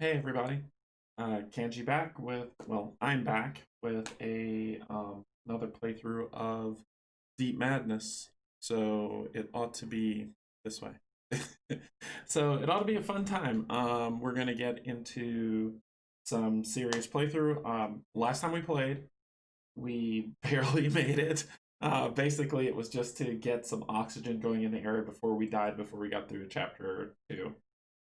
Hey everybody, Canje back with, well, I'm back with another playthrough of Deep Madness. So it ought to be this way. So it ought to be a fun time. We're gonna get into some serious playthrough. Last time we played, we barely made it. Basically, it was just to get some oxygen going in the area before we died, before we got through chapter 2.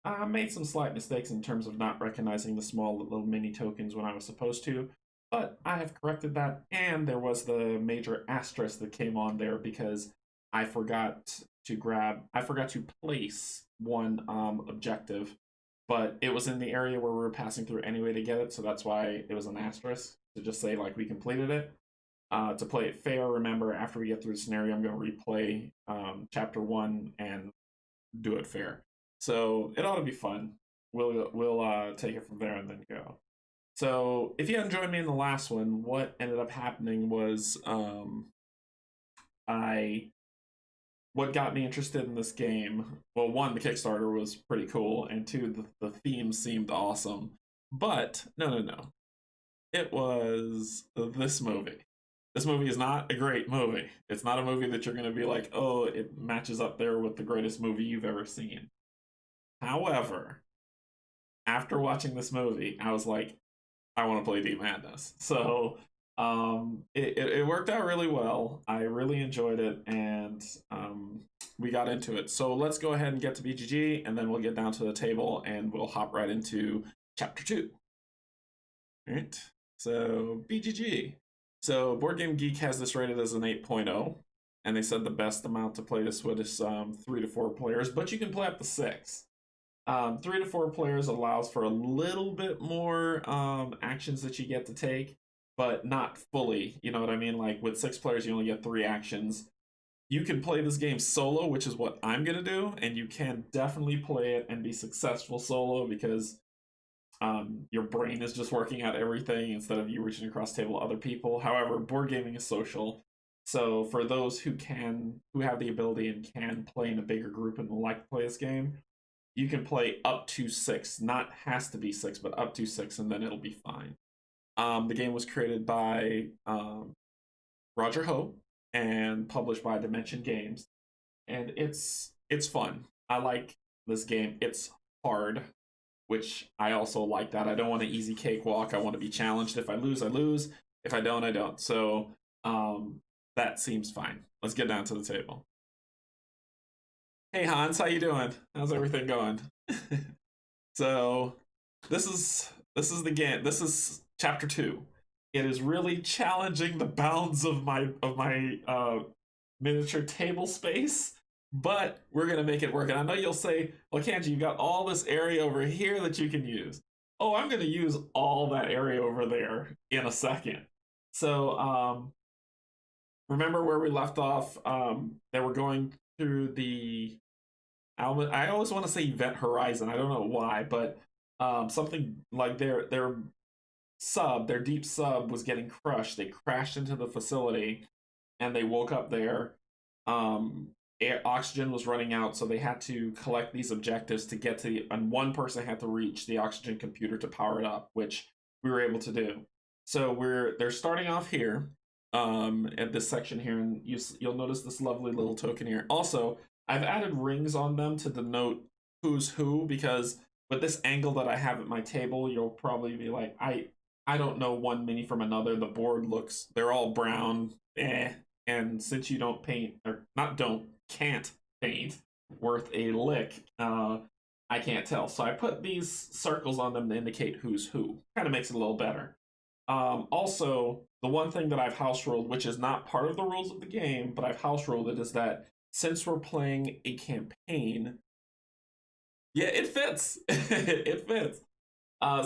I made some slight mistakes in terms of not recognizing the small little mini tokens when I was supposed to, but I have corrected that, and there was the major asterisk that came on there because I forgot to place one objective, but it was in the area where we were passing through anyway to get it, so that's why it was an asterisk to just say like we completed it. To play it fair, remember after we get through the scenario, I'm going to replay chapter 1 and do it fair. So it ought to be fun. We'll take it from there and then go. So if you hadn't joined me in the last one, what ended up happening was I what got me interested in this game. Well, one, the Kickstarter was pretty cool, and two, the theme seemed awesome. But no. It was this movie. This movie is not a great movie. It's not a movie that you're going to be like, oh, it matches up there with the greatest movie you've ever seen. However, after watching this movie, I was like, I want to play Deep Madness. So it worked out really well. I really enjoyed it, and we got into it. So let's go ahead and get to BGG, and then we'll get down to the table, and we'll hop right into Chapter 2. All right, so BGG. So Board Game Geek has this rated as an 8.0, and they said the best amount to play this with is 3 to 4 players, but you can play up to 6. 3 to 4 players allows for a little bit more actions that you get to take, but not fully. You know what I mean? Like with 6 players, you only get 3 actions. You can play this game solo, which is what I'm going to do, and you can definitely play it and be successful solo because your brain is just working out everything instead of you reaching across the table to other people. However, board gaming is social. So for those who have the ability and can play in a bigger group and like to play this game, you can play up to 6. Not has to be 6, but up to 6, and then it'll be fine. The game was created by Roger Ho and published by Dimension Games, and it's fun. I like this game. It's hard, which I also like that. I don't want an easy cakewalk. I want to be challenged. If I lose, I lose. If I don't, I don't. So that seems fine. Let's get down to the table. Hey Hans, how you doing? How's everything going? So this is the game. This is chapter 2. It is really challenging the bounds of my miniature table space, but we're gonna make it work. And I know you'll say, well, Kanji, you've got all this area over here that you can use. Oh, I'm gonna use all that area over there in a second. So remember where we left off? They were going through the I always want to say Event Horizon. I don't know why, but something like their deep sub was getting crushed. They crashed into the facility, and they woke up there. Oxygen was running out, so they had to collect these objectives to get to and one person had to reach the oxygen computer to power it up, which we were able to do. So they're starting off here at this section here, and you'll notice this lovely little token here. Also, I've added rings on them to denote who's who, because with this angle that I have at my table, you'll probably be like, I don't know one mini from another. The board they're all brown, and since you don't paint, or can't paint worth a lick, I can't tell. So I put these circles on them to indicate who's who. Kind of makes it a little better. Also, the one thing that I've house ruled, which is not part of the rules of the game, but I've house ruled it, is that since we're playing a campaign, yeah, it fits. It fits.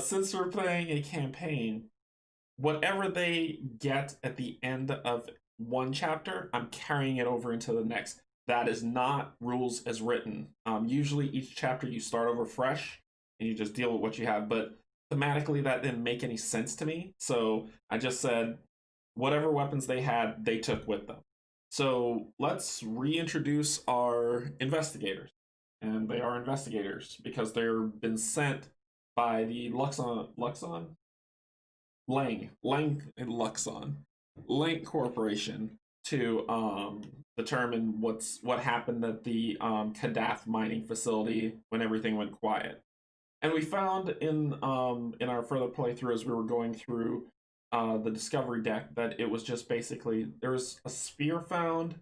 Since we're playing a campaign, whatever they get at the end of one chapter, I'm carrying it over into the next. That is not rules as written. Usually each chapter you start over fresh and you just deal with what you have, but thematically that didn't make any sense to me. So I just said whatever weapons they had, they took with them. So let's reintroduce our investigators. And they are investigators because they've been sent by the Lang and Luxon Lang Corporation to determine what happened at the Kadath mining facility when everything went quiet. And we found in our further playthrough as we were going through the discovery deck that it was just basically there was a spear found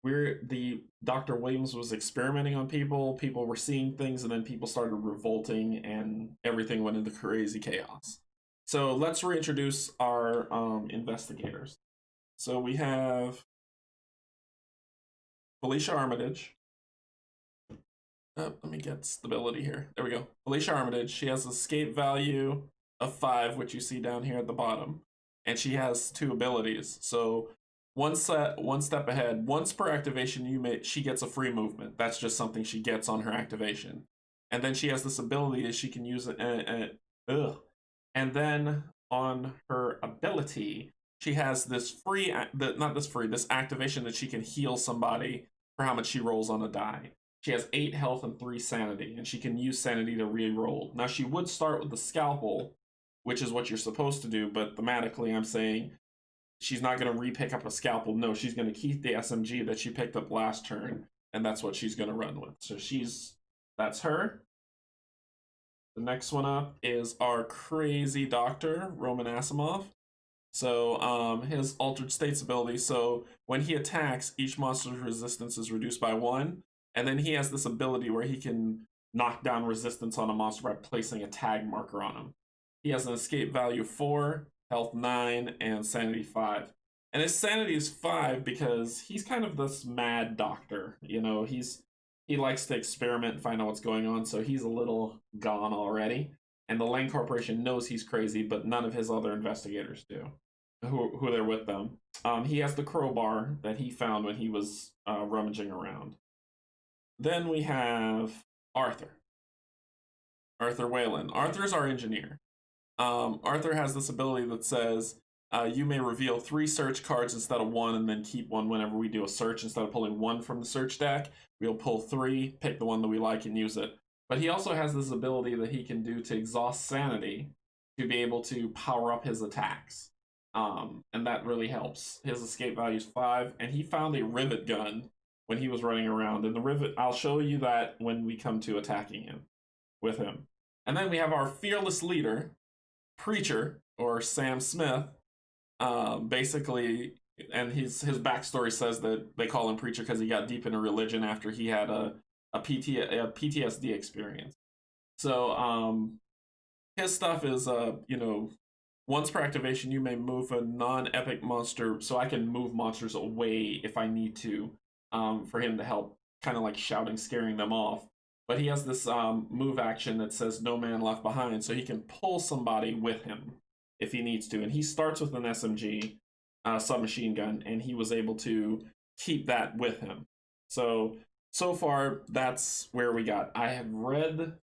where the Dr. Williams was experimenting on people. People were seeing things, and then people started revolting, and everything went into crazy chaos. So let's reintroduce our investigators. So we have Felicia Armitage. Let me get stability here. There we go. Felicia Armitage. She has escape value of 5, which you see down here at the bottom, and she has 2 abilities. So one step ahead. Once per activation, she gets a free movement. That's just something she gets on her activation, and then she has this ability that she can use it. And then on her ability, she has this this activation that she can heal somebody for how much she rolls on a die. She has 8 health and 3 sanity, and she can use sanity to re-roll. Now, she would start with the scalpel, which is what you're supposed to do, but thematically, I'm saying she's not going to re-pick up a scalpel. No, she's going to keep the SMG that she picked up last turn, and that's what she's going to run with. So that's her. The next one up is our crazy doctor, Roman Asimov. So his altered states ability. So when he attacks, each monster's resistance is reduced by 1. And then he has this ability where he can knock down resistance on a monster by placing a tag marker on him. He has an escape value of 4, health 9, and sanity 5. And his sanity is 5 because he's kind of this mad doctor. You know, he likes to experiment and find out what's going on, so he's a little gone already. And the Lang Corporation knows he's crazy, but none of his other investigators do, who they're with them. He has the crowbar that he found when he was rummaging around. Then we have Arthur Whalen. Arthur's our engineer. Arthur has this ability that says you may reveal 3 search cards instead of 1, and then keep 1 whenever we do a search. Instead of pulling 1 from the search deck, we'll pull 3, pick the one that we like, and use it. But he also has this ability that he can do to exhaust sanity to be able to power up his attacks. And that really helps. His escape value is 5, and he found a rivet gun when he was running around. And the rivet, I'll show you that when we come to attacking him with him. And then we have our fearless leader, Preacher, or Sam Smith. Basically, and his backstory says that they call him Preacher because he got deep into religion after he had a PTSD experience. So his stuff is once per activation you may move a non-epic monster, so I can move monsters away if I need to, for him to help, kind of like shouting, scaring them off. But he has this move action that says no man left behind, so he can pull somebody with him if he needs to. And he starts with an SMG, submachine gun, and he was able to keep that with him. So far, that's where we got. I haven't read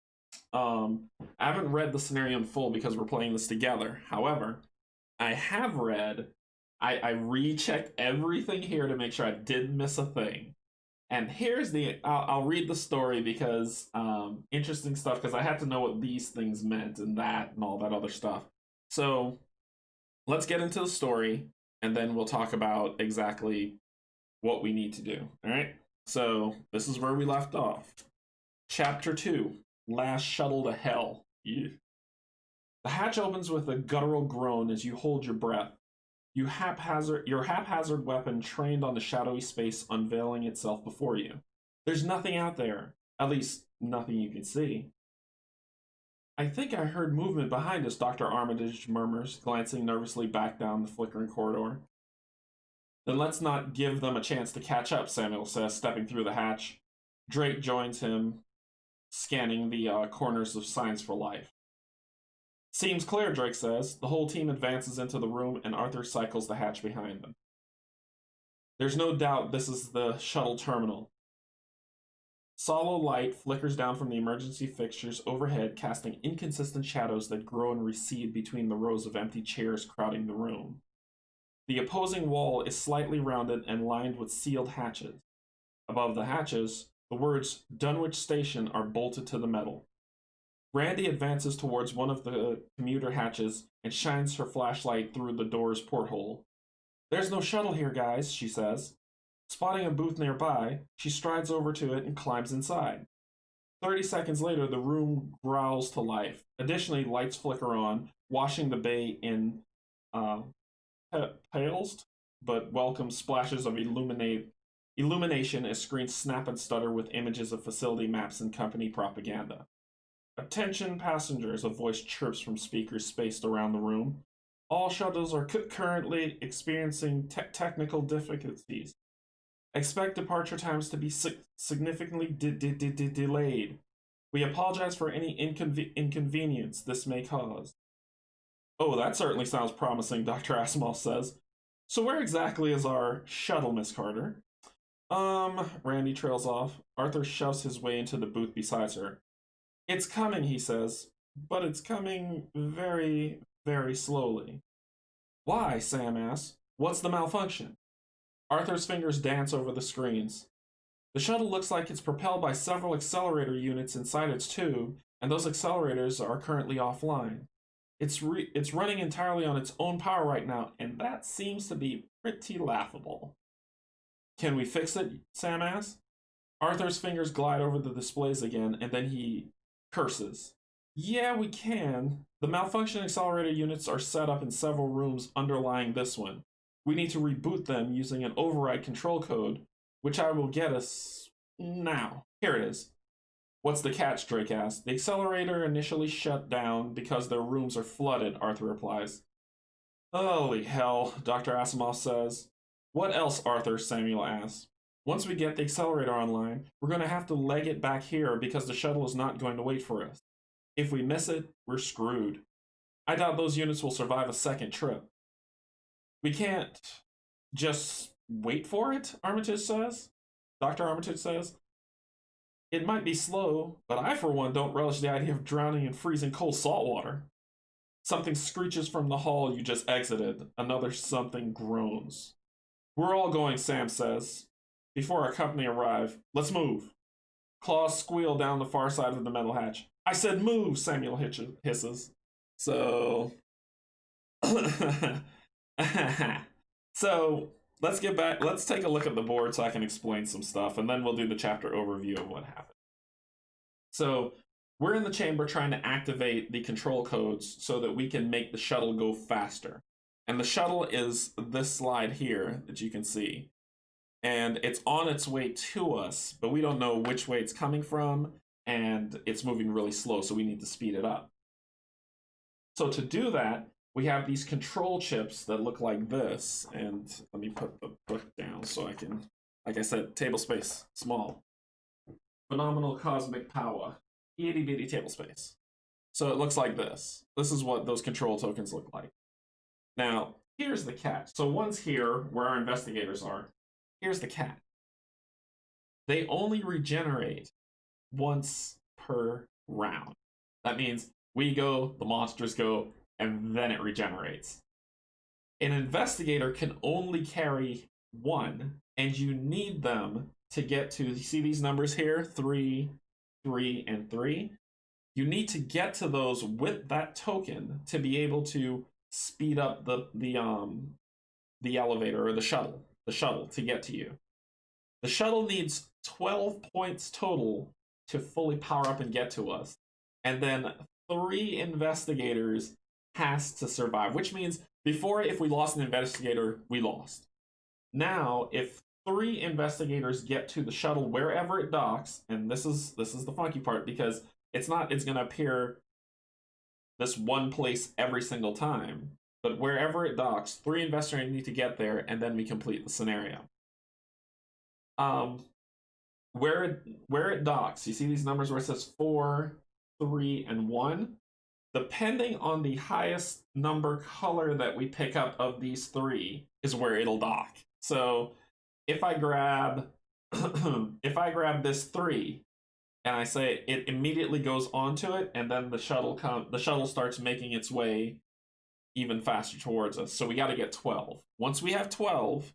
the scenario in full because we're playing this together. However, I have read, I rechecked everything here to make sure I didn't miss a thing. And here's I'll read the story because interesting stuff, because I had to know what these things meant and that and all that other stuff. So let's get into the story, and then we'll talk about exactly what we need to do. All right? So this is where we left off. Chapter 2, Last Shuttle to Hell. Yeah. The hatch opens with a guttural groan as you hold your breath. Your haphazard weapon trained on the shadowy space unveiling itself before you. There's nothing out there. At least, nothing you can see. I think I heard movement behind us, Dr. Armitage murmurs, glancing nervously back down the flickering corridor. Then let's not give them a chance to catch up, Samuel says, stepping through the hatch. Drake joins him, scanning the corners of Signs for Life. Seems clear, Drake says. The whole team advances into the room, and Arthur cycles the hatch behind them. There's no doubt this is the shuttle terminal. Solo light flickers down from the emergency fixtures overhead, casting inconsistent shadows that grow and recede between the rows of empty chairs crowding the room. The opposing wall is slightly rounded and lined with sealed hatches. Above the hatches, the words Dunwich Station are bolted to the metal. Randy advances towards one of the commuter hatches and shines her flashlight through the door's porthole. There's no shuttle here, guys, she says. Spotting a booth nearby, she strides over to it and climbs inside. 30 seconds later, the room growls to life. Additionally, lights flicker on, washing the bay in uh, palest but welcome splashes of illumination as screens snap and stutter with images of facility maps and company propaganda. Attention passengers, a voice chirps from speakers spaced around the room. All shuttles are currently experiencing technical difficulties. Expect departure times to be significantly delayed. We apologize for any inconvenience this may cause. Oh, that certainly sounds promising, Dr. Asimov says. So where exactly is our shuttle, Miss Carter? Randy trails off. Arthur shoves his way into the booth beside her. It's coming, he says, but it's coming very, very slowly. Why? Sam asks. What's the malfunction? Arthur's fingers dance over the screens. The shuttle looks like it's propelled by several accelerator units inside its tube, and those accelerators are currently offline. It's running entirely on its own power right now, and that seems to be pretty laughable. Can we fix it? Sam asks. Arthur's fingers glide over the displays again, and then he curses. Yeah, we can. The malfunction accelerator units are set up in several rooms underlying this one. We need to reboot them using an override control code, which I will get us now. Here it is. What's the catch? Drake asks. The accelerator initially shut down because their rooms are flooded, Arthur replies. Holy hell, Dr. Asimov says. What else, Arthur? Samuel asks. Once we get the accelerator online, we're going to have to leg it back here because the shuttle is not going to wait for us. If we miss it, we're screwed. I doubt those units will survive a second trip. We can't just wait for it, Armitage says. Dr. Armitage says. It might be slow, but I, for one, don't relish the idea of drowning in freezing cold salt water. Something screeches from the hall you just exited. Another something groans. We're all going, Sam says. Before our company arrive, let's move. Claws squeal down the far side of the metal hatch. I said move, Samuel hisses. So... so, let's get back. Let's take a look at the board so I can explain some stuff, and then we'll do the chapter overview of what happened. So, we're in the chamber trying to activate the control codes so that we can make the shuttle go faster. And the shuttle is this slide here that you can see. And it's on its way to us, but we don't know which way it's coming from, and it's moving really slow, so we need to speed it up. So to do that, we have these control chips that look like this, and let me put the book down so I can, like I said, table space, small. Phenomenal cosmic power, itty bitty table space. So it looks like this. This is what those control tokens look like. Now, here's the catch. So one's here, where our investigators are. Here's the catch. They only regenerate once per round. That means we go, the monsters go, and then it regenerates. An investigator can only carry one, and you need them to get to, you see these numbers here? 3, 3, and 3. You need to get to those with that token to be able to speed up the elevator or the shuttle to get to you. The shuttle needs 12 points total to fully power up and get to us. And then 3 investigators has to survive, which means before, if we lost an investigator, we lost. Now, if 3 investigators get to the shuttle wherever it docks, and this is the funky part, because it's going to appear this one place every single time, but wherever it docks, 3 investigators need to get there, and then we complete the scenario. Where it docks, you see these numbers where it says 4, 3, and 1. Depending on the highest number color that we pick up of these 3 is where it'll dock. So if I grab this 3 and I say it immediately goes onto it, and then the shuttle starts making its way even faster towards us. So we got to get 12. Once we have 12,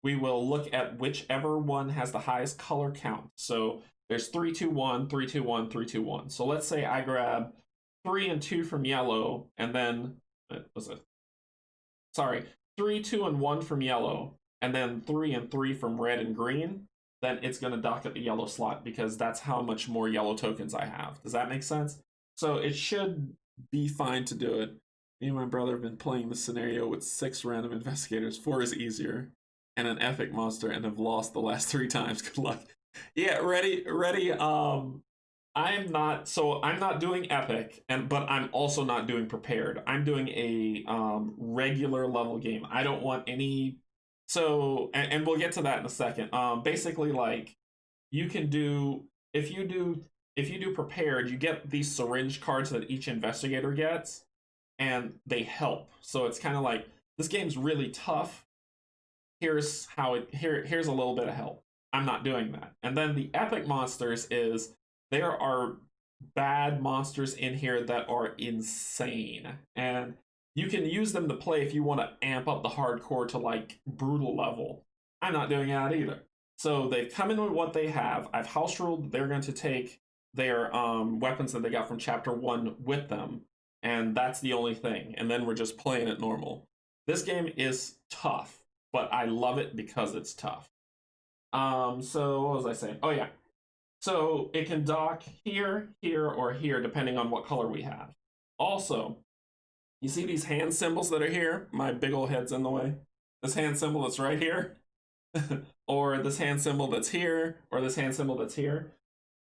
we will look at whichever one has the highest color count. So There's 3, 2, 1, 3, 2, 1, 3, 2, 1. So let's say I grab 3 and 2 from yellow, and then was it? Sorry, 3, 2, and 1 from yellow, and then 3 and 3 from red and green. Then it's going to dock at the yellow slot because that's how much more yellow tokens I have. Does that make sense? So it should be fine to do it. Me and my brother have been playing this scenario with 6 random investigators. 4 is easier, and an epic monster, and have lost the last 3 times. Good luck. Yeah, ready. I'm not doing epic, but I'm also not doing prepared. I'm doing a regular level game. I don't want any. So, and we'll get to that in a second. Basically, like, you can do if you do prepared, you get these syringe cards that each investigator gets, and they help. So it's kind of like, this game's really tough. Here's here's a little bit of help. I'm not doing that. And then the epic monsters is, there are bad monsters in here that are insane, and you can use them to play if you want to amp up the hardcore to like brutal level. I'm not doing that either. So they've come in with what they have. I've house ruled they're going to take their weapons that they got from chapter 1 with them, and that's the only thing. And then we're just playing it normal. This game is tough, but I love it because it's tough. So what was I saying? Oh yeah. So it can dock here, here, or here, depending on what color we have. Also, you see these hand symbols that are here? My big old head's in the way. This hand symbol that's right here, or this hand symbol that's here, or this hand symbol that's here.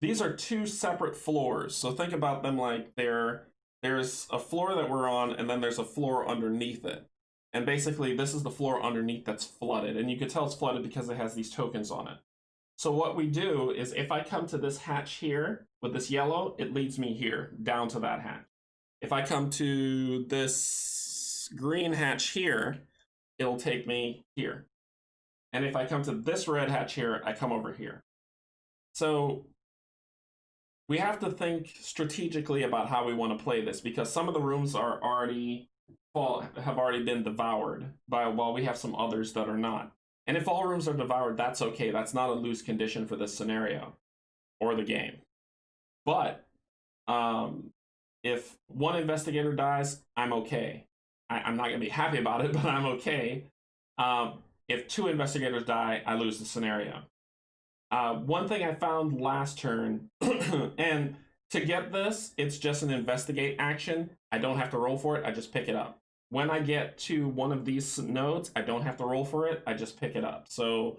These are 2 separate floors. So think about them like there's a floor that we're on, and then there's a floor underneath it. And basically, this is the floor underneath that's flooded. And you can tell it's flooded because it has these tokens on it. So what we do is, if I come to this hatch here with this yellow, it leads me here, down to that hatch. If I come to this green hatch here, it'll take me here. And if I come to this red hatch here, I come over here. So we have to think strategically about how we want to play this, because some of the rooms are have already been devoured, while we have some others that are not. And if all rooms are devoured, that's okay. That's not a lose condition for this scenario or the game. But if one investigator dies, I'm okay. I'm not going to be happy about it, but I'm okay. If 2 investigators die, I lose the scenario. One thing I found last turn, and to get this, it's just an investigate action. I don't have to roll for it. I just pick it up. When I get to one of these nodes, I don't have to roll for it. I just pick it up. So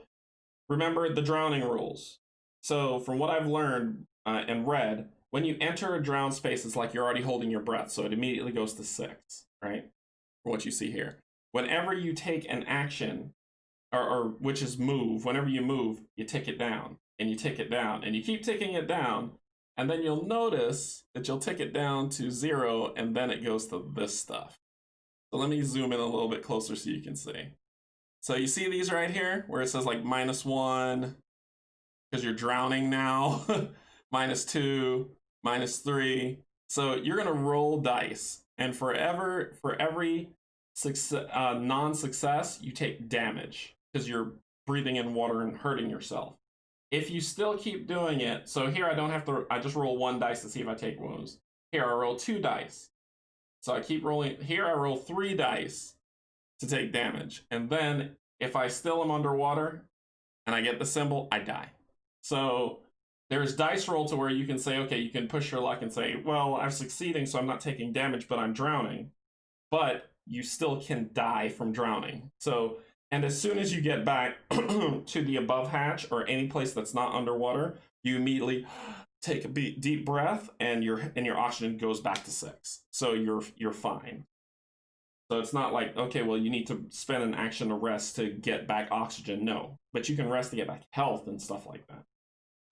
remember the drowning rules. So from what I've learned and read, when you enter a drowned space, it's like you're already holding your breath. So it immediately goes to 6, right? For what you see here. Whenever you take an action, or which is move, whenever you move, you tick it down, and you tick it down, and you keep ticking it down, and then you'll notice that you'll tick it down to 0, and then it goes to this stuff. So let me zoom in a little bit closer so you can see. So you see these right here, where it says like -1, because you're drowning now, -2, -3. So you're gonna roll dice, and for every non-success, you take damage, because you're breathing in water and hurting yourself. If you still keep doing it, so here I don't have to, I just roll 1 dice to see if I take wounds. Here I roll 2 dice. So I keep rolling. Here I roll 3 dice to take damage. And then if I still am underwater and I get the symbol, I die. So there's dice roll to where you can say, okay, you can push your luck and say, well, I'm succeeding, so I'm not taking damage, but I'm drowning. But you still can die from drowning. So, and as soon as you get back to the above hatch or any place that's not underwater, you immediately take a deep breath, and your oxygen goes back to 6. So you're fine. So it's not like, okay, well, you need to spend an action to rest to get back oxygen. No, but you can rest to get back health and stuff like that.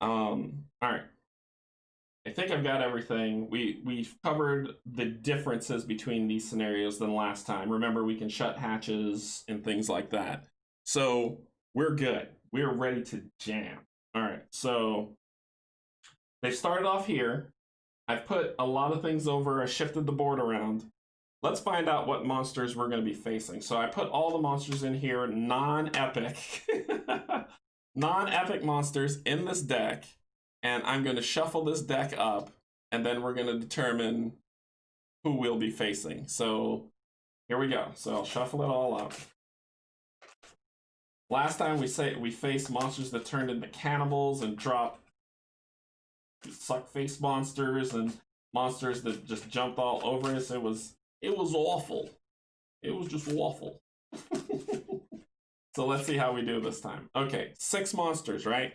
All right. I think I've got everything. We've covered the differences between these scenarios than last time. Remember, we can shut hatches and things like that. So we're good. We're ready to jam. All right. So they've started off here. I've put a lot of things over. I shifted the board around. Let's find out what monsters we're going to be facing. So I put all the monsters in here, non-epic. Non-epic monsters in this deck. and I'm going to shuffle this deck up, and then we're going to determine who we'll be facing. So here we go. So I'll shuffle it all up. Last time we faced monsters that turned into cannibals and dropped suck face monsters and monsters that just jumped all over us. It was awful. It was just awful. So let's see how we do this time. Okay, 6 monsters, right?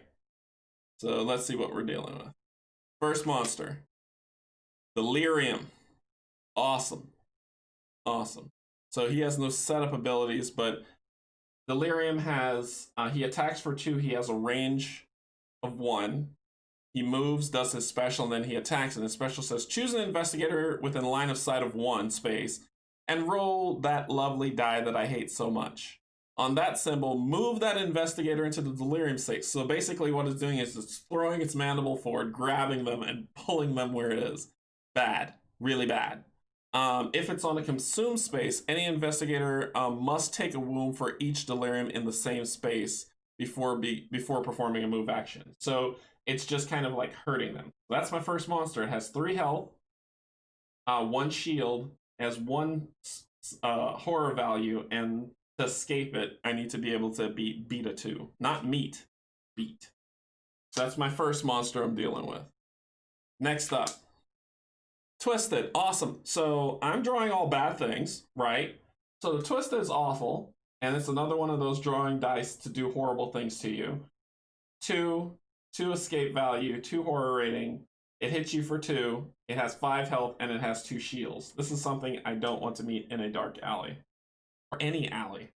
So let's see what we're dealing with. First monster, Delirium. Awesome. Awesome. So he has no setup abilities, but Delirium has, he attacks for 2, he has a range of 1. He moves, does his special, and then he attacks, and his special says, choose an investigator within line of sight of 1 space, and roll that lovely die that I hate so much. On that symbol, move that investigator into the delirium state. So basically what it's doing is it's throwing its mandible forward, grabbing them, and pulling them where it is. Bad. Really bad. If it's on a consume space, any investigator must take a wound for each delirium in the same space before performing a move action. So it's just kind of like hurting them. That's my first monster. It has 3 health, 1 shield, has 1 horror value, and to escape it, I need to be able to beat beta 2. Not meet, beat. So that's my first monster I'm dealing with. Next up, Twisted. Awesome. So I'm drawing all bad things, right? So the Twisted is awful, and it's another one of those drawing dice to do horrible things to you. 2 escape value, 2 horror rating. It hits you for 2. It has 5 health, and it has 2 shields. This is something I don't want to meet in a dark alley. Or any alley.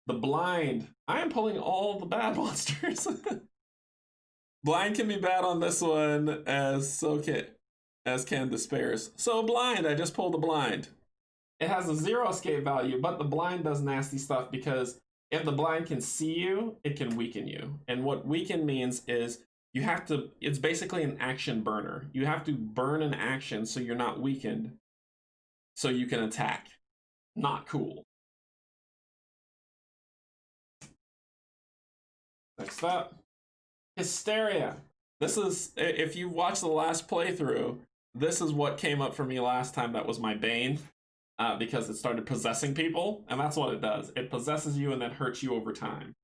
The Blind. I am pulling all the bad monsters. Blind can be bad on this one as can Despairs. So Blind, I just pulled a Blind. It has a 0 escape value, but the Blind does nasty stuff because if the Blind can see you, it can weaken you. And what weaken means is you have to, it's basically an action burner. You have to burn an action so you're not weakened, so you can attack. Not cool. Next up, Hysteria. This is, if you watched the last playthrough, this is what came up for me last time. That was my bane, because it started possessing people, and that's what it does. It possesses you and then hurts you over time.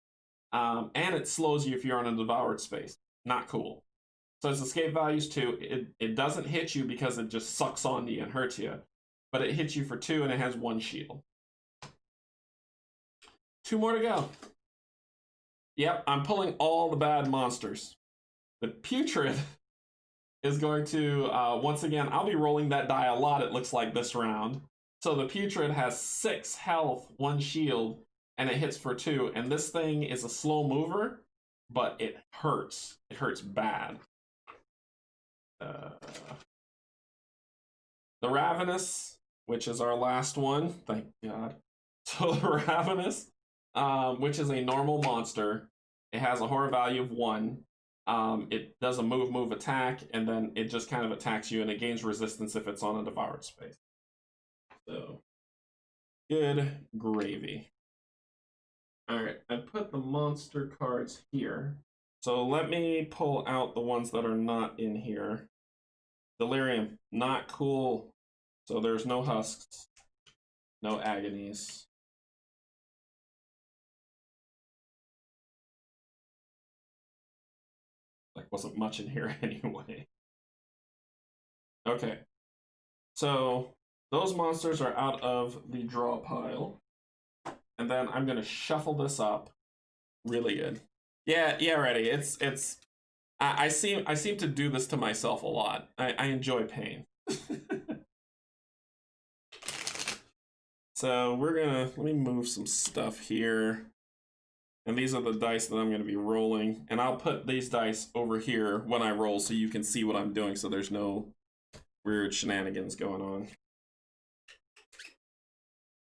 And it slows you if you're on a devoured space. Not cool. So its escape values 2. It doesn't hit you because it just sucks on you and hurts you, but it hits you for 2 and it has 1 shield. 2 more to go. Yep, I'm pulling all the bad monsters. The Putrid is going to, once again, I'll be rolling that die a lot, it looks like, this round. So the Putrid has 6 health, 1 shield, and it hits for 2. And this thing is a slow mover, but it hurts. It hurts bad. The Ravenous, which is our last one, thank God. So the Ravenous, which is a normal monster. It has a horror value of 1. It does a move attack, and then it just kind of attacks you, and it gains resistance if it's on a devoured space. So, good gravy. Alright, I put the monster cards here. So let me pull out the ones that are not in here. Delirium, not cool. So there's no husks, no agonies. Like, wasn't much in here anyway. Okay, so those monsters are out of the draw pile. And then I'm gonna shuffle this up really good. Yeah, ready. I seem to do this to myself a lot. I enjoy pain. So let me move some stuff here. And these are the dice that I'm going to be rolling. And I'll put these dice over here when I roll so you can see what I'm doing, so there's no weird shenanigans going on.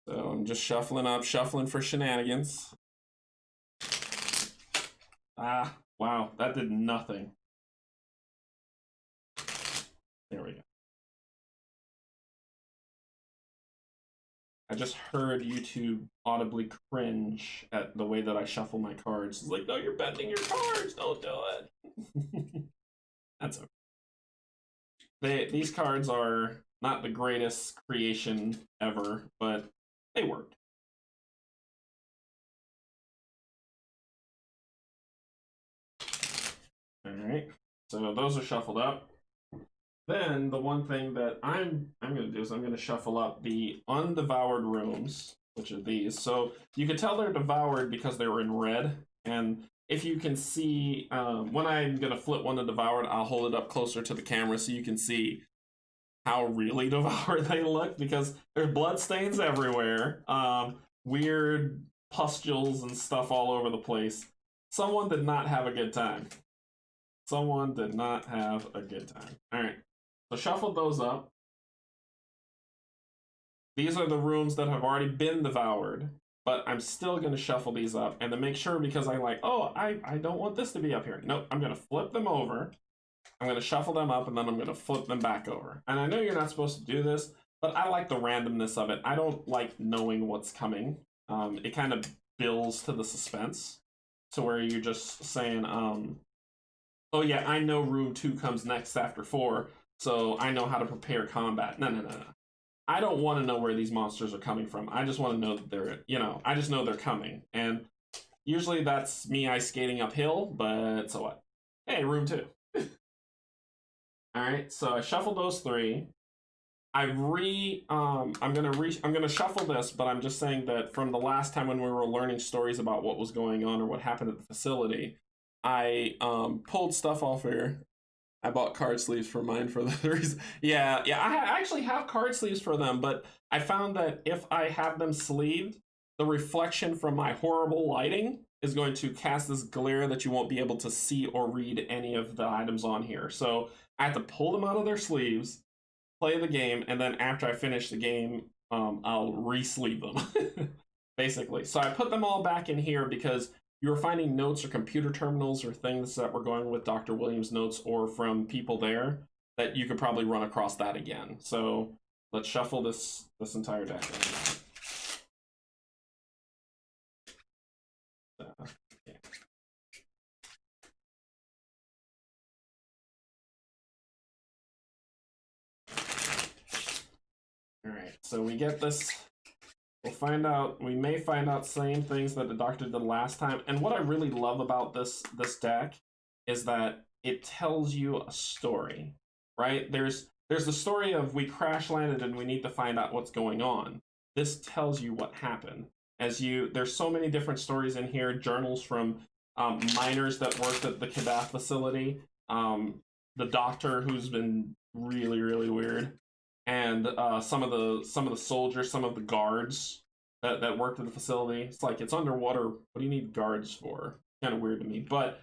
So I'm just shuffling up, shuffling for shenanigans. Ah, wow, that did nothing. There we go. I just heard YouTube audibly cringe at the way that I shuffle my cards. It's like, no, you're bending your cards, don't do it. That's okay. These cards are not the greatest creation ever, but they worked. All right, so those are shuffled up. Then the one thing that I'm going to do is I'm going to shuffle up the undevoured rooms, which are these. So you can tell they're devoured because they were in red. And if you can see, when I'm going to flip one to devoured, I'll hold it up closer to the camera so you can see how really devoured they look, because there's blood stains everywhere, weird pustules and stuff all over the place. Someone did not have a good time. Someone did not have a good time. All right, so shuffle those up. These are the rooms that have already been devoured, but I'm still going to shuffle these up, and to make sure, because I'm like, oh, I don't want this to be up here. Nope, I'm going to flip them over. I'm going to shuffle them up, and then I'm going to flip them back over. And I know you're not supposed to do this, but I like the randomness of it. I don't like knowing what's coming. It kind of builds to the suspense, to where you're just saying, oh yeah, I know room 2 comes next after 4, so I know how to prepare combat. No. I don't want to know where these monsters are coming from. I just want to know that they're, I just know they're coming. And usually that's me ice skating uphill, but so what? Hey, room 2. All right, so I shuffled those 3. I'm gonna shuffle this, but I'm just saying that from the last time when we were learning stories about what was going on or what happened at the facility, I pulled stuff off here. I bought card sleeves for mine for the reason. Yeah, I actually have card sleeves for them, but I found that if I have them sleeved, the reflection from my horrible lighting is going to cast this glare that you won't be able to see or read any of the items on here. So I have to pull them out of their sleeves, play the game, and then after I finish the game, I'll re-sleeve them, basically. So I put them all back in here because you were finding notes or computer terminals or things that were going with Dr. Williams' notes or from people there that you could probably run across that again. So let's shuffle this entire deck. Yeah. All right, so we get this. We may find out same things that the doctor did last time. And what I really love about this deck is that it tells you a story, right? There's the story of we crash landed and we need to find out what's going on. This tells you what happened. There's so many different stories in here, journals from miners that worked at the Kadath facility, the doctor who's been really, really weird, and some of the soldiers, some of the guards that worked at the facility. It's like, it's underwater. What do you need guards for? Kind of weird to me, but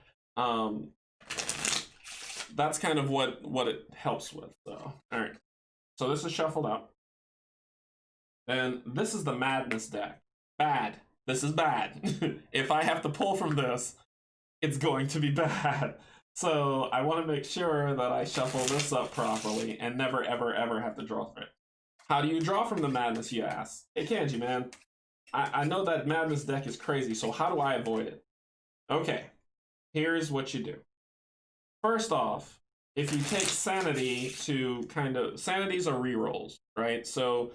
that's kind of what it helps with. So, all right. So this is shuffled up, and this is the madness deck. Bad. This is bad. If I have to pull from this, it's going to be bad. So I want to make sure that I shuffle this up properly and never, ever, ever have to draw from it. How do you draw from the madness, you ask? Hey, Canje, man. I know that madness deck is crazy, so how do I avoid it? Okay, here's what you do. First off, if you take sanity to sanities are rerolls, right? So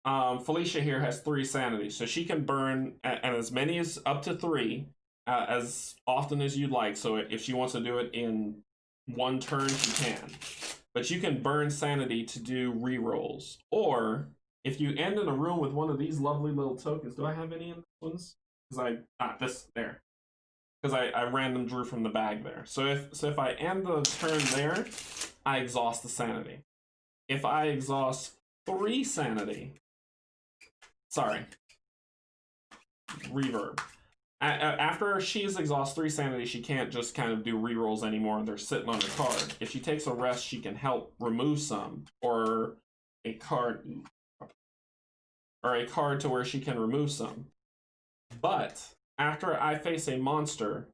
Felicia here has 3 sanities, so she can burn as many as up to 3, as often as you'd like. So if she wants to do it in 1 turn, she can. But you can burn sanity to do rerolls. Or if you end in a room with one of these lovely little tokens, do I have any in these ones? Because there. Because I random drew from the bag there. So if I end the turn there, I exhaust the sanity. If I exhaust 3 sanity, reverb. After she's exhausted 3 sanity, she can't just kind of do rerolls anymore. They're sitting on her card. If she takes a rest, she can help remove some, or a card to where she can remove some. But after I face a monster,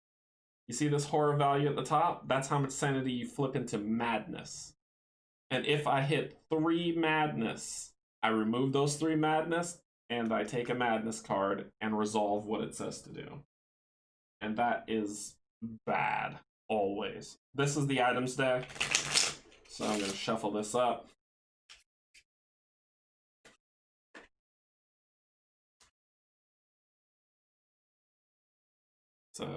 you see this horror value at the top? That's how much sanity you flip into madness. And if I hit 3 madness, I remove those 3 madness, and I take a madness card and resolve what it says to do. And that is bad. always. This is the items deck. So I'm going to shuffle this up. So I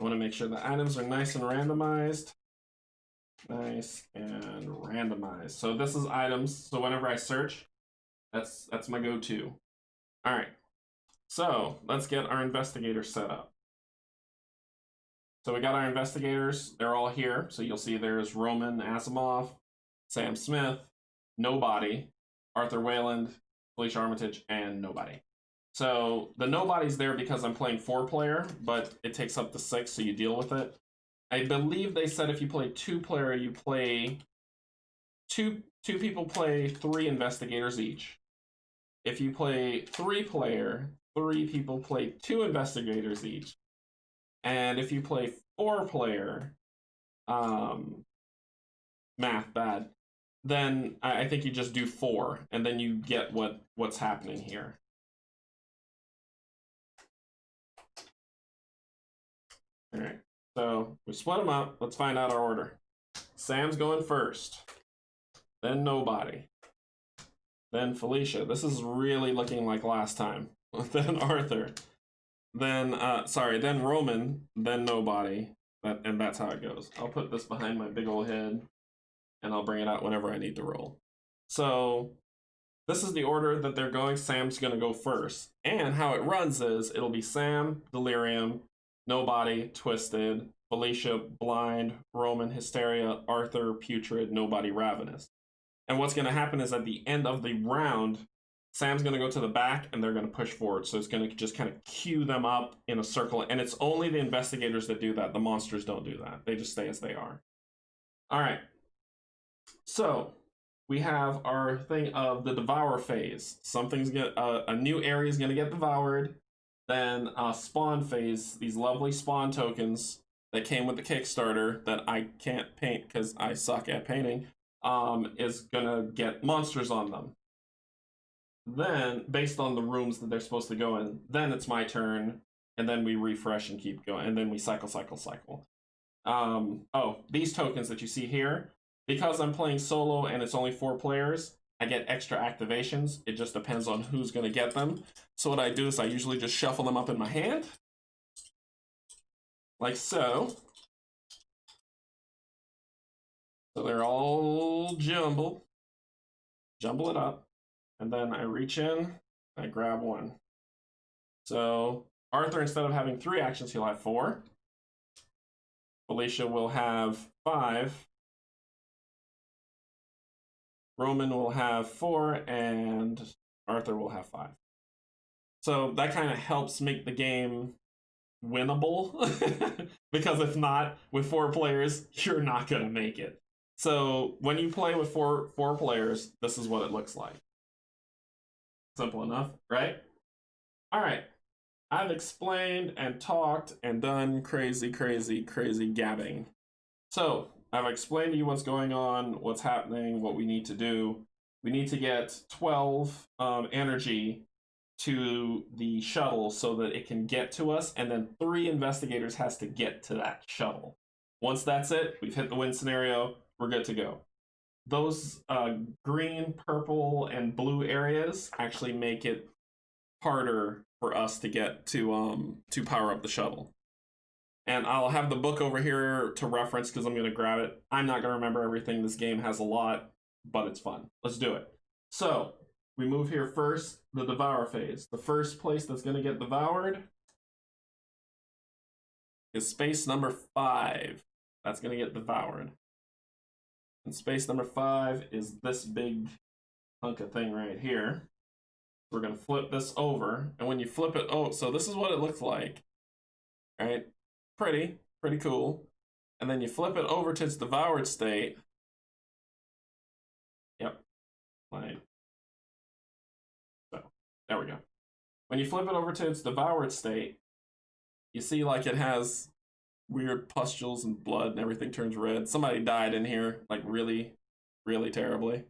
want to make sure the items are nice and randomized. Nice and randomized. So this is items. So whenever I search, that's my go-to. All right. So let's get our investigators set up. So we got our investigators. They're all here. So you'll see there's Roman Asimov, Sam Smith, Nobody, Arthur Wayland, Felicia Armitage, and Nobody. So the Nobody's there because I'm playing 4-player, but it takes up to 6, so you deal with it. I believe they said if you play 2-player, you play two people play 3 investigators each. If you play 3-player, 3 people play 2 investigators each. And if you play 4-player, math bad, then I think you just do 4, and then you get what's happening here. All right, so we split them up. Let's find out our order. Sam's going first, then Nobody, then Felicia. This is really looking like last time. Then Arthur, then then Roman, then Nobody, and that's how it goes. I'll put this behind my big old head, and I'll bring it out whenever I need to roll. So this is the order that they're going. Sam's going to go first, and how it runs is it'll be Sam, Delirium, Nobody, Twisted, Felicia, Blind, Roman, Hysteria, Arthur, Putrid, Nobody, Ravenous. And what's going to happen is at the end of the round, Sam's going to go to the back and they're going to push forward. So it's going to just kind of queue them up in a circle. And it's only the investigators that do that. The monsters don't do that. They just stay as they are. All right. So we have our thing of the devour phase. Something's going a new area is going to get devoured. Then spawn phase, these lovely spawn tokens that came with the Kickstarter that I can't paint because I suck at painting, is gonna get monsters on them. Then, based on the rooms that they're supposed to go in, then it's my turn, and then we refresh and keep going, and then we cycle. Oh, these tokens that you see here, because I'm playing solo and it's only 4 players, I get extra activations. It just depends on who's going to get them. So what I do is I usually just shuffle them up in my hand. Like so. So they're all jumbled. Jumble it up. And then I reach in, I grab one. So Arthur, instead of having 3 actions, he'll have 4. Felicia will have 5. Roman will have 4, and Arthur will have 5. So that kind of helps make the game winnable. Because if not, with 4 players, you're not going to make it. So when you play with four players, this is what it looks like. Simple enough, right? All right. I've explained and talked and done crazy gabbing. So I've explained to you what's going on, what's happening, what we need to do. We need to get 12 energy to the shuttle so that it can get to us, and then 3 investigators has to get to that shuttle. Once that's it, we've hit the win scenario, we're good to go. Those green, purple, and blue areas actually make it harder for us to get to power up the shuttle. And I'll have the book over here to reference because I'm going to grab it. I'm not going to remember everything. This game has a lot, but it's fun. Let's do it. So we move here first, the devour phase. The first place that's going to get devoured is space number 5. That's going to get devoured. And space number 5 is this big hunk of thing right here. We're going to flip this over. And when you flip it, oh, so this is what it looks like. Right? Pretty cool. And then you flip it over to its devoured state. Yep. Like, so, there we go. When you flip it over to its devoured state, you see like it has weird pustules and blood and everything turns red. Somebody died in here, like really terribly.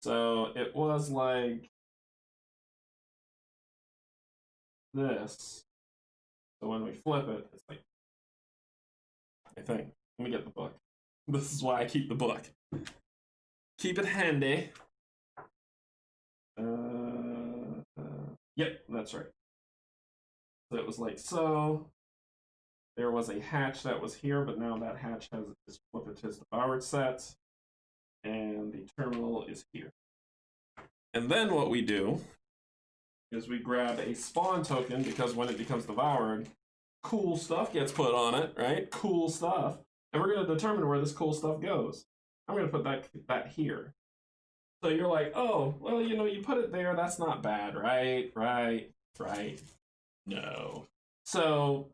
So it was like this. So when we flip it, it's like I think. Let me get the book. This is why I keep the book. Keep it handy. Yep, that's right. So it was like so. There was a hatch that was here, but now that hatch is flipped it to his devoured set. And the terminal is here. And then what we do is we grab a spawn token, because when it becomes devoured, cool stuff gets put on it, right? Cool stuff. And we're going to determine where this cool stuff goes. I'm going to put that here. So you're like, oh, well, you know, you put it there. That's not bad, right? Right. No. So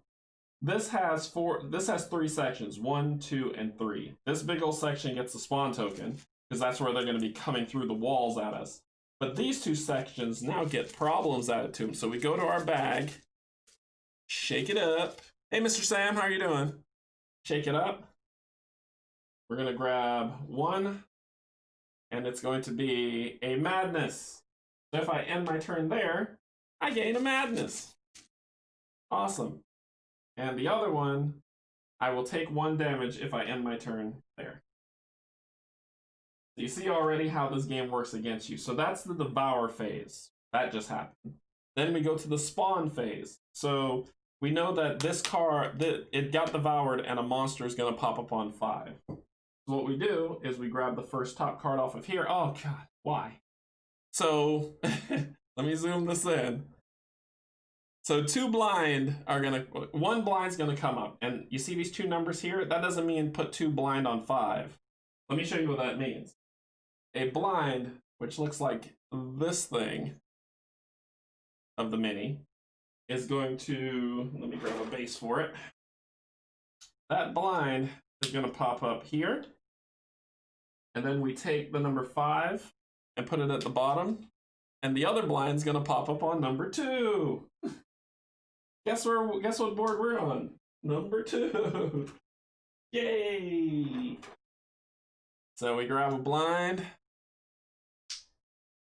this has 3 sections, 1, 2, and 3. This big old section gets the spawn token, because that's where they're going to be coming through the walls at us. But these 2 sections now get problems added to them. So we go to our bag, shake it up. Hey, Mr. Sam, how are you doing? Shake it up. We're going to grab 1, and it's going to be a madness. So if I end my turn there, I gain a madness. Awesome. And the other one, I will take 1 damage if I end my turn there. So you see already how this game works against you. So that's the devour phase. That just happened. Then we go to the spawn phase. So we know that this card, it got devoured and a monster is going to pop up on 5. So what we do is we grab the first top card off of here. Oh god, why? So let me zoom this in. So 2 blind are gonna, 1 blind's gonna come up, and you see these 2 numbers here? That doesn't mean put 2 blind on 5. Let me show you what that means. A blind, which looks like this thing of the mini, is going to, let me grab a base for it. That blind is gonna pop up here, and then we take the number 5 and put it at the bottom, and the other blind's gonna pop up on number 2. Guess what board we're on? Number 2. Yay! So we grab a blind,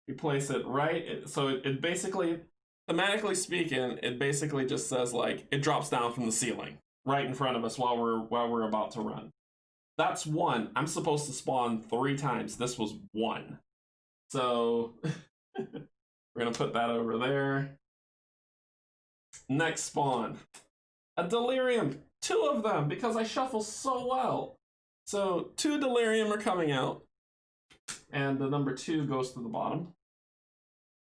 we place it right, so it basically, thematically speaking, it basically just says like, it drops down from the ceiling right in front of us while we're about to run. That's 1. I'm supposed to spawn 3 times. This was 1. So we're gonna put that over there. Next spawn, a delirium. 2 of them, because I shuffle so well. So 2 delirium are coming out, and the number 2 goes to the bottom.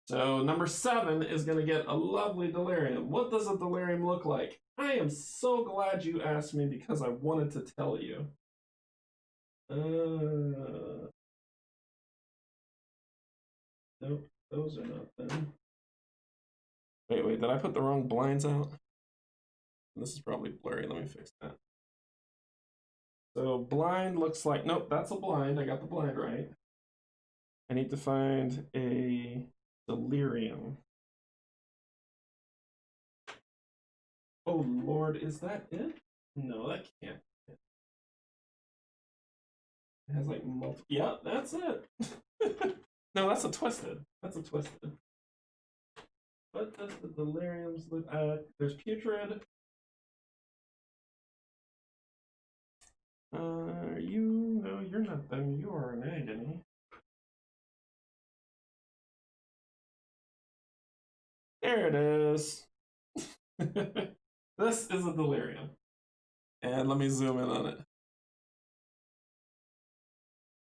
So number 7 is going to get a lovely delirium. What does a delirium look like? I am so glad you asked me, because I wanted to tell you. Nope, those are not them. Wait, did I put the wrong blinds out? This is probably blurry, let me fix that. So blind looks like, nope, that's a blind, I got the blind right. I need to find a delirium. Oh Lord, is that it? No, that can't be it. It has like multiple, yeah, that's it. No, that's a twisted. That's a twisted. What does the deliriums look at? There's putrid. No, you're not them. You are an agony. There it is. This is a delirium. And let me zoom in on it.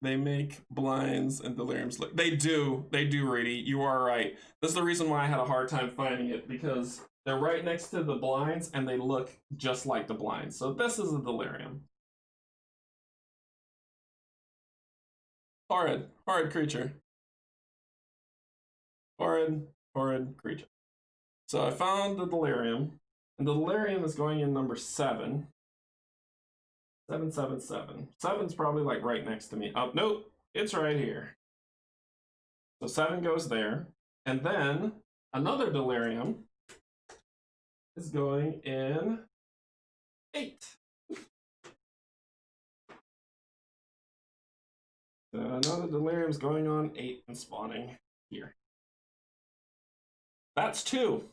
They make blinds and deliriums look. They do, Reedy. You are right. This is the reason why I had a hard time finding it, because they're right next to the blinds and they look just like the blinds. So this is a delirium. Horrid creature. Horrid creature. So I found the delirium, and the delirium is going in number 7. 777. 7's probably like right next to me. Oh, nope, it's right here. So 7 goes there, and then another delirium is going in 8. So another delirium's going on 8 and spawning here. That's 2.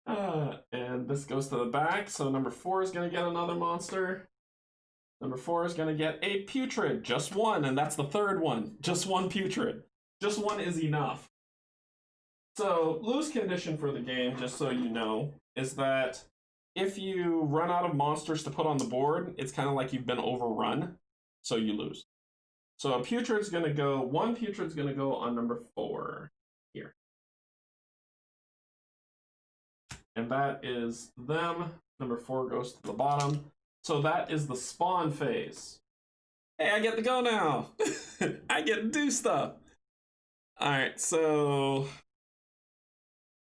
And this goes to the back, so number 4 is going to get another monster. Number 4 is going to get a putrid, just one, and that's the third one. Just one putrid. Just one is enough. So, lose condition for the game, just so you know, is that if you run out of monsters to put on the board, it's kind of like you've been overrun, so you lose. So a putrid's going to go, one putrid's going to go on number 4 here. And that is them. Number 4 goes to the bottom. So that is the spawn phase. Hey, I get to go now. I get to do stuff. All right, so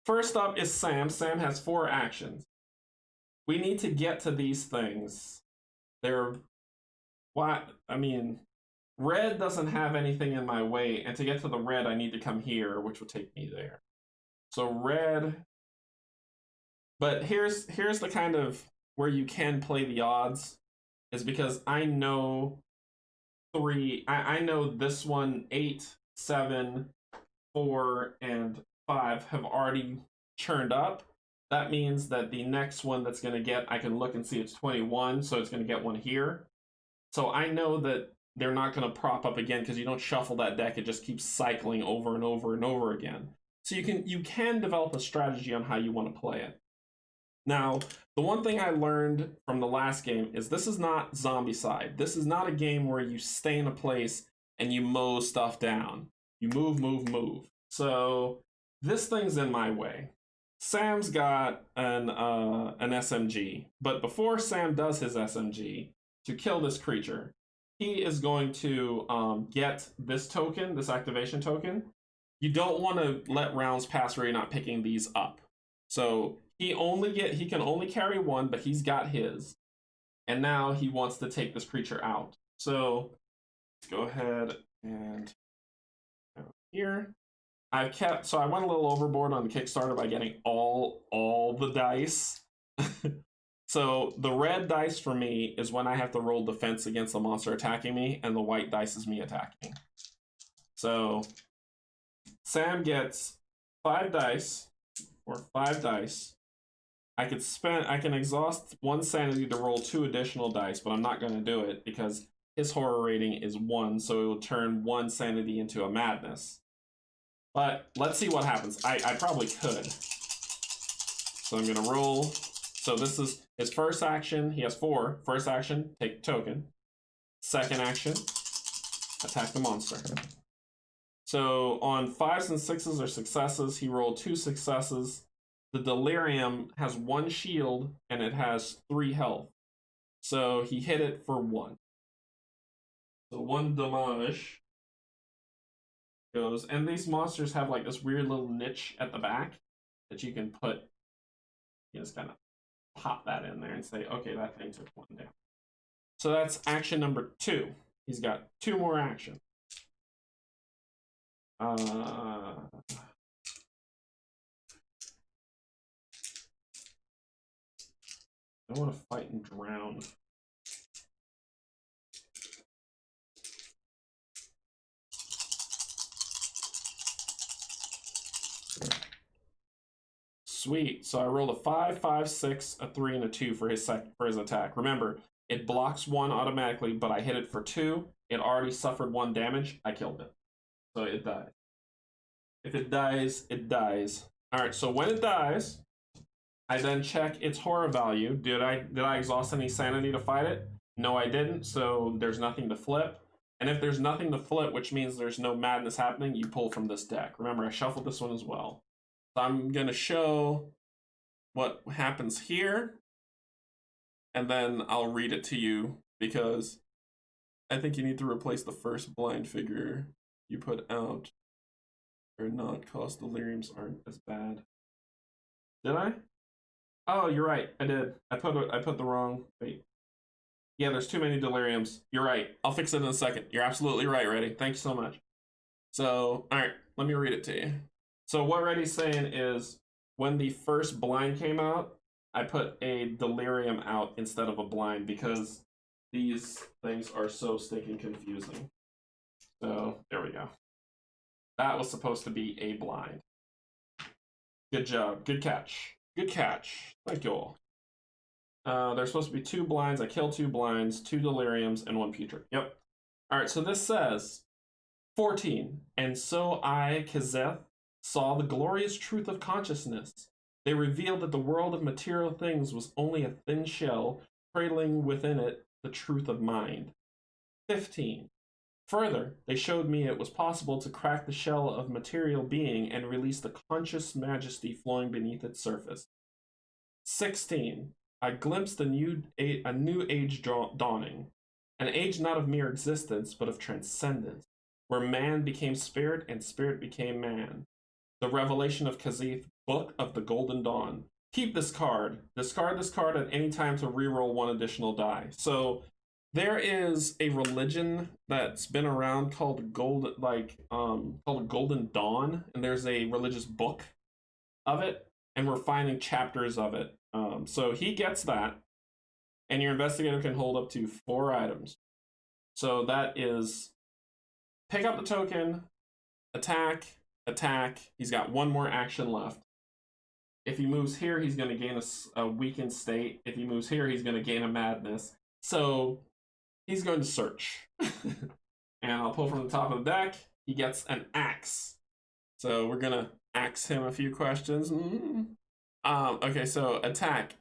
first up is Sam. Sam has 4 actions. We need to get to these things. They're, what? I mean, red doesn't have anything in my way, and to get to the red, I need to come here, which will take me there. So red, but here's the kind of where you can play the odds, is because I know I know this one, 8, 7, 4, and 5 have already churned up. That means that the next one that's going to get, I can look and see it's 21, so it's going to get one here. So I know that they're not going to prop up again because you don't shuffle that deck, it just keeps cycling over and over and over again. So you can develop a strategy on how you want to play it. Now, the one thing I learned from the last game is this is not Zombicide. This is not a game where you stay in a place and you mow stuff down. You move, move, move. So this thing's in my way. Sam's got an SMG, but before Sam does his SMG to kill this creature, he is going to get this token, this activation token. You don't want to let rounds pass where you're not picking these up. So he can only carry 1, but he's got his. And now he wants to take this creature out. So let's go ahead and here. I went a little overboard on the Kickstarter by getting all the dice. So the red dice for me is when I have to roll defense against the monster attacking me, and the white dice is me attacking. So Sam gets 5 dice, or 5 dice. I can exhaust 1 sanity to roll 2 additional dice, but I'm not going to do it because his horror rating is 1, so it will turn 1 sanity into a madness. But let's see what happens. I probably could. So I'm going to roll. So this is his first action. He has 4. First action, take token. Second action, attack the monster. So on 5s and 6s are successes. He rolled 2 successes. The delirium has 1 shield and it has 3 health. So he hit it for 1. So 1 damage goes, and these monsters have like this weird little niche at the back that you can put. You just kind of pop that in there and say, okay, that thing took 1 down. So that's action number 2. He's got 2 more actions. I want to fight and drown. Sweet. So I rolled a 5, 5, 6, a 3, and a 2 for his attack. Remember, it blocks 1 automatically, but I hit it for 2. It already suffered 1 damage. I killed it. So it died. If it dies, it dies. All right, so when it dies, I then check its horror value. Did I exhaust any sanity to fight it? No, I didn't, so there's nothing to flip. And if there's nothing to flip, which means there's no madness happening, you pull from this deck. Remember, I shuffled this one as well. So I'm going to show what happens here, and then I'll read it to you, because I think you need to replace the first blind figure you put out, or not, cause deliriums aren't as bad. Did I? Oh, you're right. I did. I put the wrong. Wait. Yeah, there's too many deliriums. You're right. I'll fix it in a second. You're absolutely right, Reddy. Thank you so much. So, all right, let me read it to you. So what Reddy's saying is, when the first blind came out, I put a delirium out instead of a blind because these things are so stinking confusing. So there we go. That was supposed to be a blind. Good job. Good catch. Good catch. Thank you all. There's supposed to be 2 blinds. I killed 2 blinds, 2 deliriums, and 1 putrid. Yep. All right, so this says 14. And so I, Kazeth, saw the glorious truth of consciousness. They revealed that the world of material things was only a thin shell, cradling within it the truth of mind. 15. Further, they showed me it was possible to crack the shell of material being and release the conscious majesty flowing beneath its surface. 16. I glimpsed a new age dawning, an age not of mere existence, but of transcendence, where man became spirit and spirit became man. The revelation of Kazith, Book of the Golden Dawn. Keep this card. Discard this card at any time to reroll 1 additional die. So there is a religion that's been around called called Golden Dawn, and there's a religious book of it, and we're finding chapters of it. So he gets that, and your investigator can hold up to 4 items. So that is pick up the token, attack, attack. He's got 1 more action left. If he moves here, he's going to gain a weakened state. If he moves here, he's going to gain a madness. So he's going to search. And I'll pull from the top of the deck. He gets an axe. So we're going to axe him a few questions. Okay, so attack.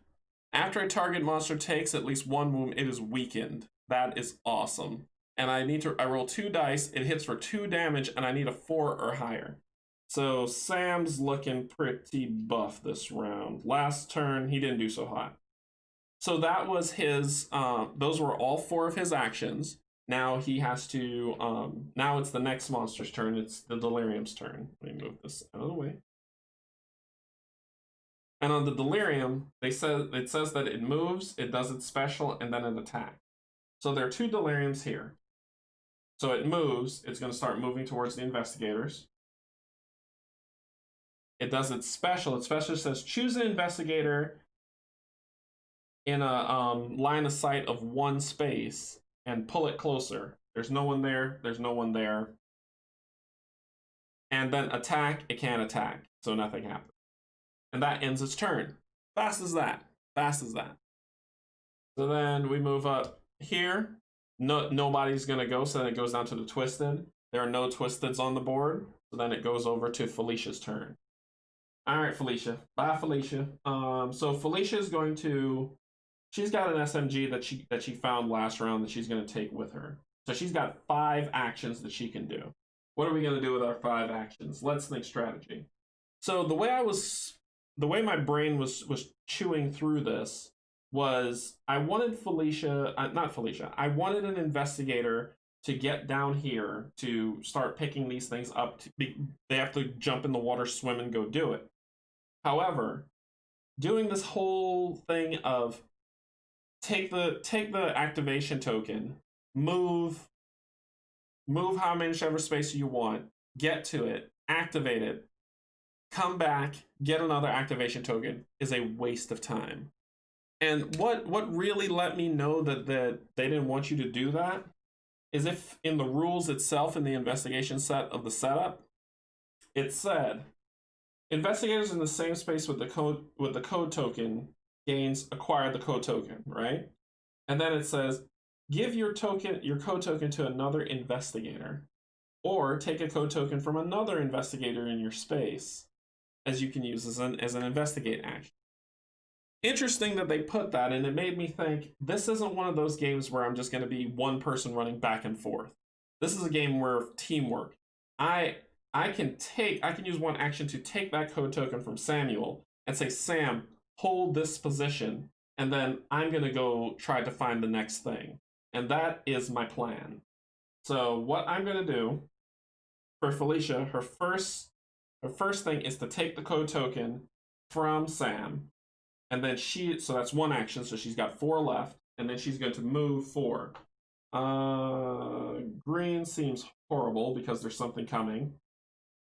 After a target monster takes at least 1 wound, it is weakened. That is awesome. And I roll 2 dice. It hits for 2 damage, and I need a 4 or higher. So Sam's looking pretty buff this round. Last turn, he didn't do so hot. So that was his, those were all 4 of his actions. Now he has to, now it's the next monster's turn. It's the Delirium's turn. Let me move this out of the way. And on the Delirium, it says that it moves, it does its special, and then it attacks. So there are 2 Deliriums here. So it moves, it's going to start moving towards the investigators. It does its special. Its special says choose an investigator in a line of sight of 1 space and pull it closer. There's no one there. There's no one there. And then attack. It can't attack. So nothing happens. And that ends its turn. Fast as that. Fast as that. So then we move up here. Nobody's going to go. So then it goes down to the Twisted. There are no Twisteds on the board. So then it goes over to Felicia's turn. All right, Felicia. Bye, Felicia. So Felicia is going to. She's got an SMG that she found last round that she's going to take with her. So she's got 5 actions that she can do. What are we going to do with our 5 actions? Let's think strategy. So the way my brain was chewing through this was I wanted I wanted an investigator to get down here to start picking these things up. They have to jump in the water, swim, and go do it. However, doing this whole thing of take the activation token, move how much ever space you want, get to it, activate it, come back, get another activation token is a waste of time. And what really let me know that they didn't want you to do that is if in the rules itself in the investigation set of the setup, it said investigators in the same space with the code token acquire the code token, right? And then it says give your code token to another investigator, or take a code token from another investigator in your space, as you can use as an investigate action. Interesting that they put that, and it made me think this isn't one of those games where I'm just going to be one person running back and forth. This is a game where teamwork. I can use 1 action to take that code token from Samuel and say, Sam, hold this position, and then I'm going to go try to find the next thing. And that is my plan. So what I'm going to do for Felicia, her first thing is to take the code token from Sam, and then so that's 1 action, so she's got 4 left, and then she's going to move 4. Green seems horrible because there's something coming.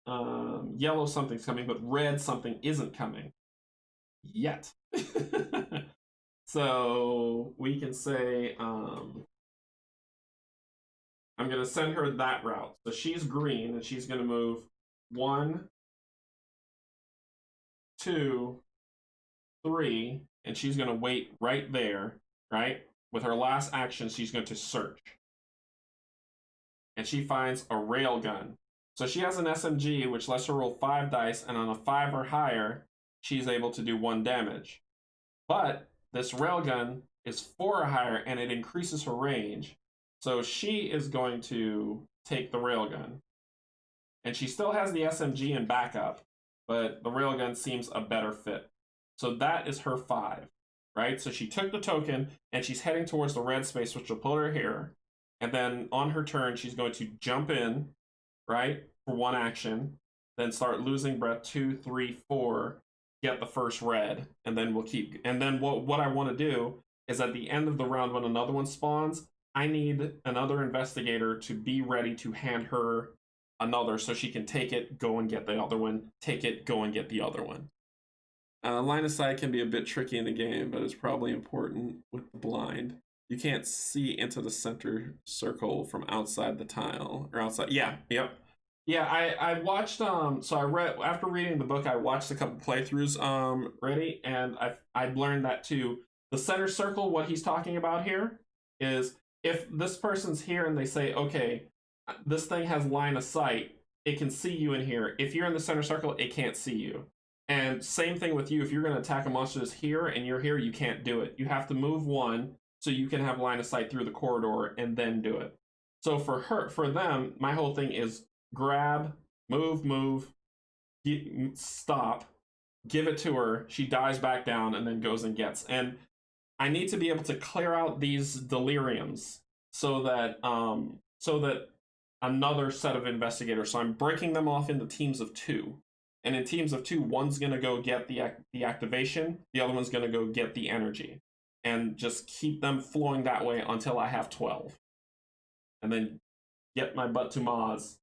Yellow something's coming, but red something isn't coming yet. So we can say I'm going to send her that route. So she's green, and she's going to move 1, 2, 3, and she's going to wait right there, right? With her last action, she's going to search. And she finds a railgun. So she has an SMG, which lets her roll 5 dice, and on a 5 or higher, she's able to do 1 damage. But this railgun is 4 or higher, and it increases her range. So she is going to take the railgun. And she still has the SMG in backup, but the railgun seems a better fit. So that is her 5, right? So she took the token, and she's heading towards the red space, which will put her here. And then on her turn, she's going to jump in, right, for 1 action, then start losing breath 2, 3, 4, get the first red, and then we'll keep. And then what I want to do is at the end of the round, when another one spawns, I need another investigator to be ready to hand her another so she can take it, go and get the other one, take it, go and get the other one. Line of sight can be a bit tricky in the game, but it's probably important with the blind. You can't see into the center circle from outside the tile or outside. Yeah, yep. Yeah, I watched so I read after reading the book, I watched a couple playthroughs ready, and I've learned that too. The center circle, what he's talking about here is if this person's here and they say, okay, this thing has line of sight, it can see you in here. If you're in the center circle, it can't see you. And same thing with you. If you're going to attack a monster that's here and you're here, you can't do it. You have to move 1 so you can have line of sight through the corridor and then do it. So for them, my whole thing is grab, move, stop, give it to her. She dies back down and then goes and gets. And I need to be able to clear out these deliriums so that another set of investigators. So I'm breaking them off into teams of 2. And in teams of 2, one's going to go get the activation, the other one's going to go get the energy. And just keep them flowing that way until I have 12. And then get my butt to Maz.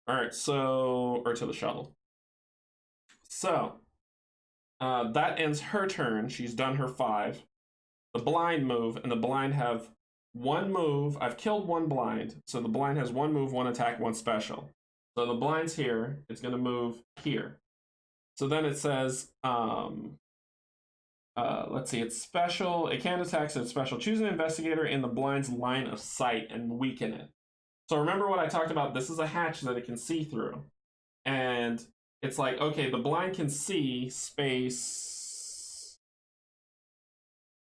Alright, so... or to the shuttle. So, that ends her turn. She's done her 5. The blind move, and the blind have 1 move. I've killed 1 blind. So the blind has 1 move, 1 attack, 1 special. So the blind's here. It's going to move here. So then it says... let's see, it's special. It can attack, so it's special. Choose an investigator in the blind's line of sight and weaken it. So remember what I talked about? This is a hatch that it can see through. And it's like, okay, the blind can see space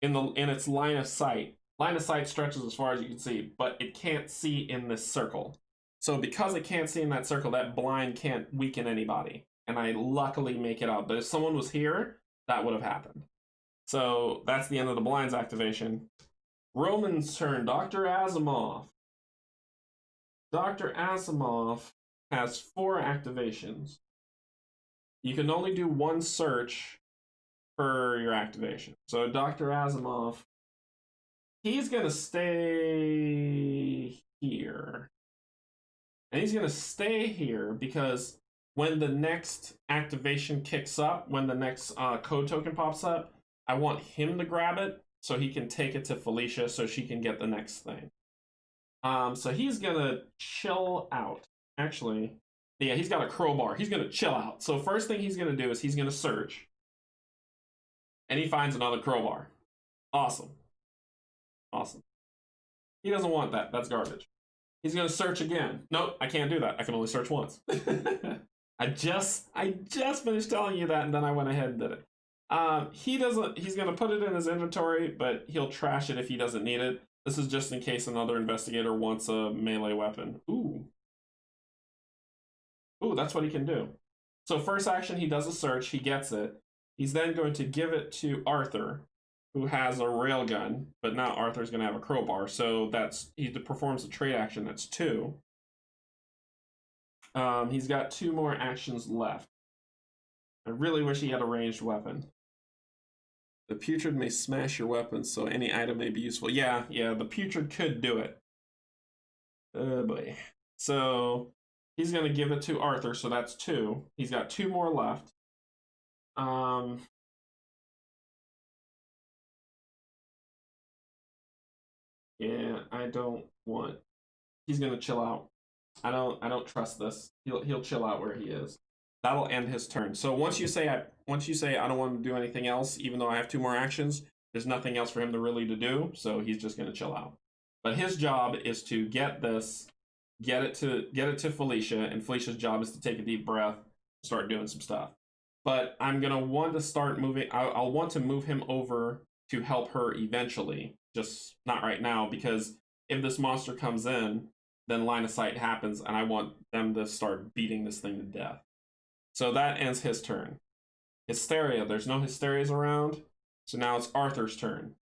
in its line of sight. Line of sight stretches as far as you can see, but it can't see in this circle. So because it can't see in that circle, that blind can't weaken anybody. And I luckily make it out. But if someone was here, that would have happened. So that's the end of the blind's activation. Roman's turn. Dr. Asimov. Dr. Asimov has 4 activations. You can only do 1 search per your activation. So Dr. Asimov, he's going to stay here. And he's going to stay here because when the next activation kicks up, when the next code token pops up, I want him to grab it so he can take it to Felicia so she can get the next thing. So he's gonna chill out. Actually, yeah, he's got a crowbar. He's gonna chill out. So first thing he's gonna do is he's gonna search. And he finds another crowbar. Awesome. Awesome. He doesn't want that. That's garbage. He's gonna search again. Nope, I can't do that. I can only search once. I just finished telling you that, and then I went ahead and did it. He's gonna put it in his inventory, but he'll trash it if he doesn't need it. This is just in case another investigator wants a melee weapon. Ooh, that's what he can do. So first action, he does a search, he gets it. He's then going to give it to Arthur, who has a railgun, but now Arthur's gonna have a crowbar, so he performs a trade action, that's 2. He's got 2 more actions left. I really wish he had a ranged weapon. The putrid may smash your weapons, so any item may be useful. Yeah, the putrid could do it. Oh boy. So he's gonna give it to Arthur, so that's 2. He's got 2 more left. Yeah, I don't want. He's gonna chill out. I don't trust this. He'll chill out where he is. That'll end his turn. So once you say I don't want to do anything else, even though I have 2 more actions, there's nothing else for him to really to do. So he's just gonna chill out. But his job is to get this, get it to Felicia, and Felicia's job is to take a deep breath, start doing some stuff. But I'm gonna want to start moving. I'll want to move him over to help her eventually, just not right now, because if this monster comes in, then line of sight happens, and I want them to start beating this thing to death. So that ends his turn. Hysteria. There's no hysterias around. So now it's Arthur's turn.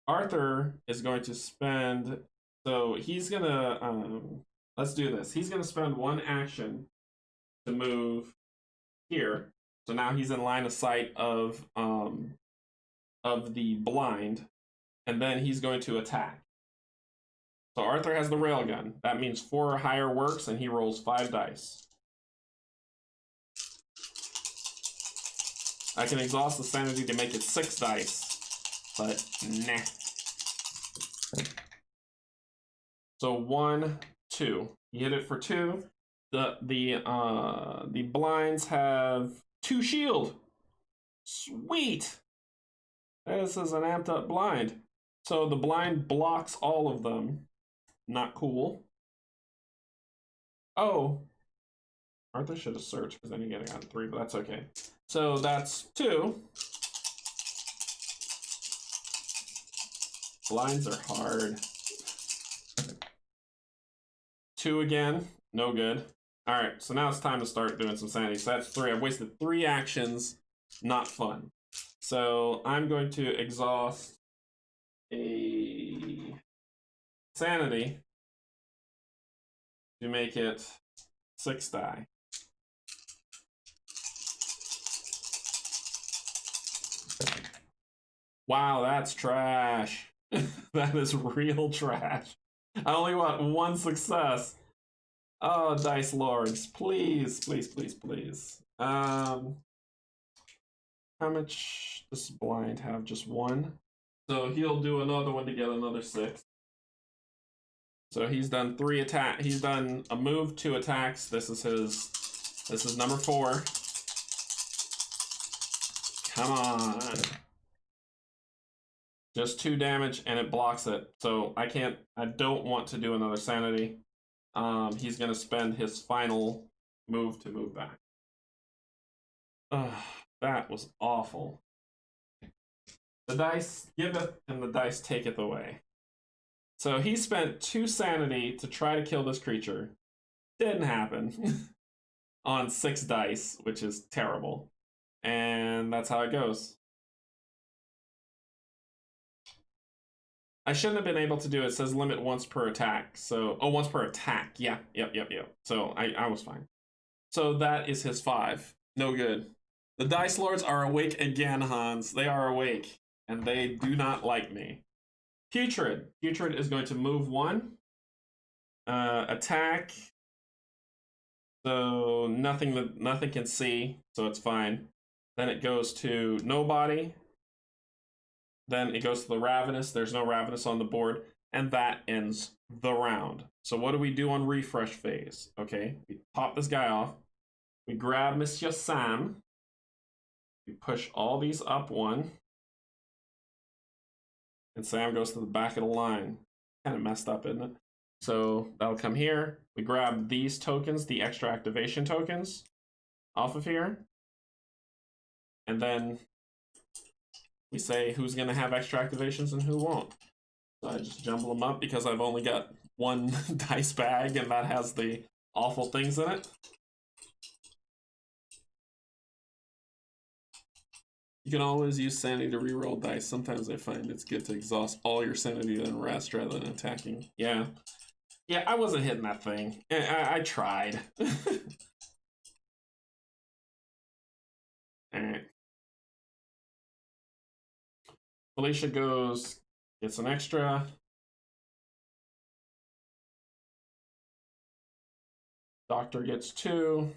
Arthur is going to spend. So he's gonna. Let's do this. He's gonna spend 1 action to move here. So now he's in line of sight of the blind, and then he's going to attack. So Arthur has the railgun. That means 4 or higher works, and he rolls 5 dice. I can exhaust the sanity to make it 6 dice, but nah. So 1, 2. You hit it for 2. The blinds have 2 shield. Sweet. This is an amped up blind. So the blind blocks all of them. Not cool. Oh. Arthur should have searched because then you get it on 3, but that's okay. So that's 2. Blinds are hard. 2 again. No good. Alright, so now it's time to start doing some sanity. So that's 3. I've wasted 3 actions. Not fun. So I'm going to exhaust a sanity to make it 6 die. Wow, that's trash. That is real trash. I only want 1 success. Oh, Dice Lords, please, please, please, please. How much does blind have? Just 1? So he'll do another one to get another 6. So he's done 3 attack. He's done a move, 2 attacks. This is number 4. Come on. Just 2 damage and it blocks it. So I don't want to do another sanity. He's gonna spend his final move to move back. That was awful. The dice giveth and the dice taketh away. So he spent 2 sanity to try to kill this creature. Didn't happen. On 6 dice, which is terrible. And that's how it goes. I shouldn't have been able to do it. It says limit once per attack. So, once per attack. Yeah, yep. So I was fine. So that is his 5. No good. The Dice Lords are awake again, Hans. They are awake. And they do not like me. Putrid. Putrid is going to move 1. Attack. So nothing can see. So it's fine. Then it goes to nobody. Then it goes to the Ravenous. There's no Ravenous on the board. And that ends the round. So what do we do on refresh phase? Okay, we pop this guy off. We grab Monsieur Sam. We push all these up 1. And Sam goes to the back of the line. Kind of messed up, isn't it? So that'll come here. We grab these tokens, the extra activation tokens, off of here. And then we say who's going to have extra activations and who won't. So I just jumble them up because I've only got 1 dice bag and that has the awful things in it. You can always use sanity to reroll dice. Sometimes I find it's good to exhaust all your sanity then rest rather than attacking. Yeah. Yeah, I wasn't hitting that thing. I tried. Alright. Felicia gets an extra. Doctor gets 2.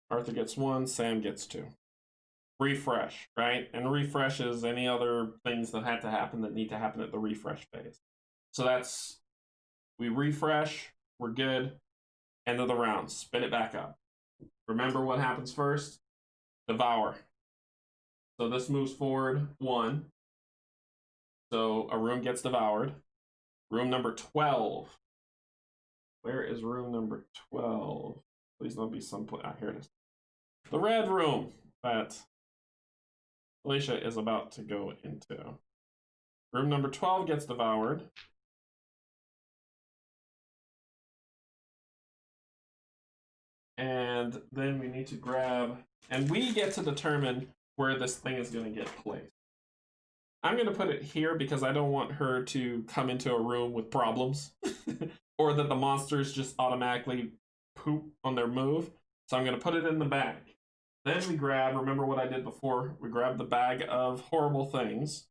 Arthur gets 1. Sam gets 2. Refresh, right? And refresh is any other things that had to happen that need to happen at the refresh phase. So that's, we refresh, we're good. End of the round. Spin it back up. Remember what happens first? Devour. So this moves forward 1. So a room gets devoured. Room number 12. Where is room number 12? Please don't be someplace. Ah, here it is. The red room that Alicia is about to go into. Room number 12 gets devoured. And then we need to grab, and we get to determine where this thing is going to get placed. I'm going to put it here because I don't want her to come into a room with problems or that the monsters just automatically poop on their move. So I'm going to put it in the bag. Then we grab, remember what I did before? We grab the bag of horrible things,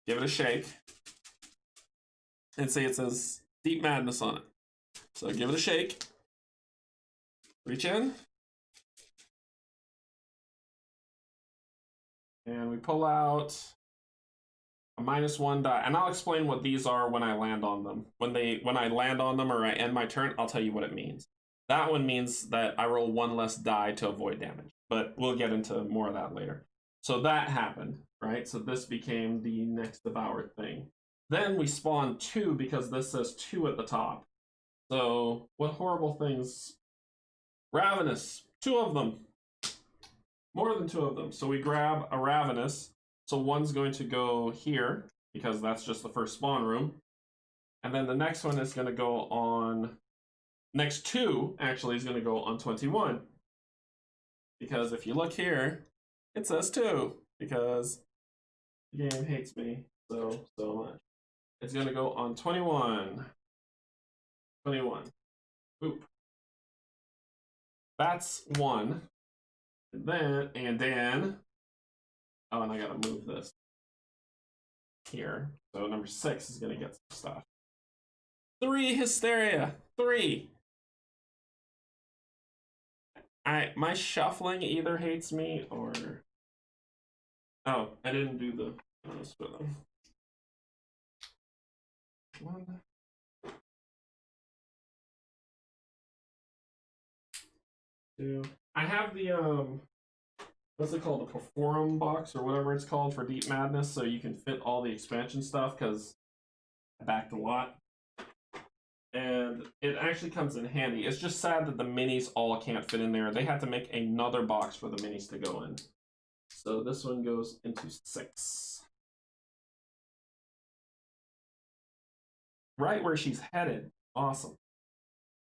give it a shake, and see it says Deep Madness on it. So give it a shake, reach in, and we pull out a -1 die. And I'll explain what these are when I land on them. When I land on them or I end my turn, I'll tell you what it means. That one means that I roll 1 less die to avoid damage. But we'll get into more of that later. So that happened, right? So this became the next devoured thing. Then we spawned 2 because this says 2 at the top. So what horrible things? Ravenous, 2 of them. More than 2 of them. So we grab a Ravenous. So 1's going to go here because that's just the first spawn room. And then the next one is going to go on, next 2 actually is going to go on 21. Because if you look here, it says 2, because the game hates me so much. It's going to go on 21. 21. Boop. That's 1. And then, oh, and I gotta move this here. So number 6 is gonna get some stuff. 3 Hysteria. 3. My shuffling either hates me or... Oh, I didn't do the bonus for them. 1. 2. I have the what's it called? The Perforum box or whatever it's called for Deep Madness, so you can fit all the expansion stuff because I backed a lot. And it actually comes in handy. It's just sad that the minis all can't fit in there. They had to make another box for the minis to go in. So this one goes into 6. Right where she's headed. Awesome.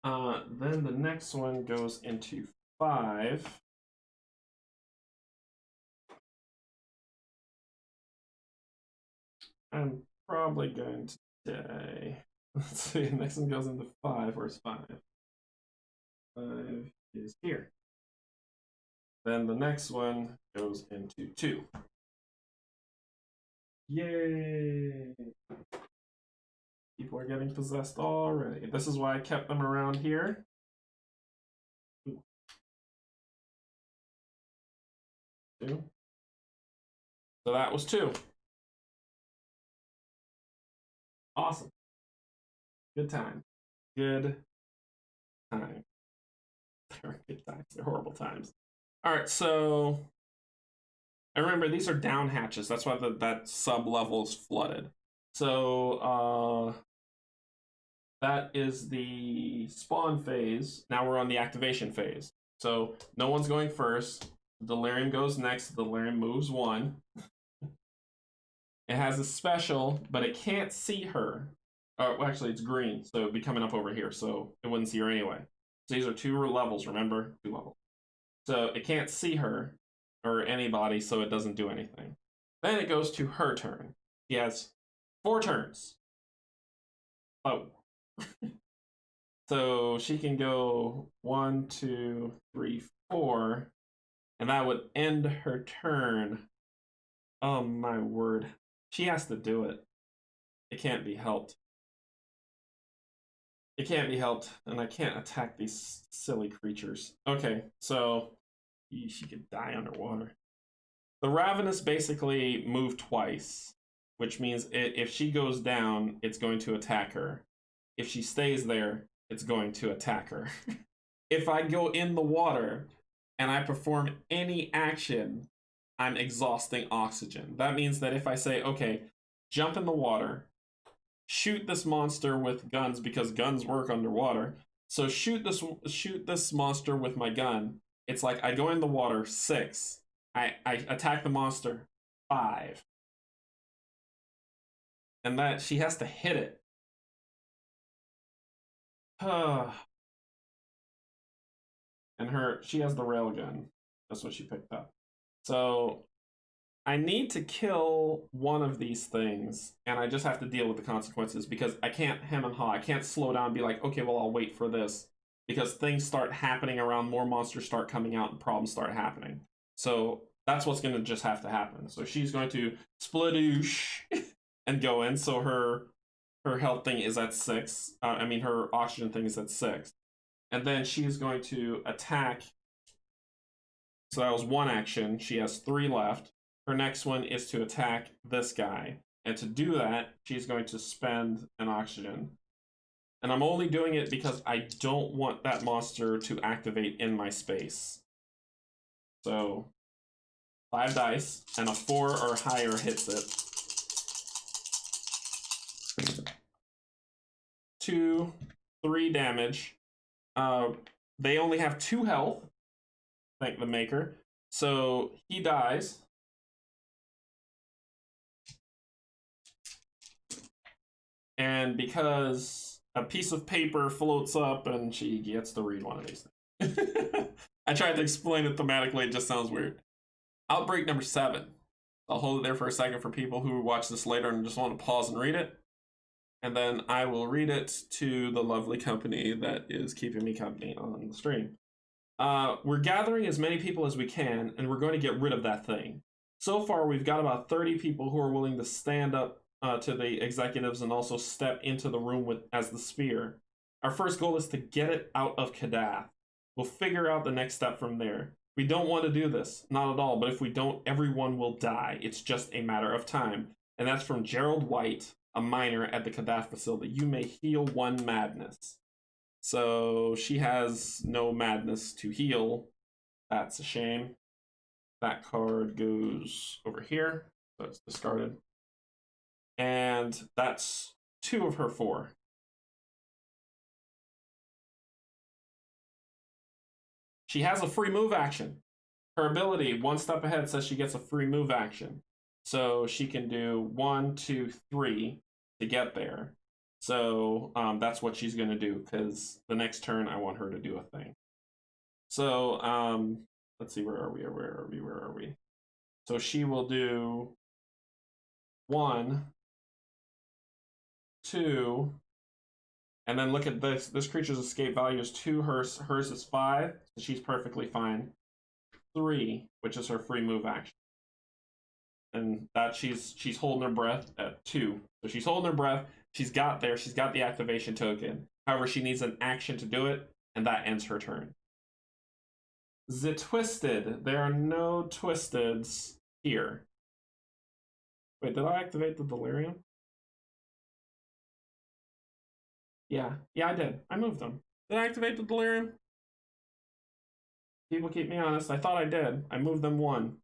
Then the next one goes into 5. I'm probably going to say, let's see, next one goes into 5. Where's 5? 5 is here. Then the next one goes into 2. Yay! People are getting possessed already. This is why I kept them around here. Ooh. 2. So that was 2. Awesome. Good time. Good time. They're good times. They're horrible times. All right, so and remember these are down hatches. That's why that sub level is flooded. So that is the spawn phase. Now we're on the activation phase. So no one's going first. Delirium goes next. Delirium moves 1. It has a special, but it can't see her. Well, actually, it's green, so it'd be coming up over here, so it wouldn't see her anyway. So these are 2 levels, remember? 2 levels. So it can't see her or anybody, so it doesn't do anything. Then it goes to her turn. She has 4 turns. Oh. So she can go 1, 2, 3, 4, and that would end her turn. Oh my word. She has to do it. It can't be helped. It can't be helped, and I can't attack these silly creatures. Okay, so she could die underwater. The Ravenous basically moved twice, which means if she goes down, it's going to attack her. If she stays there, it's going to attack her. if I go in the water and I perform any action, I'm exhausting oxygen. That means that if I say, okay, jump in the water, shoot this monster with guns because guns work underwater. So shoot this monster with my gun. It's like I go in the water, 6. I attack the monster, 5. And that she has to hit it. And she has the railgun. That's what she picked up. So I need to kill one of these things, and I just have to deal with the consequences because I can't hem and haw. I can't slow down and be like, okay, well, I'll wait for this. Because things start happening around, more monsters start coming out, and problems start happening. So that's what's going to just have to happen. So she's going to splodoosh and go in. So her health thing is at 6. Her oxygen thing is at 6. And then she's going to attack. So that was 1 action. She has 3 left. Her next one is to attack this guy. And to do that, she's going to spend an oxygen. And I'm only doing it because I don't want that monster to activate in my space. So 5 dice, and a 4 or higher hits it. 2, 3 damage. They only have 2 health. Thank the maker. So he dies. And because a piece of paper floats up and she gets to read one of these things. I tried to explain it thematically, it just sounds weird. Outbreak number 7. I'll hold it there for a second for people who watch this later and just want to pause and read it. And then I will read it to the lovely company that is keeping me company on the stream. We're gathering as many people as we can, and we're going to get rid of that thing. So far, we've got about 30 people who are willing to stand up to the executives and also step into the room as the spear. Our first goal is to get it out of Kadath. We'll figure out the next step from there. We don't want to do this, not at all, but if we don't, everyone will die. It's just a matter of time. And that's from Gerald White, a miner at the Kadath facility. You may heal 1 madness. So she has no madness to heal. That's a shame. That card goes over here, so it's discarded. And that's 2 of her 4. She has a free move action. Her ability, 1 step ahead, says she gets a free move action. So she can do 1, 2, 3 to get there. So that's what she's going to do, because the next turn I want her to do a thing. So let's see, where are we? So she will do 1, 2, and then look at this. This creature's escape value is 2. Hers is 5, so she's perfectly fine. 3, which is her free move action. And that she's holding her breath at 2. So she's holding her breath. She's got the activation token. However, she needs an action to do it, and that ends her turn. The Twisted. There are no Twisteds here. Wait, did I activate the Delirium? Yeah, I did. I moved them. Did I activate the Delirium? People keep me honest. I thought I did. I moved them 1.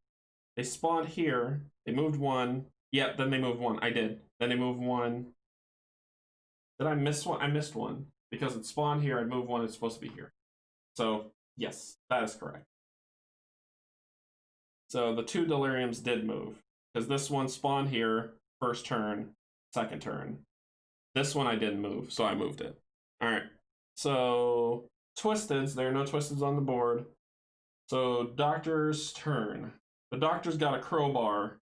They spawned here. They moved 1. Yep, then they moved 1. I did. Then they moved 1. Did I miss one? I missed 1. Because it spawned here, I'd move 1. It's supposed to be here. So, yes, that is correct. So the 2 Deliriums did move. Because this one spawned here, first turn, second turn. This one I didn't move, so I moved it. Alright. So, Twisteds. There are no Twisteds on the board. So, Doctor's turn. The Doctor's got a crowbar.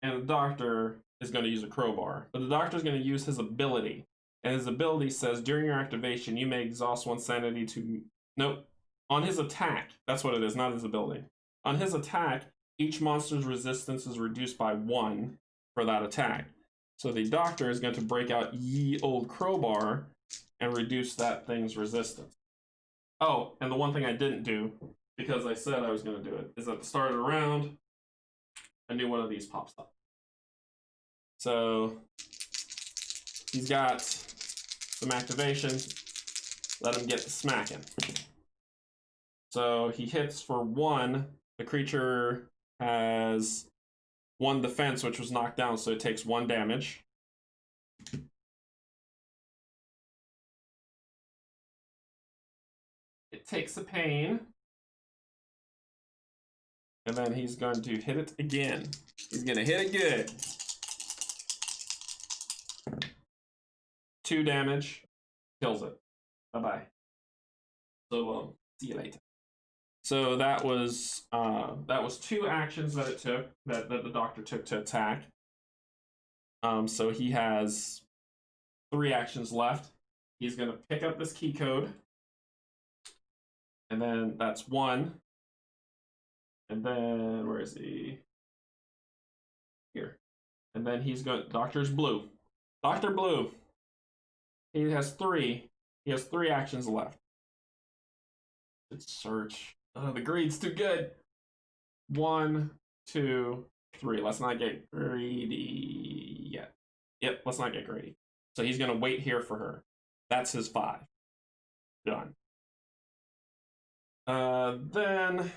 And the Doctor is going to use a crowbar. But the Doctor is going to use his ability. And his ability says, during your activation, you may exhaust 1 sanity to... Nope. On his attack. That's what it is, not his ability. On his attack, each monster's resistance is reduced by 1 for that attack. So the Doctor is going to break out ye old crowbar and reduce that thing's resistance. Oh, and the one thing I didn't do, because I said I was going to do it, is at the start of the round, a new one of these pops up. So he's got some activation. Let him get to smacking. So he hits for 1. The creature has 1 defense, which was knocked down, so it takes 1 damage. It takes a pain. And then he's going to hit it again. He's going to hit it good. 2 damage. Kills it. Bye-bye. So, see you later. So that was 2 actions that it took, that the doctor took to attack. So he has 3 actions left. He's going to pick up this key code. And then that's 1. And then, where is he? Here. And then he's going, Doctor's Blue. Dr. Blue. He has 3. He has 3 actions left. Let's search. Oh, the greed's too good. 1, 2, 3. Let's not get greedy yet. Yep, let's not get greedy. So he's going to wait here for her. That's his 5. Done. Then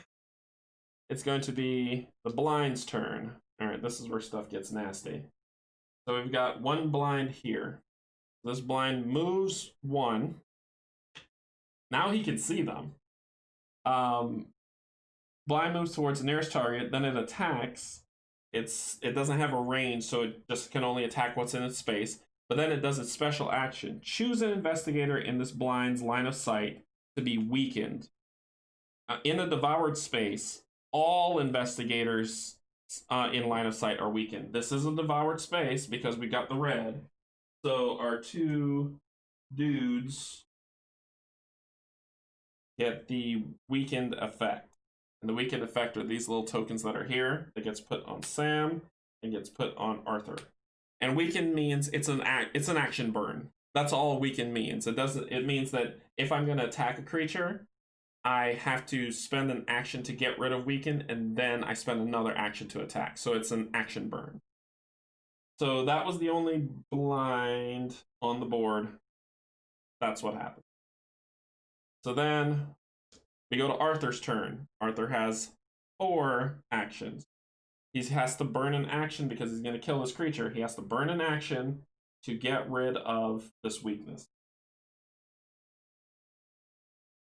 it's going to be the blind's turn. All right, this is where stuff gets nasty. So we've got 1 blind here. This blind moves 1. Now he can see them. Blind moves towards the nearest target, then it attacks. It doesn't have a range, so it just can only attack what's in its space. But then it does its special action. Choose an investigator in this blind's line of sight to be weakened. In a devoured space, all investigators in line of sight are weakened. This is a devoured space because we got the red. So our 2 dudes get the weakened effect. And the weakened effect are these little tokens that are here that gets put on Sam and gets put on Arthur. And weakened means it's an action burn. That's all weakened means. It means that if I'm going to attack a creature, I have to spend an action to get rid of weaken, and then I spend another action to attack. So it's an action burn. So that was the only blind on the board. That's what happened. So then we go to Arthur's turn. Arthur has 4 actions. He has to burn an action because he's going to kill this creature. He has to burn an action to get rid of this weakness.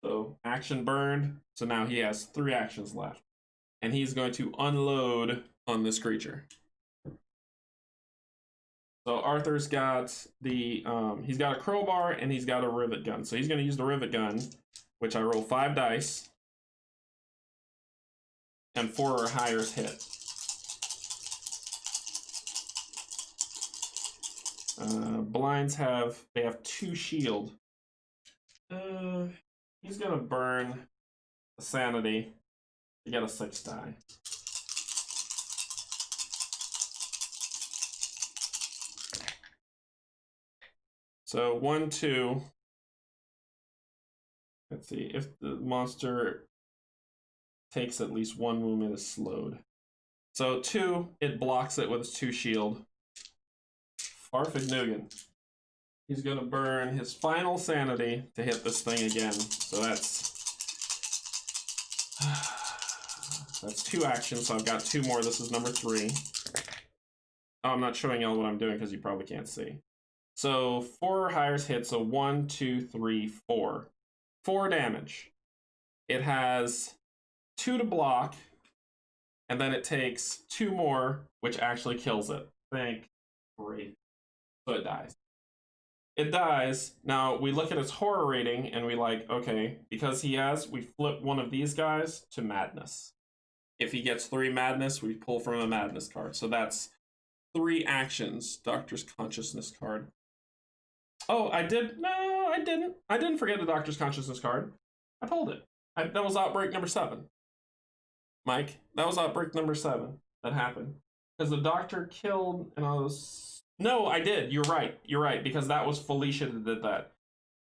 So action burned. So now he has 3 actions left. And he's going to unload on this creature. So Arthur's got he's got a crowbar and he's got a rivet gun. So he's going to use the rivet gun, which I roll 5 dice. And 4 or higher hit. Blinds have 2 shield. He's gonna burn a sanity to get a 6 die. So 1, 2. Let's see if the monster takes at least 1 wound, it is slowed. So 2, it blocks it with its 2 shield. Farfignugan. He's gonna burn his final sanity to hit this thing again. So that's 2 actions. So I've got 2 more. This is number 3. Oh, I'm not showing y'all what I'm doing because you probably can't see. So 4 or higher hit. So 1, 2, 3, 4. 4 damage. It has 2 to block, and then it takes 2 more, which actually kills it. Great. So it dies. It dies. Now we look at its horror rating and we like, okay, because we flip one of these guys to madness. If he gets 3 madness, we pull from a madness card. So that's 3 actions. Doctor's Consciousness card. Oh, I didn't. I didn't forget the Doctor's Consciousness card. I pulled it. That was outbreak number 7. Mike, that was outbreak number 7 that happened. Because the doctor killed, and I was... No, I did. You're right, because that was Felicia that did that.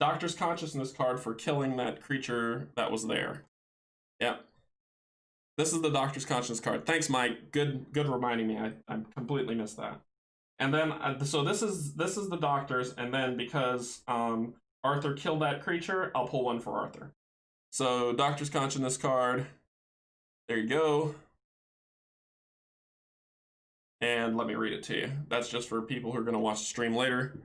Doctor's Consciousness card for killing that creature that was there. Yep. This is the Doctor's Consciousness card. Thanks, Mike. Good reminding me. I completely missed that. And then, so this is the Doctor's, and then because Arthur killed that creature, I'll pull one for Arthur. So Doctor's Consciousness card. There you go. And let me read it to you. That's just for people who are going to watch the stream later.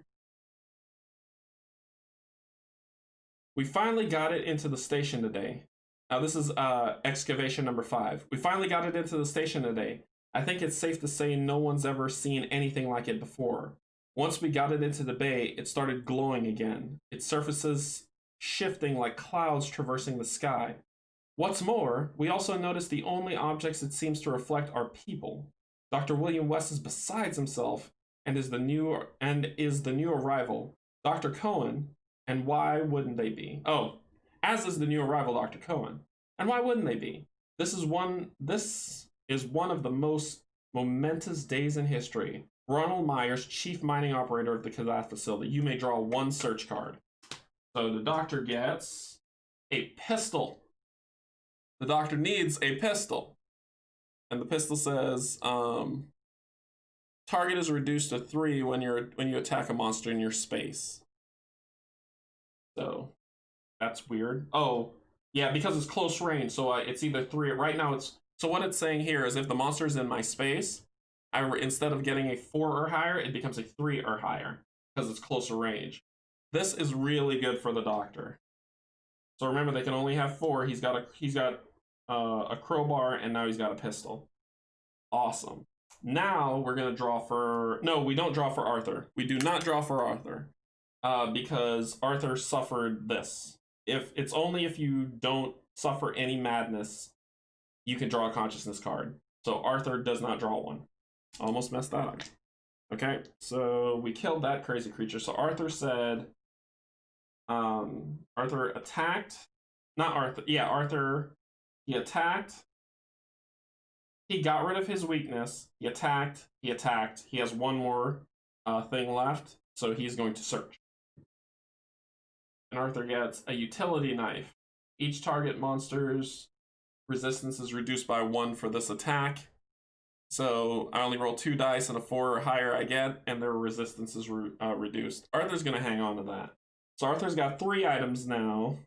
We finally got it into the station today. Now this is excavation number 5. We finally got it into the station today. I think it's safe to say no one's ever seen anything like it before. Once we got it into the bay, it started glowing again. Its surfaces shifting like clouds traversing the sky. What's more, we also noticed the only objects it seems to reflect are people. Dr. William West is besides himself and is the new arrival, Dr. Cohen, and why wouldn't they be? Oh, as is the new arrival, Dr. Cohen. And why wouldn't they be? This is one of the most momentous days in history. Ronald Myers, chief mining operator of the Kazakh facility. You may draw 1 search card. So the doctor gets a pistol. The doctor needs a pistol. And the pistol says, target is reduced to 3 when you attack a monster in your space. So that's weird. Oh, yeah, because it's close range, so it's either 3. Right now it's, so what it's saying here is if the monster's in my space, instead of getting a 4 or higher, it becomes a 3 or higher because it's closer range. This is really good for the doctor. So remember, they can only have 4. He's got a crowbar, and now he's got a pistol. Awesome. Now we're gonna draw for. No, we don't draw for Arthur. We do not draw for Arthur, because Arthur suffered this. It's only if you don't suffer any madness, you can draw a consciousness card. So Arthur does not draw one. Almost messed that up. Okay, so we killed that crazy creature. So Arthur said, Arthur attacked. Not Arthur. Yeah, Arthur. He attacked. He got rid of his weakness. He attacked. He attacked. He has 1 more thing left, so he's going to search. And Arthur gets a utility knife. Each target monster's resistance is reduced by 1 for this attack. So I only roll 2 dice, and a 4 or higher I get, and their resistance is reduced. Arthur's going to hang on to that. So Arthur's got 3 items now.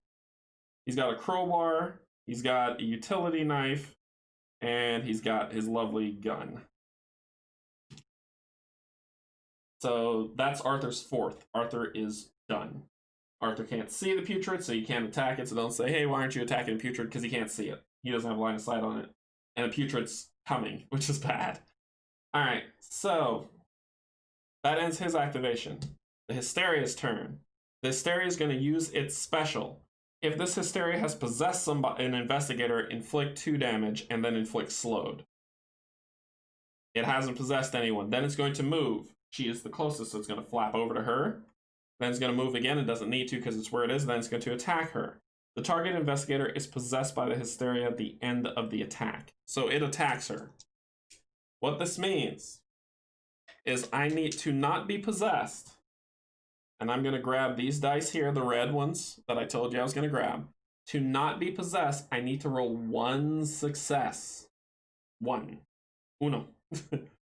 He's got a crowbar, he's got a utility knife, and he's got his lovely gun. So that's Arthur's 4th. Arthur is done. Arthur can't see the putrid, so you can't attack it. So don't say, hey, why aren't you attacking the putrid? Because he can't see it. He doesn't have line of sight on it. And the putrid's coming, which is bad. All right, so that ends his activation. The Hysteria's turn. The Hysteria is going to use its special. If this Hysteria has possessed an investigator, inflict 2 damage and then inflict slowed. It hasn't possessed anyone. Then it's going to move. She is the closest, so it's going to flap over to her. Then it's going to move again. It doesn't need to because it's where it is. Then it's going to attack her. The target investigator is possessed by the Hysteria at the end of the attack. So it attacks her. What this means is I need to not be possessed. And I'm going to grab these dice here, the red ones that I told you I was going to grab. To not be possessed, I need to roll 1 success. 1. Uno.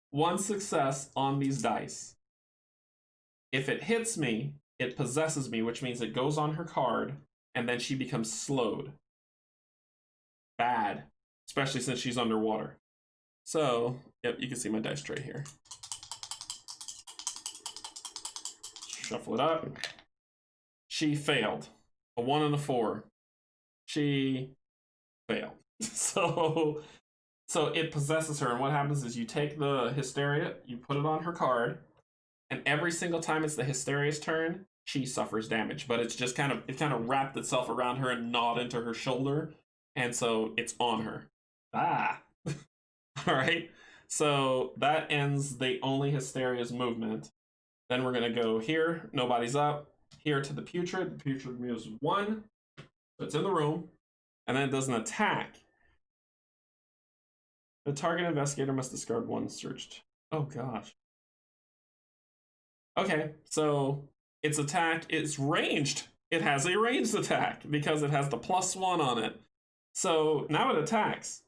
1 success on these dice. If it hits me, it possesses me, which means it goes on her card, and then she becomes slowed. Bad. Especially since she's underwater. So, yep, you can see my dice tray here. Shuffle it up. She failed. A 1 and a 4. She failed. So it possesses her, and what happens is you take the Hysteria, you put it on her card, and every single time it's the Hysteria's turn, she suffers damage. But it's just kind of wrapped itself around her and gnawed into her shoulder, and so it's on her. Ah. All right. So that ends the only Hysteria's movement. Then we're going to go here. Nobody's up. Here to the putrid. The putrid moves 1. So it's in the room. And then it does an attack. The target investigator must discard 1 searched. Oh, gosh. Okay, so its attack is ranged. It has a ranged attack because it has the +1 on it. So now it attacks.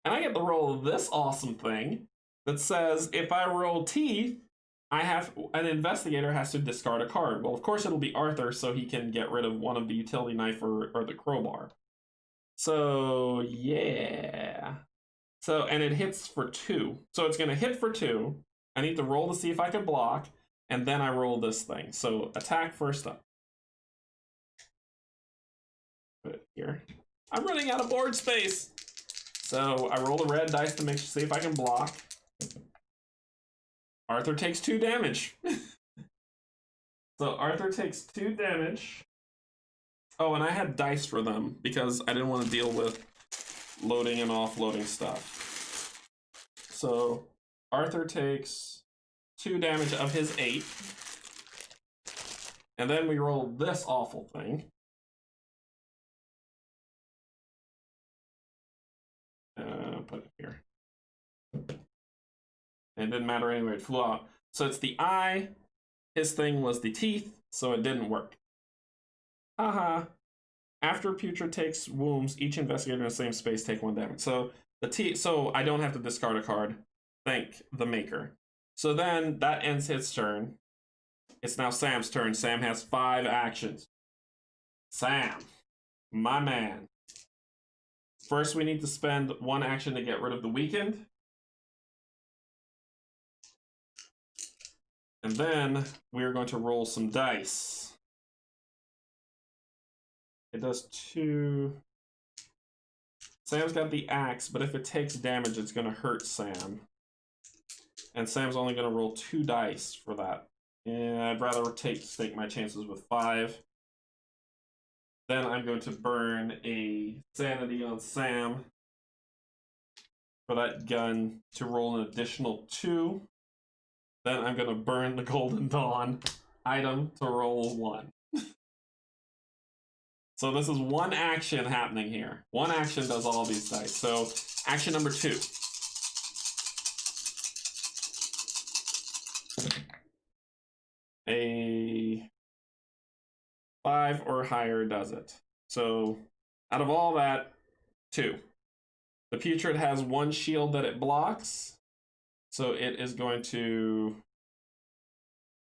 And I get to roll this awesome thing that says if I roll teeth, an investigator has to discard a card. Well, of course it'll be Arthur, so he can get rid of one of the utility knife or the crowbar. So yeah. So, and it hits for 2. So it's gonna hit for 2. I need to roll to see if I can block, and then I roll this thing. So attack first up. Put it here. I'm running out of board space. So I roll the red dice to see if I can block. Arthur takes 2 damage. So Arthur takes 2 damage. Oh, and I had dice for them because I didn't want to deal with loading and offloading stuff. So Arthur takes 2 damage of his 8. And then we roll this awful thing. Put it here. It didn't matter anyway, it flew out. So it's the eye. His thing was the teeth, so it didn't work. Haha. After Putrid takes wounds, each investigator in the same space take 1 damage. So the teeth, so I don't have to discard a card. Thank the maker. So then that ends his turn. It's now Sam's turn. Sam has 5 actions. Sam, my man. First, we need to spend 1 action to get rid of the weakened. And then we're going to roll some dice. It does 2. Sam's got the axe, but if it takes damage, it's going to hurt Sam. And Sam's only going to roll 2 dice for that. Yeah, I'd rather take my chances with 5. Then I'm going to burn a sanity on Sam for that gun to roll an additional 2. Then I'm going to burn the Golden Dawn item to roll 1. So this is 1 action happening here. 1 action does all these dice. So action number 2. A 5 or higher does it. So out of all that, 2. The Putrid has 1 shield that it blocks. So it is going to...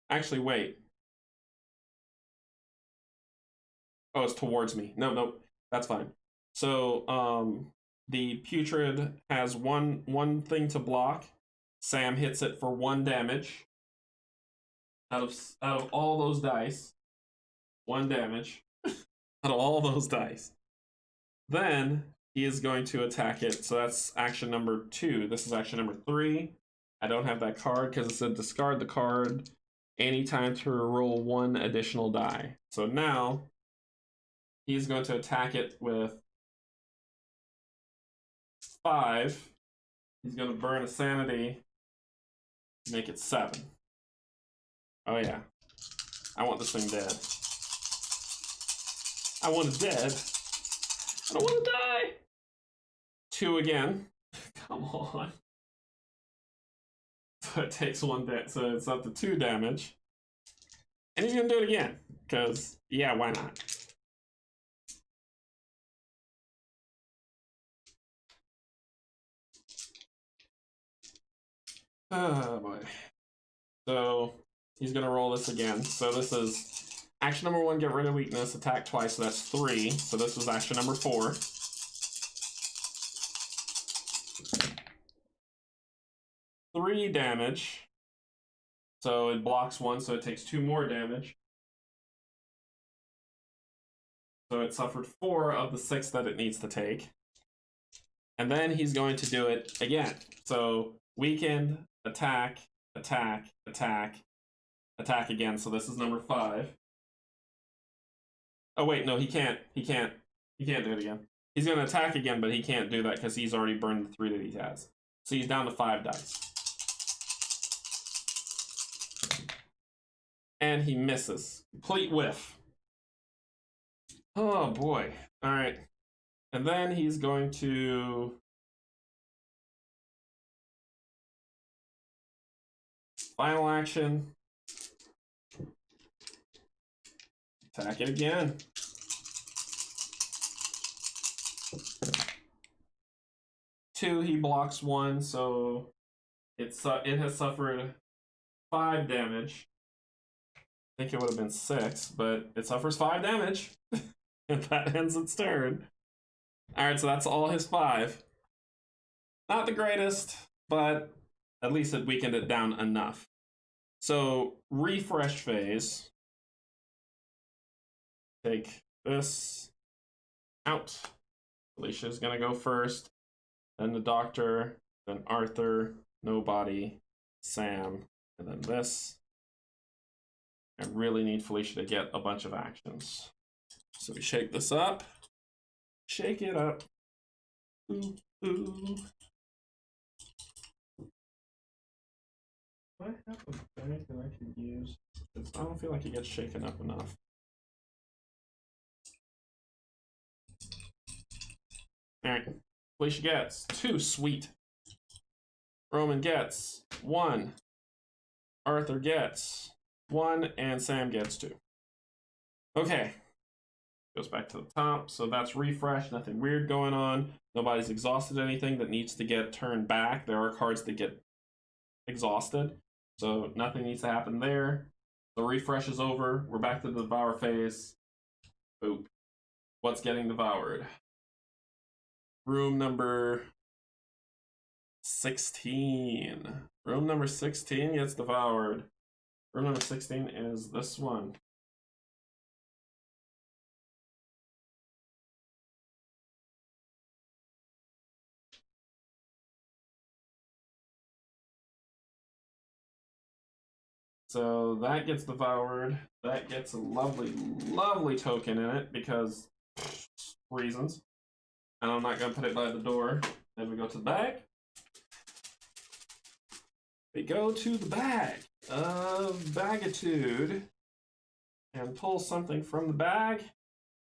Actually, wait. Oh, it's towards me. No, that's fine. So the Putrid has one thing to block. Sam hits it for 1 damage. Out of all those dice, 1 damage. Out of all those dice. Then he is going to attack it. So that's action number 2. This is action number 3. I don't have that card because it said discard the card anytime to roll 1 additional die. So now he's going to attack it with 5. He's going to burn a sanity, make it 7. Oh yeah. I want this thing dead. I want it dead. I don't want to die. 2 again. Come on. So it takes 1 damage. So it's up to 2 damage. And he's going to do it again. Because, yeah, why not? Oh boy. So he's gonna roll this again. So this is action number 1, get rid of weakness, attack twice, so that's 3. So this was action number 4. Three damage. So it blocks 1, so it takes 2 more damage. So it suffered 4 of the 6 that it needs to take. And then he's going to do it again. So weakened, attack, attack, attack, attack again. So this is number 5. Oh wait, no, he can't do it again. He's going to attack again, but he can't do that because he's already burned the 3 that he has. So he's down to 5 dice. And he misses. Complete whiff. Oh boy. All right. And then he's going to final action. Attack it again. Two, he blocks 1, so it has suffered 5 damage. I think it would have been 6, but it suffers 5 damage. And that ends its turn. All right, so that's all his 5. Not the greatest, but at least it weakened it down enough. So refresh phase. Take this out. Felicia's gonna go first, then the doctor, then Arthur, nobody, Sam, and then this. I really need Felicia to get a bunch of actions. So we shake this up. Shake it up. Ooh, ooh. Do I have a bag that I can use? Because I don't feel like it gets shaken up enough. Alright. Felicia gets 2. Sweet. Roman gets 1. Arthur gets 1. And Sam gets 2. Okay. Goes back to the top. So that's refresh. Nothing weird going on. Nobody's exhausted anything that needs to get turned back. There are cards that get exhausted. So nothing needs to happen there. The refresh is over. We're back to the devour phase. Boop. What's getting devoured? Room number 16. Room number 16 gets devoured. Room number 16 is this one. So that gets devoured. That gets a lovely, lovely token in it because reasons. And I'm not going to put it by the door. Then we go to the bag. We go to the bag of Bagitude and pull something from the bag.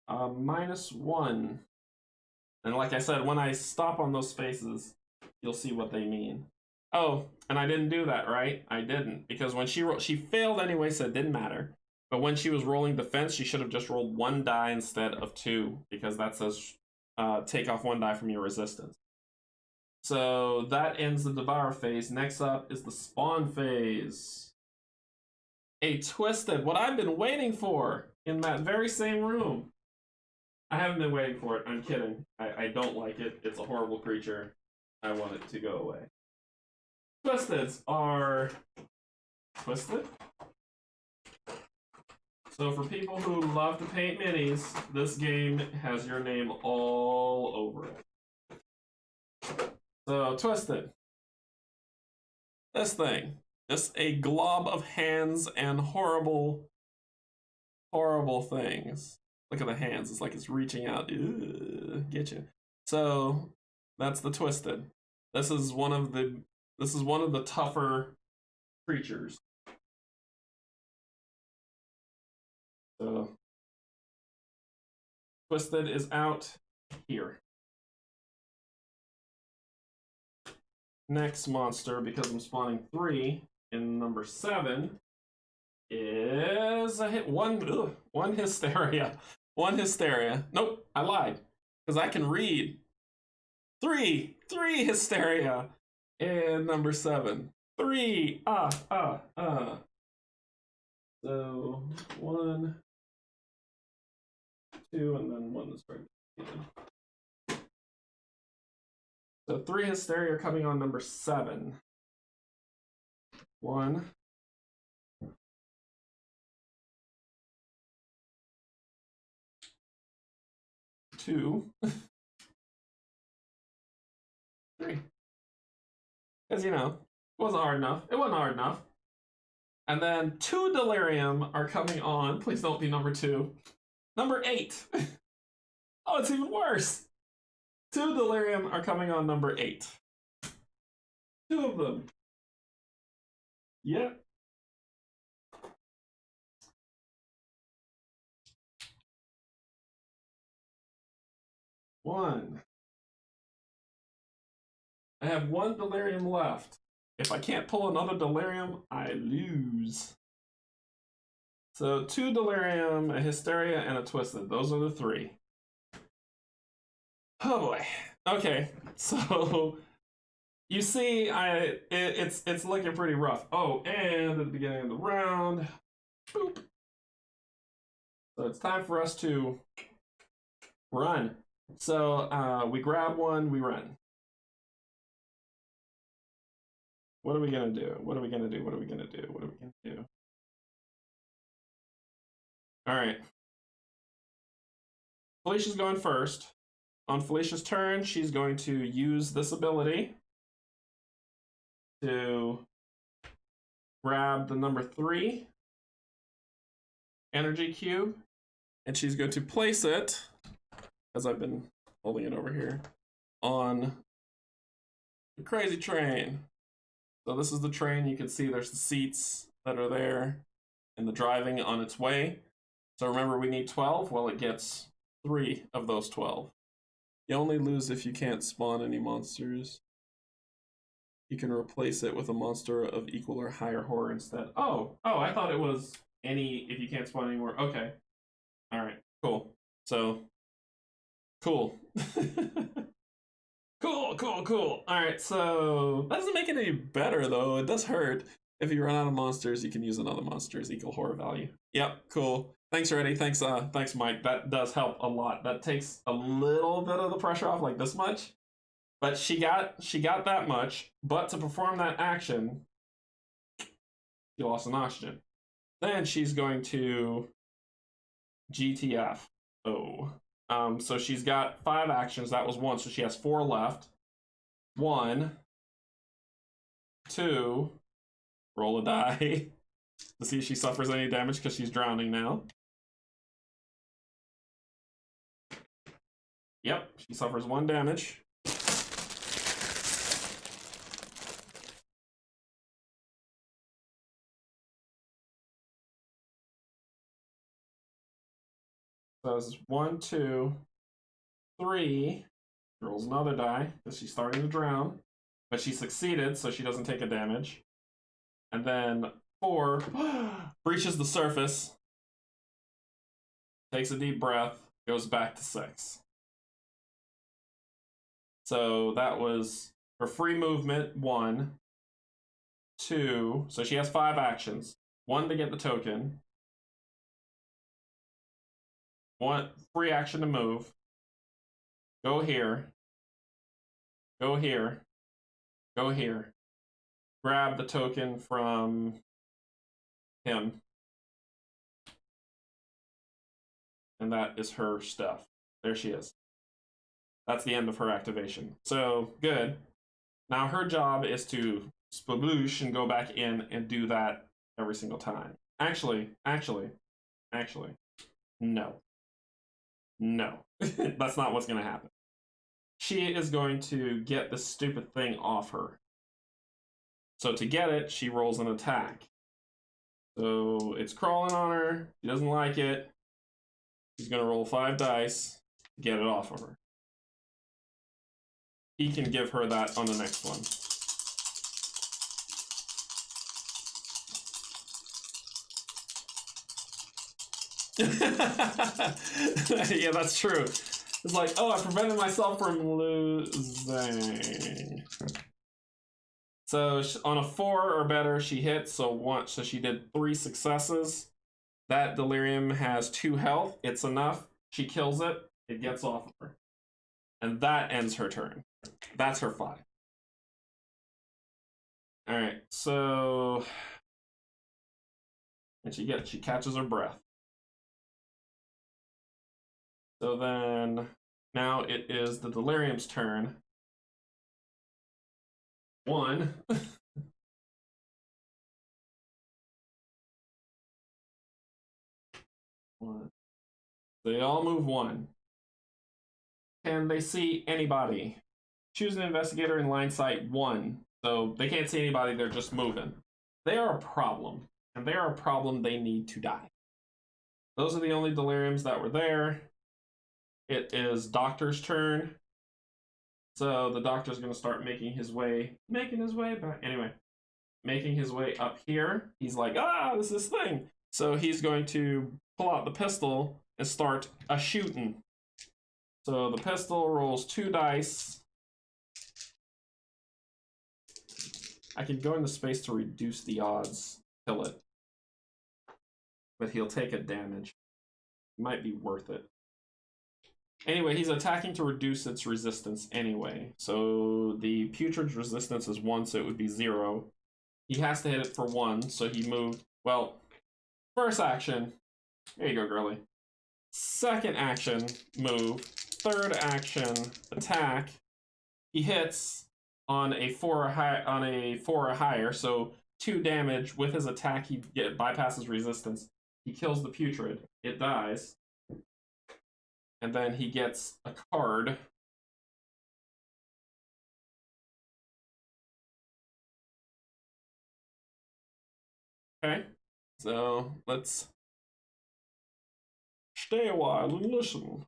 -1. And like I said, when I stop on those spaces, you'll see what they mean. Oh, and I didn't do that, right? I didn't. Because when she failed anyway, so it didn't matter. But when she was rolling defense, she should have just rolled 1 die instead of 2. Because that says take off 1 die from your resistance. So that ends the devour phase. Next up is the spawn phase. A twisted, what I've been waiting for in that very same room. I haven't been waiting for it. I'm kidding. I don't like it. It's a horrible creature. I want it to go away. Twisteds are twisted. So for people who love to paint minis, this game has your name all over it. So twisted. This thing. Just a glob of hands and horrible, horrible things. Look at the hands. It's like it's reaching out. Ew, get you. So that's the twisted. This is one of the tougher creatures. So twisted is out here. Next monster, because I'm spawning 3 in number 7, is a hit 1. One hysteria. 1 hysteria. Nope, I lied. Because I can read. 3 hysteria in number 7. 3. So 1, 2, and then 1 is right. So 3 hysteria are coming on number 7. 1. 2. 3. Because, you know, it wasn't hard enough. It wasn't hard enough. And then 2 delirium are coming on. Please don't be number 2. Number 8. Oh, it's even worse. 2 delirium are coming on number 8. 2 of them. Yep. One. I have 1 delirium left. If I can't pull another delirium, I lose. So 2 delirium, a hysteria, and a twisted. Those are the 3. Oh boy. Okay, so you see, it's looking pretty rough. Oh, and at the beginning of the round, boop. So it's time for us to run. So we grab one, we run. What are we gonna do? What are we gonna do? What are we gonna do? What are we gonna do? All right. Felicia's going first. On Felicia's turn, she's going to use this ability to grab the number 3 energy cube, and she's going to place it, as I've been holding it over here, on the crazy train. So this is the train. You can see there's the seats that are there and the driving on its way. So remember, we need 12. Well, it gets 3 of those 12. You only lose if you can't spawn any monsters. You can replace it with a monster of equal or higher horror instead. Oh, I thought it was any if you can't spawn anymore. Okay. All right, cool. So, cool. Cool. All right, so that doesn't make it any better, though. It does hurt. If you run out of monsters, you can use another monster's equal horror value. Yep, cool. Thanks, Reddy. Thanks, Mike. That does help a lot. That takes a little bit of the pressure off, like this much. But she got that much. But to perform that action, she lost an oxygen. Then she's going to GTF. Oh. So she's got 5 actions. That was 1, so she has 4 left. 1, 2, roll a die to see if she suffers any damage because she's drowning now. Yep, she suffers 1 damage. So this is 1, 2, 3. Rolls another die because she's starting to drown, but she succeeded, so she doesn't take a damage. And then 4 breaches the surface, takes a deep breath, goes back to 6. So that was her free movement, 1, 2. So she has 5 actions. 1 to get the token. 1 free action to move. Go here. Go here. Go here. Grab the token from him. And that is her stuff. There she is. That's the end of her activation. So, good. Now her job is to sploosh and go back in and do that every single time. Actually, no. No. That's not what's going to happen. She is going to get this stupid thing off her. So to get it, she rolls an attack. So it's crawling on her. She doesn't like it. She's going to roll 5 dice to get it off of her. He can give her that on the next one. Yeah, that's true. It's like, oh, I prevented myself from losing. So on a 4 or better, she hits. So she did 3 successes. That delirium has 2 health. It's enough. She kills it. It gets off of her. And that ends her turn. That's her 5. All right. So, and she catches her breath. So then, now it is the delirium's turn. 1. They all move 1. Can they see anybody? Choose an investigator in line sight 1. So they can't see anybody, they're just moving. They are a problem, and they are a problem they need to die. Those are the only deliriums that were there. It is Doctor's turn. So the Doctor's going to start making his way back. Anyway, making his way up here. He's like, this is this thing. So he's going to pull out the pistol and start a shooting. So the pistol rolls 2 dice. I can go into space to reduce the odds. Kill it. But he'll take a damage. Might be worth it. Anyway, he's attacking to reduce its resistance anyway. So the putrid's resistance is 1, so it would be 0. He has to hit it for 1, so he moved. Well, first action. There you go, girly. Second action, move. Third action, attack. He hits on a 4 or higher, so 2 damage. With his attack, he bypasses resistance. He kills the putrid. It dies. And then he gets a card. Okay, so let's stay a while and listen.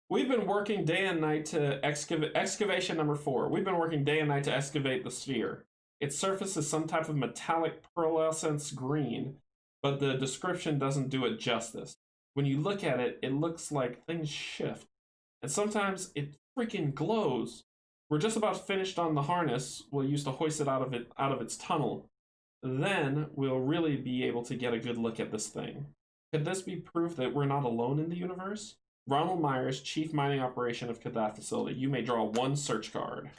We've been working day and night to excavation number 4. We've been working day and night to excavate the sphere. Its surface is some type of metallic pearlescence green, but the description doesn't do it justice. When you look at it, it looks like things shift, and sometimes it freaking glows. We're just about finished on the harness we'll use to hoist it out of its tunnel. Then we'll really be able to get a good look at this thing. Could this be proof that we're not alone in the universe? Ronald Myers, Chief Mining Operation of Kadath Facility. You may draw 1 search card.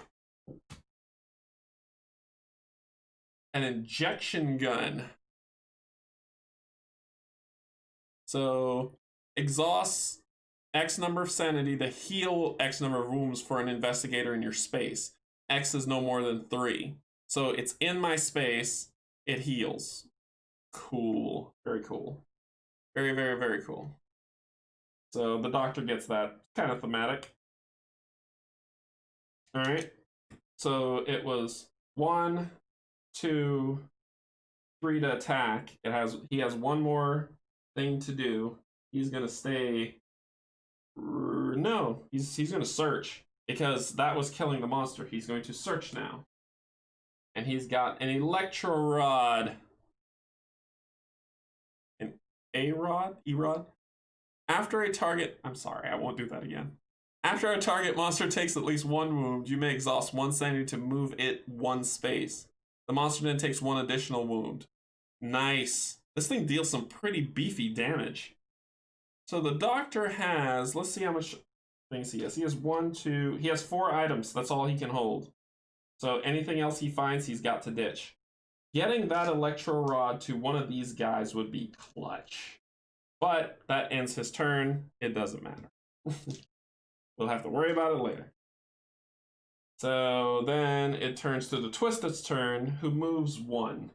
An injection gun. So, exhausts X number of sanity to heal X number of wounds for an investigator in your space. X is no more than 3. So, it's in my space. It heals. Cool. Very cool. Very, very, very cool. So the doctor gets that. Kind of thematic. Alright. So it was 1, 2, 3 to attack. He has 1 more thing to do. He's gonna stay. No, he's gonna search. Because that was killing the monster. He's going to search now. And he's got an electro rod. An A-rod? E-rod? After a target... I'm sorry, I won't do that again. After a target monster takes at least 1 wound, you may exhaust 1 sanity to move it 1 space. The monster then takes 1 additional wound. Nice. This thing deals some pretty beefy damage. So the doctor has... Let's see how much things he has. He has 1, 2... He has 4 items. That's all he can hold. So anything else he finds, he's got to ditch. Getting that electro rod to one of these guys would be clutch. But that ends his turn. It doesn't matter. We'll have to worry about it later. So then it turns to the Twisted's turn, who moves 1.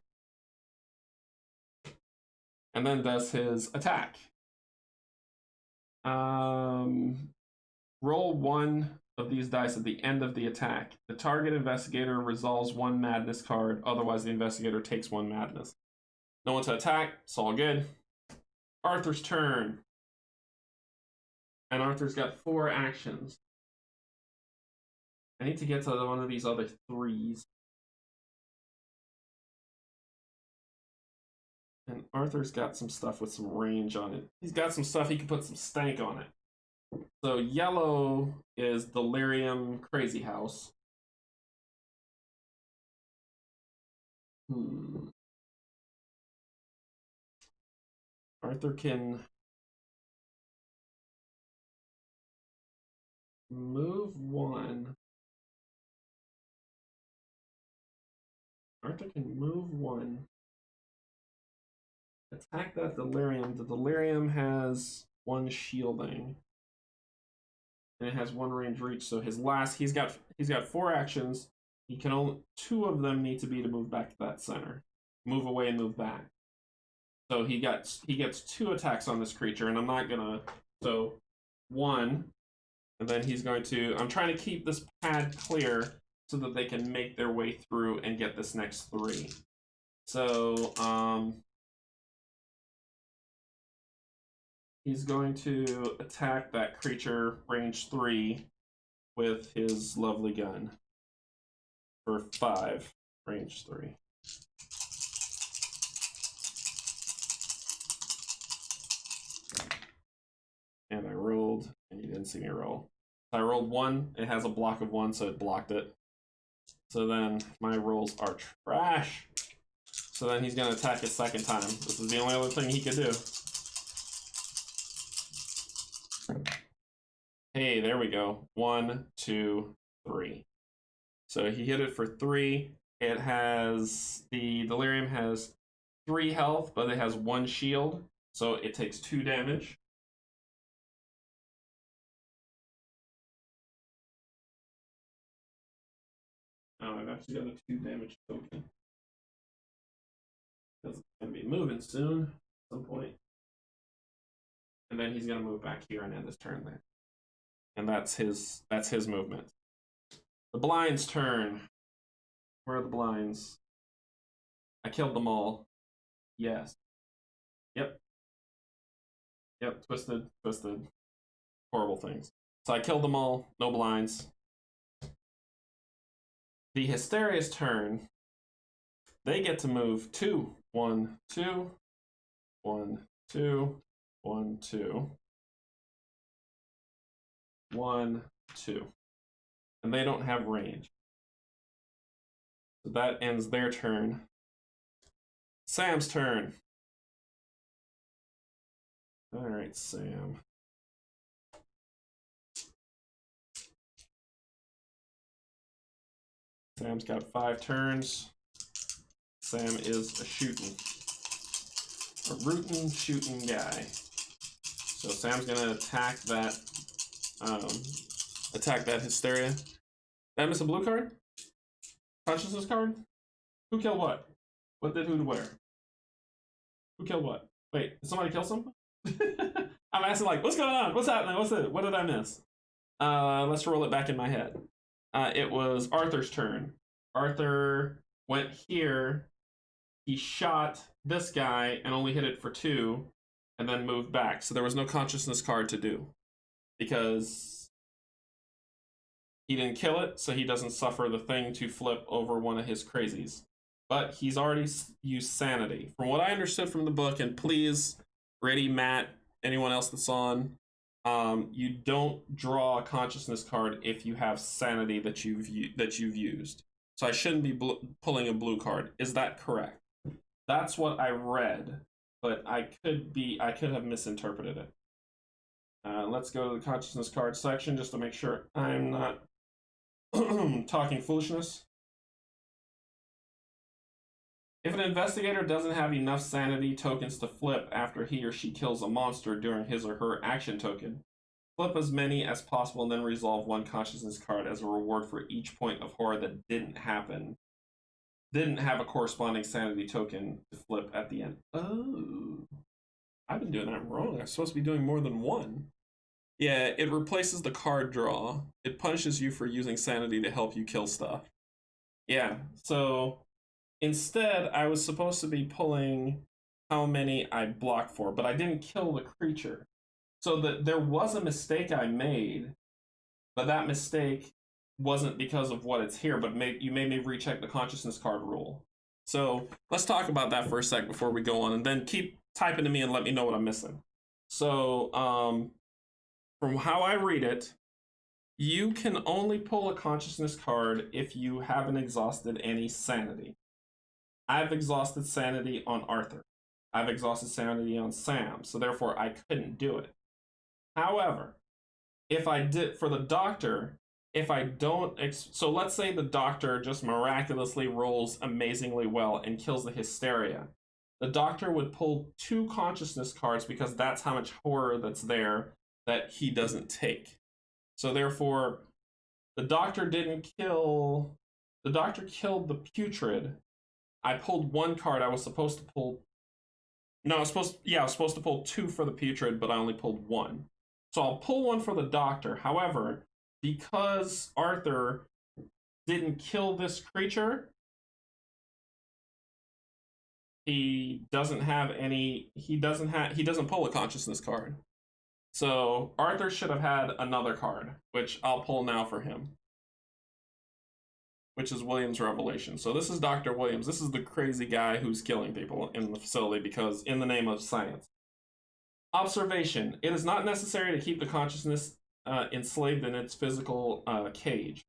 And then does his attack. Roll 1 of these dice at the end of the attack. The target investigator resolves 1 madness card, otherwise the investigator takes 1 madness. No one to attack, it's all good. Arthur's turn. And Arthur's got 4 actions. I need to get to one of these other 3s. And Arthur's got some stuff with some range on it. He's got some stuff he can put some stank on it. So yellow is Delirium Crazy House. Arthur can move 1. Arthur can move 1. Attack that Delirium. The Delirium has 1 shielding. And it has 1 range reach, so he's got 4 actions. He can only 2 of them need to be to move back to that center. Move away and move back. So he gets 2 attacks on this creature, and I'm not gonna. So 1, and then he's going to. I'm trying to keep this pad clear so that they can make their way through and get this next 3. So he's going to attack that creature range 3 with his lovely gun for 5 range 3. And I rolled, and you didn't see me roll. I rolled 1, it has a block of 1, so it blocked it. So then my rolls are trash. So then he's going to attack a second time. This is the only other thing he could do. Hey, there we go. 1, 2, 3. So he hit it for 3. It has the delirium has 3 health, but it has 1 shield, so it takes 2 damage. Oh, I've actually got a 2 damage token. Because it's gonna be moving soon at some point. And then he's gonna move back here and end his turn there. And that's his movement. The blind's turn. Where are the blinds? I killed them all. Yes. Yep. Yep. Twisted. Horrible things. So I killed them all. No blinds. The Hysteria's turn. They get to move 2. 1, 2. 1, 2. 1, 2. 1, 2. And they don't have range. So that ends their turn. Sam's turn. All right, Sam. Sam's got 5 turns. Sam is a rootin' shooting guy. So Sam's gonna attack that Hysteria. Did I miss a blue card? Consciousness card? Who killed what? What did who where? Who killed what? Wait, did somebody kill someone? I'm asking like, what's going on? What's happening? What did I miss? Let's roll it back in my head. It was Arthur's turn. Arthur went here. He shot this guy and only hit it for 2, and then moved back. So there was no consciousness card to do because he didn't kill it, so he doesn't suffer the thing to flip over one of his crazies. But he's already used sanity. From what I understood from the book, and please, Brady, Matt, anyone else that's on, you don't draw a consciousness card if you have sanity that you've used. So I shouldn't be pulling a blue card. Is that correct? That's what I read, but I could have misinterpreted it. Let's go to the consciousness card section just to make sure I'm not talking foolishness. If an investigator doesn't have enough sanity tokens to flip after he or she kills a monster during his or her action token, flip as many as possible and then resolve 1 consciousness card as a reward for each point of horror that didn't have a corresponding sanity token to flip at the end. Oh, I've been doing that wrong. I'm supposed to be doing more than 1. Yeah, it replaces the card draw. It punishes you for using sanity to help you kill stuff. Yeah, so instead, I was supposed to be pulling how many I blocked for, but I didn't kill the creature. So there was a mistake I made, but that mistake wasn't because of what it's here, but you made me recheck the consciousness card rule. So let's talk about that for a sec before we go on, and then keep typing to me and let me know what I'm missing. So from how I read it, you can only pull a consciousness card if you haven't exhausted any sanity. I've exhausted sanity on Arthur. I've exhausted sanity on Sam, so therefore I couldn't do it. However, if I did for the doctor, if I don't, so let's say the doctor just miraculously rolls amazingly well and kills the Hysteria. The doctor would pull 2 consciousness cards because that's how much horror that's there that he doesn't take. So therefore, the doctor killed the putrid. I pulled 1 card. I was supposed to pull. No, I was supposed to pull 2 for the putrid, but I only pulled 1. So I'll pull 1 for the doctor. However, because Arthur didn't kill this creature, he doesn't pull a consciousness card. So Arthur should have had another card, which I'll pull now for him, which is William's Revelation. So this is Dr. Williams. This is the crazy guy who's killing people in the facility because in the name of science. Observation. It is not necessary to keep the consciousness enslaved in its physical cage.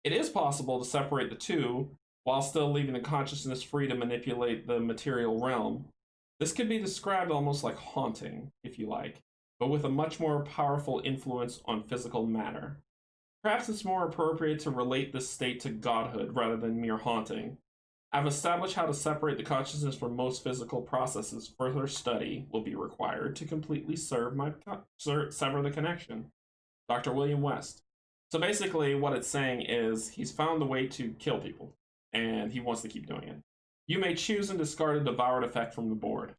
It is possible to separate the 2 while still leaving the consciousness free to manipulate the material realm. This could be described almost like haunting, if you like. but with a much more powerful influence on physical matter. Perhaps it's more appropriate to relate this state to godhood rather than mere haunting. I've established how to separate the consciousness from most physical processes. Further study will be required to completely sever the connection. Dr. William West. So basically, what it's saying is he's found the way to kill people, and he wants to keep doing it. You may choose and discard a devoured effect from the board.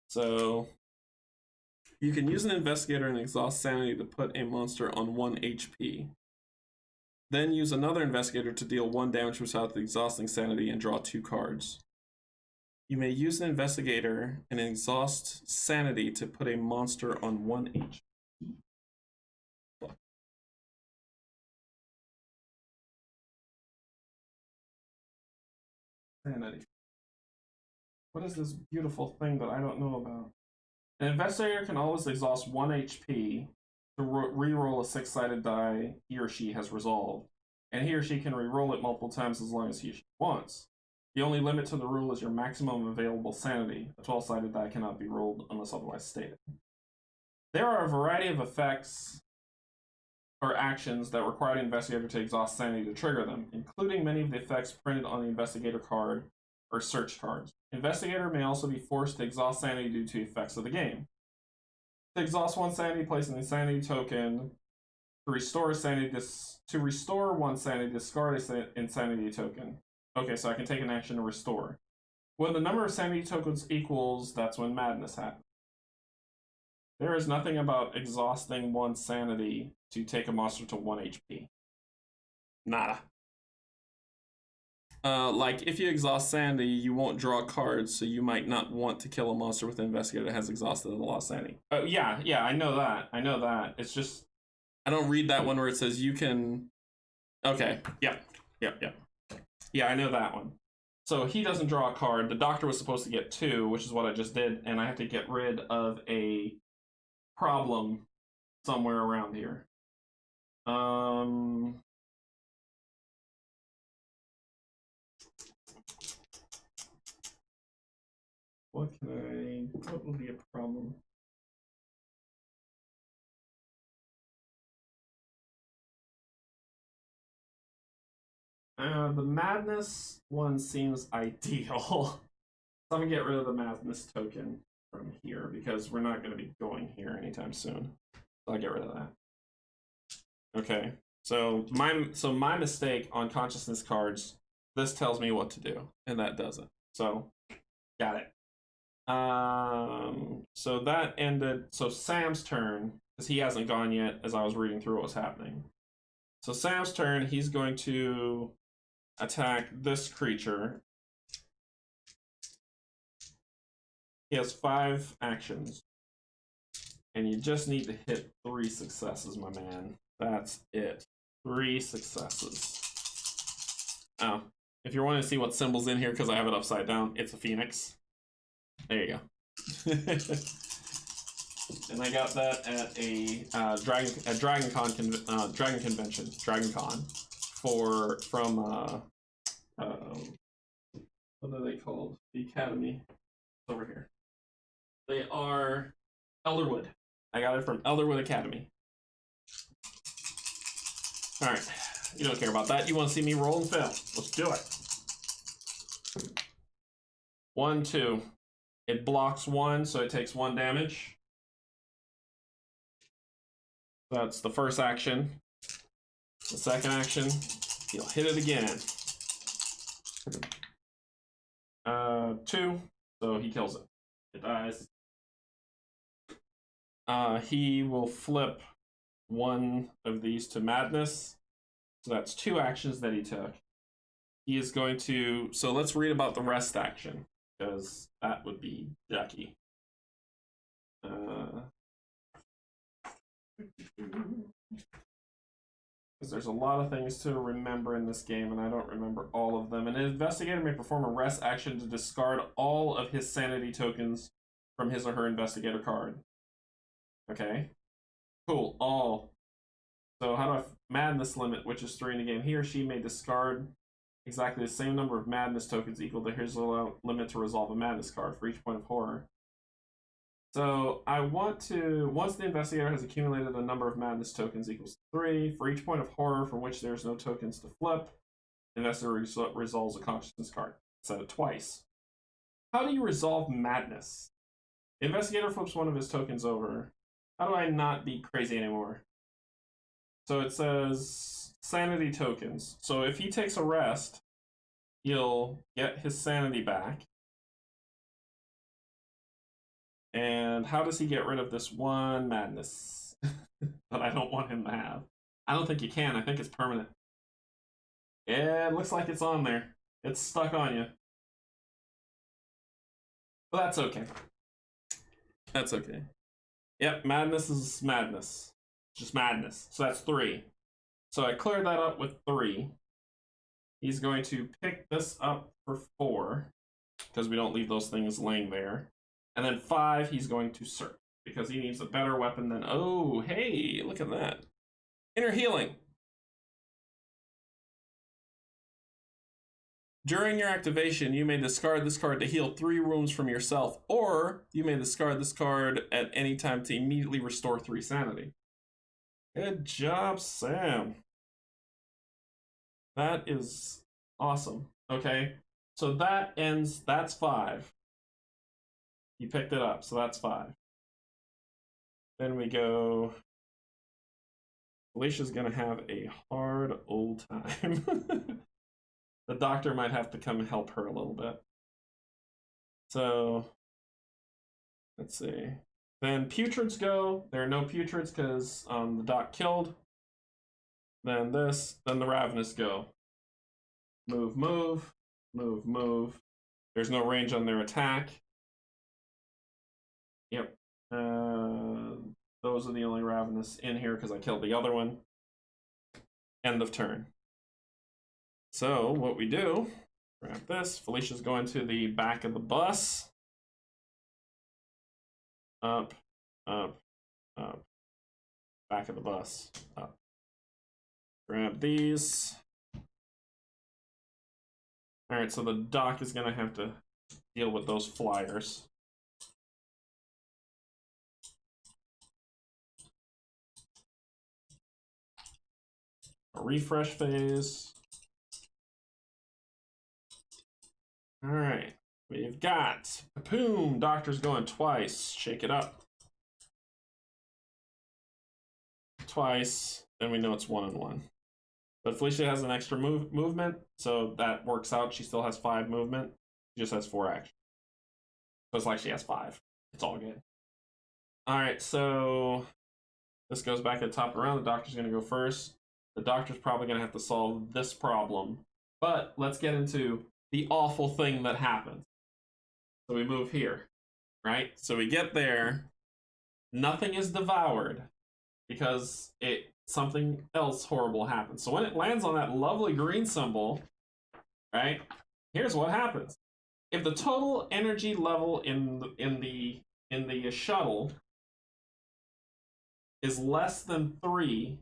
So you can use an investigator and exhaust sanity to put a monster on 1 HP. Then use another investigator to deal 1 damage without the exhausting sanity and draw 2 cards. You may use an investigator and exhaust sanity to put a monster on 1 HP. Sanity. What is this beautiful thing that I don't know about? An investigator can always exhaust 1 HP to re-roll a 6-sided die he or she has resolved, and he or she can re-roll it multiple times as long as he or she wants. The only limit to the rule is your maximum available sanity. A 12-sided die cannot be rolled unless otherwise stated. There are a variety of effects or actions that require the investigator to exhaust sanity to trigger them, including many of the effects printed on the investigator card or search cards. Investigator may also be forced to exhaust sanity due to effects of the game. To exhaust 1 sanity, place an insanity token. To restore sanity, to restore 1 sanity, discard an insanity token. Okay, so I can take an action to restore. When the number of sanity tokens equals, that's when madness happens. There is nothing about exhausting 1 sanity to take a monster to 1 HP. Nada. Like, if you exhaust sanity, you won't draw cards, so you might not want to kill a monster with an investigator that has exhausted and lost sanity. Yeah, I know that. It's just, I don't read that one where it says you can... Okay, yep. Yeah, I know that one. So he doesn't draw a card. The doctor was supposed to get 2, which is what I just did, and I have to get rid of a problem somewhere around here. What will be a problem? The madness one seems ideal. So I'm gonna get rid of the madness token from here because we're not gonna be going here anytime soon. So I'll get rid of that. Okay. So my mistake on consciousness cards, this tells me what to do, and that doesn't. So got it. So that ended. So Sam's turn, because he hasn't gone yet as I was reading through what was happening. So Sam's turn, he's going to attack this creature. He has 5 actions. And you just need to hit 3 successes, my man. That's it. 3 successes. Oh, if you're wanting to see what symbol's in here, because I have it upside down, it's a phoenix. There you go. And I got that at a Dragon convention, from what are they called? The Academy. It's over here. They are Elderwood. I got it from Elderwood Academy. All right, you don't care about that. You want to see me roll and fail? Let's do it. 1, 2. It blocks 1, so it takes 1 damage. That's the first action. The second action, he'll hit it again. 2, so he kills it. It dies. He will flip 1 of these to madness. So that's 2 actions that he took. He is going to... So let's read about the rest action, because that would be ducky. Because there's a lot of things to remember in this game, and I don't remember all of them. An investigator may perform a rest action to discard all of his sanity tokens from his or her investigator card. Okay. Cool. All. So how do I... Madness limit, which is 3 in the game. He or she may discard exactly the same number of madness tokens equal to his limit to resolve a madness card for each point of horror. So I want to, once the investigator has accumulated a number of madness tokens equals 3, for each point of horror from which there's no tokens to flip, the investigator resolves a consciousness card. Set it twice. How do you resolve madness? The investigator flips one of his tokens over. How do I not be crazy anymore? So it says sanity tokens. So if he takes a rest, he'll get his sanity back. And how does he get rid of this one madness that I don't want him to have? I don't think you can. I think it's permanent. Yeah, it looks like it's on there. It's stuck on you. But that's okay. That's okay. Yep, madness is madness. Just madness. So that's 3. So I cleared that up with 3. He's going to pick this up for 4, because we don't leave those things laying there. And then 5, he's going to search, because he needs a better weapon than... Oh, hey, look at that. Inner healing. During your activation, you may discard this card to heal 3 rooms from yourself, or you may discard this card at any time to immediately restore 3 sanity. Good job, Sam. That is awesome. Okay, so that ends, that's 5. You picked it up, so that's 5. Then we go... Alicia's gonna have a hard old time. The doctor might have to come and help her a little bit. So, let's see. Then putrids go. There are no putrids because the doc killed. Then this. Then the ravenous go. Move, move, move, move. There's no range on their attack. Yep. Those are the only ravenous in here because I killed the other one. End of turn. So what we do, grab this. Felicia's going to the back of the bus. Up, up, up. Back of the bus, up. Grab these. All right, so the doc is gonna have to deal with those flyers. A refresh phase. All right, we've got boom. Doctor's going twice. Shake it up. Twice. Then we know it's 1 and 1. But Felicia has an extra movement, so that works out. She still has 5 movement. She just has 4 action. So it's like she has 5. It's all good. All right, so this goes back at the top of the round. The doctor's going to go first. The doctor's probably going to have to solve this problem. But let's get into the awful thing that happens. So we move here, right? So we get there. Nothing is devoured because something else horrible happens. So when it lands on that lovely green symbol, right? Here's what happens. If the total energy level in the shuttle is less than 3,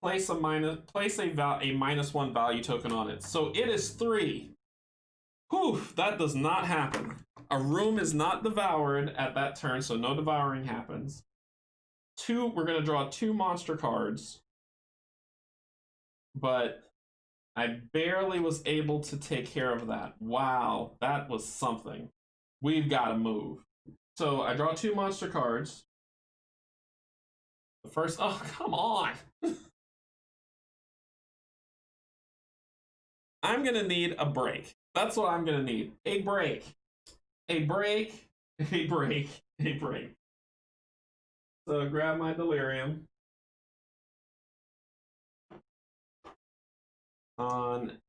place a -1 value token on it. So it is 3. Whew, that does not happen. A room is not devoured at that turn, so no devouring happens. 2, we're going to draw 2 monster cards. But I barely was able to take care of that. Wow, that was something. We've got to move. So I draw 2 monster cards. The first, oh, come on. I'm going to need a break. That's what I'm going to need. A break. A break. A break. A break. So grab my delirium. On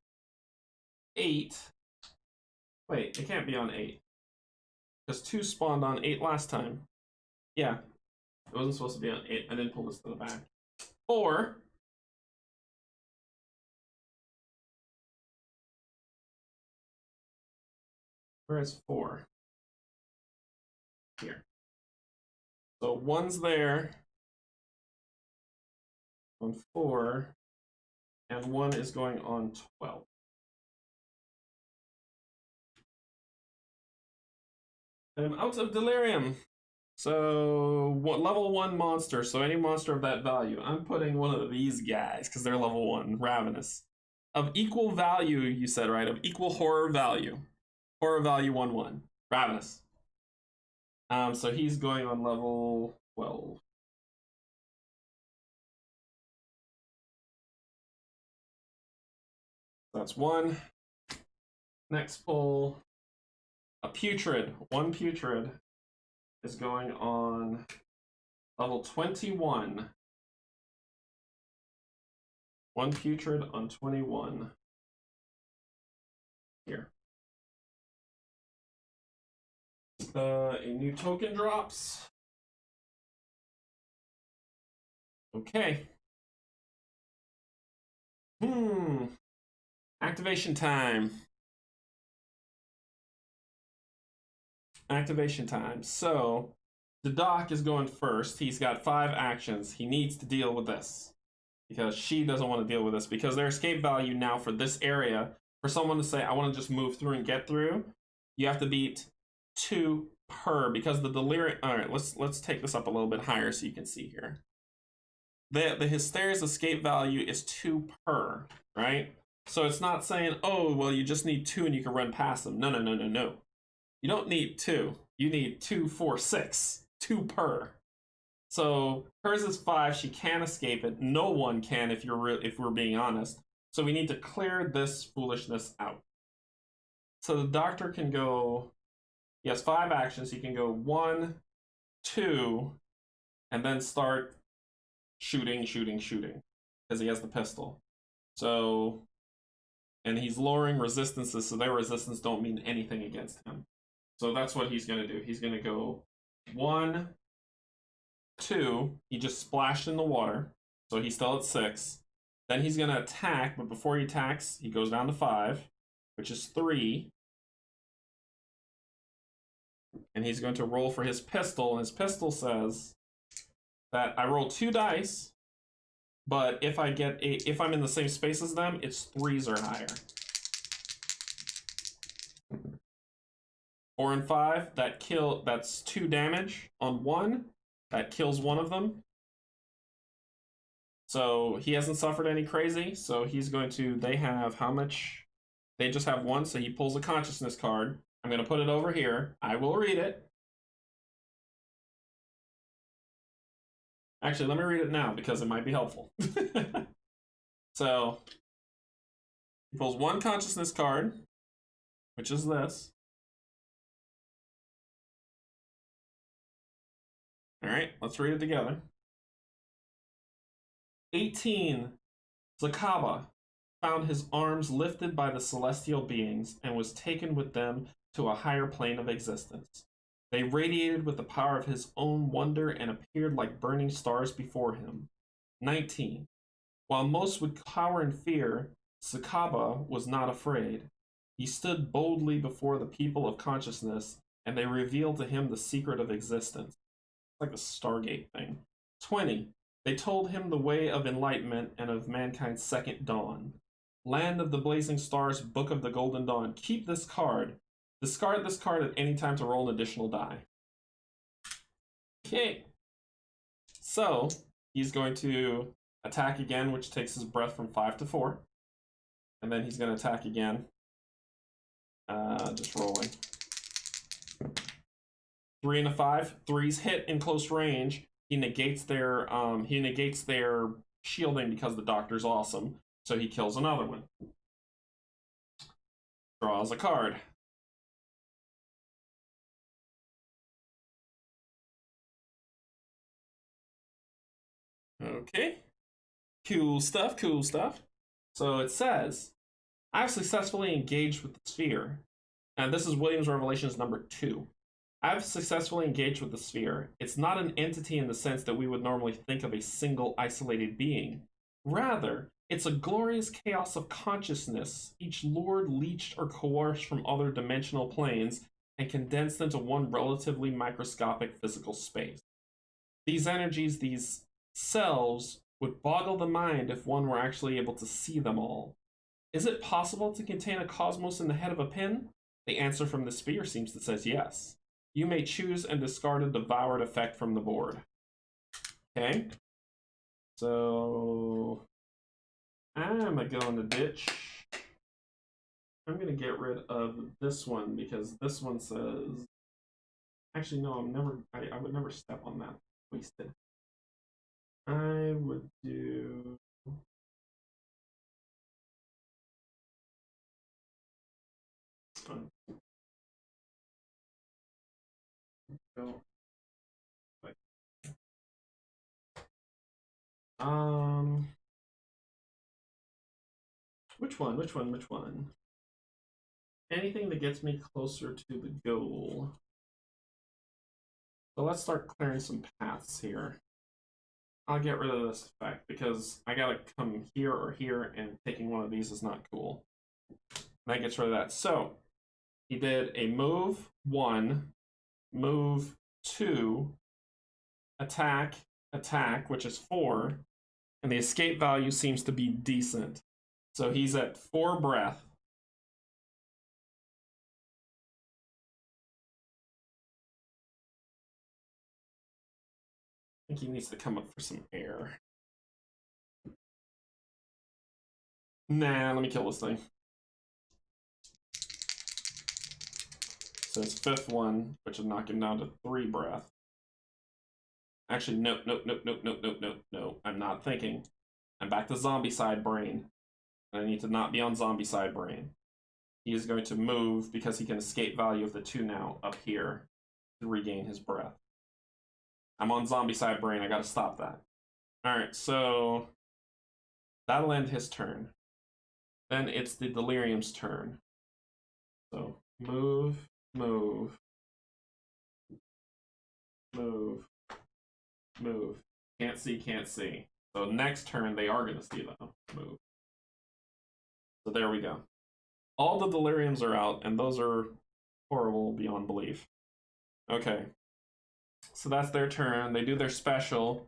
8. Wait, it can't be on 8. Because 2 spawned on 8 last time. Yeah. It wasn't supposed to be on 8. I didn't pull this to the back. Or where's 4? Here. So 1's there on 4, and 1 is going on 12. I'm out of delirium. So, what level 1 monster? So, any monster of that value. I'm putting one of these guys because they're level 1, Ravenous. Of equal value, you said, right? Of equal horror value. Horror value 1 1. Ravenous. So he's going on level 12. That's 1. Next pull. A putrid. 1 putrid is going on level 21. 1 putrid on 21. Here. A new token drops. Okay. Activation time. Activation time. So, the doc is going first. He's got 5 actions. He needs to deal with this. Because she doesn't want to deal with this. Because their escape value now for this area, for someone to say, I want to just move through and get through, you have to beat 2 per. Because the delirium... Alright, let's take this up a little bit higher so you can see here. The hysteria's escape value is 2 per, right? So it's not saying, oh, well, you just need 2 and you can run past them. No, no, no, no, no. You don't need 2. You need 2, 4, 6. 2 per. So hers is 5. She can escape it. No one can if we're being honest. So we need to clear this foolishness out. So the doctor can go. He has 5 actions. He can go 1, 2, and then start shooting, because he has the pistol. So, and he's lowering resistances, so their resistance don't mean anything against him. So that's what he's going to do. He's going to go 1, 2. He just splashed in the water, so he's still at 6. Then he's going to attack, but before he attacks, he goes down to 5, which is 3. And he's going to roll for his pistol, and his pistol says that I roll 2 dice, but if I'm in the same space as them, it's 3s or higher. 4 and 5, that's 2 damage on 1. That kills one of them. So he hasn't suffered any crazy, so he's going to, they have how much? They just have 1, so he pulls a consciousness card. I'm going to put it over here. I will read it. Actually, let me read it now because it might be helpful. So, he pulls 1 consciousness card, which is this. Alright, let's read it together. 18. Zakaba found his arms lifted by the celestial beings and was taken with them to a higher plane of existence. They radiated with the power of his own wonder and appeared like burning stars before him. 19. While most would cower in fear, Sakaba was not afraid. He stood boldly before the people of consciousness, and they revealed to him the secret of existence. It's like the Stargate thing. 20. They told him the way of enlightenment and of mankind's second dawn. Land of the blazing stars, Book of the Golden Dawn. Keep this card. Discard this card at any time to roll an additional die. Okay. So, he's going to attack again, which takes his breath from 5 to 4. And then he's going to attack again. Just rolling. 3 and a 5. 3's hit in close range. He negates their shielding because the doctor's awesome. So he kills another one. Draws a card. Okay. Cool stuff, cool stuff. So it says, I've successfully engaged with the sphere. And this is Williams Revelations number 2. I've successfully engaged with the sphere. It's not an entity in the sense that we would normally think of a single isolated being. Rather, it's a glorious chaos of consciousness, each lured, leached, or coerced from other dimensional planes and condensed into one relatively microscopic physical space. These energies, these selves, would boggle the mind if one were actually able to see them all. Is it possible to contain a cosmos in the head of a pin? The answer from the sphere seems to say yes. You may choose and discard a devoured effect from the board. Okay. So I'm gonna go in the ditch. I'm gonna get rid of this one because this one says. Actually, no. I would never step on that. Wasted. I would do. Go. Which one? Which one? Which one? Anything that gets me closer to the goal. So let's start clearing some paths here. I'll get rid of this effect because I gotta come here or here, and taking one of these is not cool. And that gets rid of that. So he did a move 1, move 2, attack, attack, which is 4, and the escape value seems to be decent. So he's at 4 breath. I think he needs to come up for some air. Nah, let me kill this thing. So his 5th one, which would knock him down to 3 breath. Actually, nope. I'm not thinking. I'm back to zombie side brain. I need to not be on zombie side brain. He is going to move because he can escape value of the 2 now up here to regain his breath. I'm on zombie side brain. I gotta stop that. Alright, so that'll end his turn. Then it's the Delirium's turn. So move, move, move, move. Can't see, can't see. So next turn they are gonna see though. Move. So there we go. All the Deliriums are out, and those are horrible beyond belief. Okay. So that's their turn. They do their special,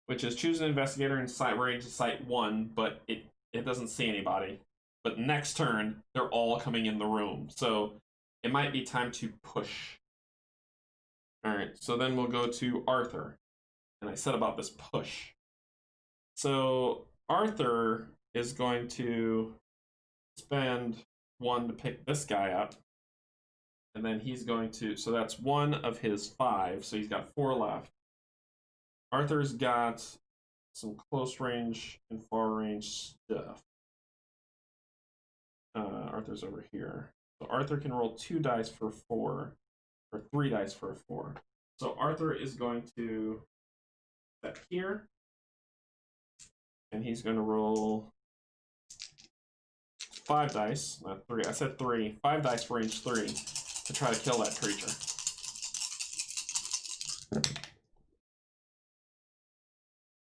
which is choose an investigator and sight range to site 1, but it doesn't see anybody. But next turn, they're all coming in the room. So it might be time to push. Alright, so then we'll go to Arthur. And I said about this push. So Arthur is going to spend 1 to pick this guy up. And then he's going to, so that's 1 of his 5, so he's got 4 left. Arthur's got some close range and far range stuff. Arthur's over here. So Arthur can roll 2 dice for 4, or 3 dice for a 4. So Arthur is going to step here, and he's going to roll 5 dice, not 3. I said 3. 5 dice for range 3 to try to kill that creature.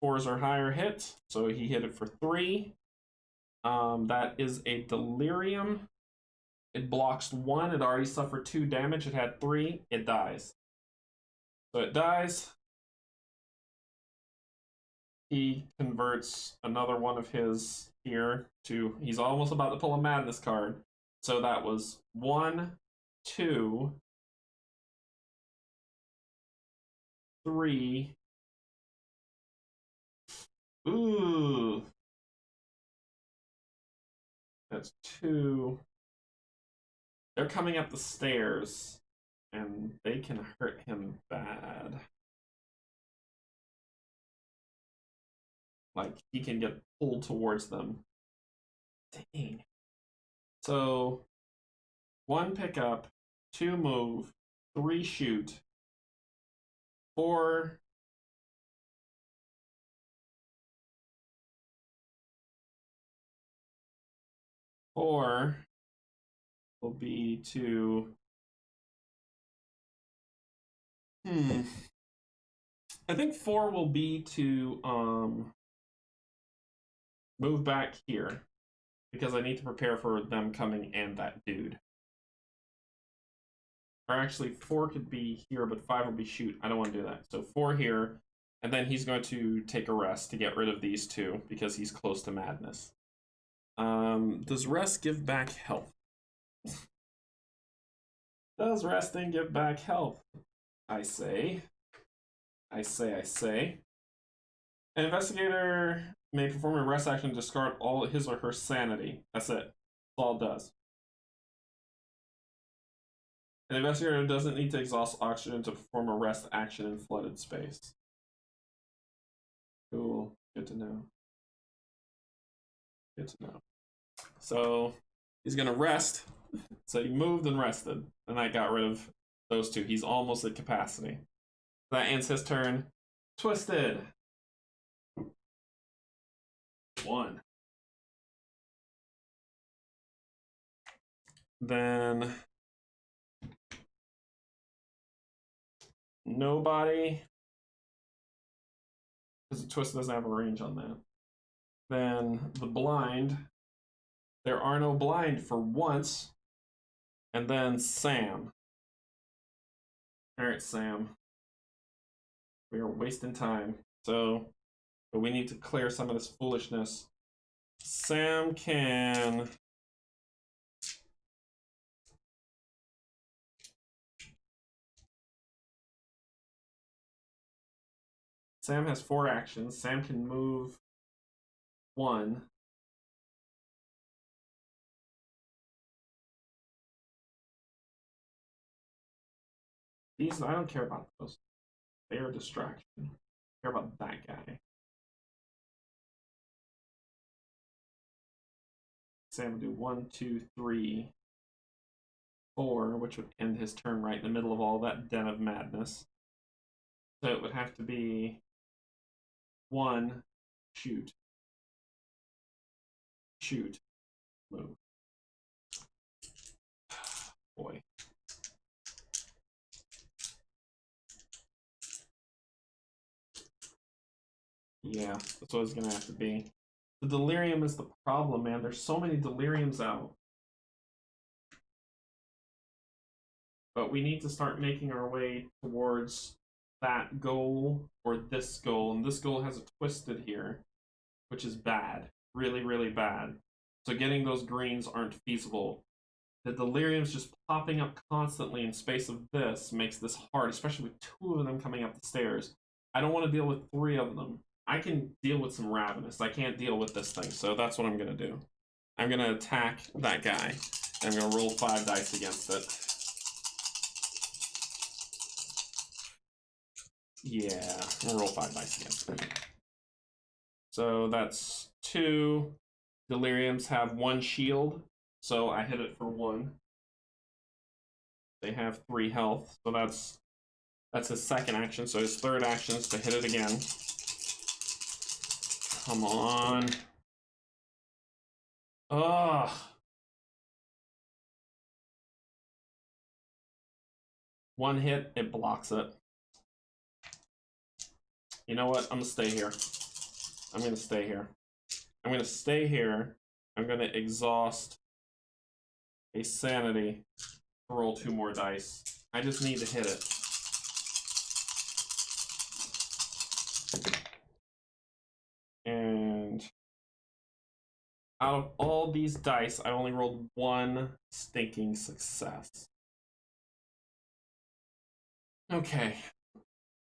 Fours or higher hit, so he hit it for 3. That is a Delirium. It blocks 1. It already suffered 2 damage. It had 3. It dies. So it dies. He converts another one of his here to. He's almost about to pull a Madness card. So that was 1, 2, 3. Ooh. That's 2. They're coming up the stairs, and they can hurt him bad. Like, he can get pulled towards them. Dang. So, 1 pick up, 2 move, 3 shoot, 4 will be to I think 4 will be to move back here because I need to prepare for them coming and that dude. Or actually 4 could be here, but 5 will be shoot. I don't want to do that. So 4 here, and then he's going to take a rest to get rid of these 2 because he's close to madness. Does rest give back health? Does resting give back health? I say. I say. An investigator may perform a rest action to discard all his or her sanity. That's it. That's all it does. An investigator doesn't need to exhaust oxygen to perform a rest action in flooded space. Cool. Good to know. Good to know. So he's gonna rest. So he moved and rested, and I got rid of those two. He's almost at capacity. That ends his turn. Twisted. 1. Then nobody, because the twist doesn't have a range on that. Then the blind. There are no blind for once. And then Sam. Alright, Sam. We are wasting time. So, but we need to clear some of this foolishness. Sam can... Sam has 4 actions. Sam can move 1. These, I don't care about those. They are a distraction. I care about that guy. Sam would do 1, 2, 3, 4, which would end his turn right in the middle of all that den of madness. So it would have to be 1, shoot. Shoot. Move. Boy. Yeah, that's what it's gonna have to be. The delirium is the problem, man. There's so many deliriums out. But we need to start making our way towards that goal or this goal. And this goal has a twisted here, which is bad. Really, really bad. So getting those greens aren't feasible. The delirium's just popping up constantly in space of this makes this hard, especially with 2 of them coming up the stairs. I don't want to deal with 3 of them. I can deal with some ravenous. I can't deal with this thing, so that's what I'm going to do. I'm going to attack that guy, and I'm going to roll 5 dice against it. Yeah, we'll roll 5 dice against it. So that's 2. Deliriums have 1 shield, so I hit it for 1. They have 3 health, so that's his second action. So his third action is to hit it again. Come on. Ugh. One hit, it blocks it. You know what? I'm gonna stay here. I'm gonna stay here. I'm gonna stay here. I'm gonna exhaust a sanity to roll 2 more dice. I just need to hit it. And out of all these dice, I only rolled 1 stinking success. Okay.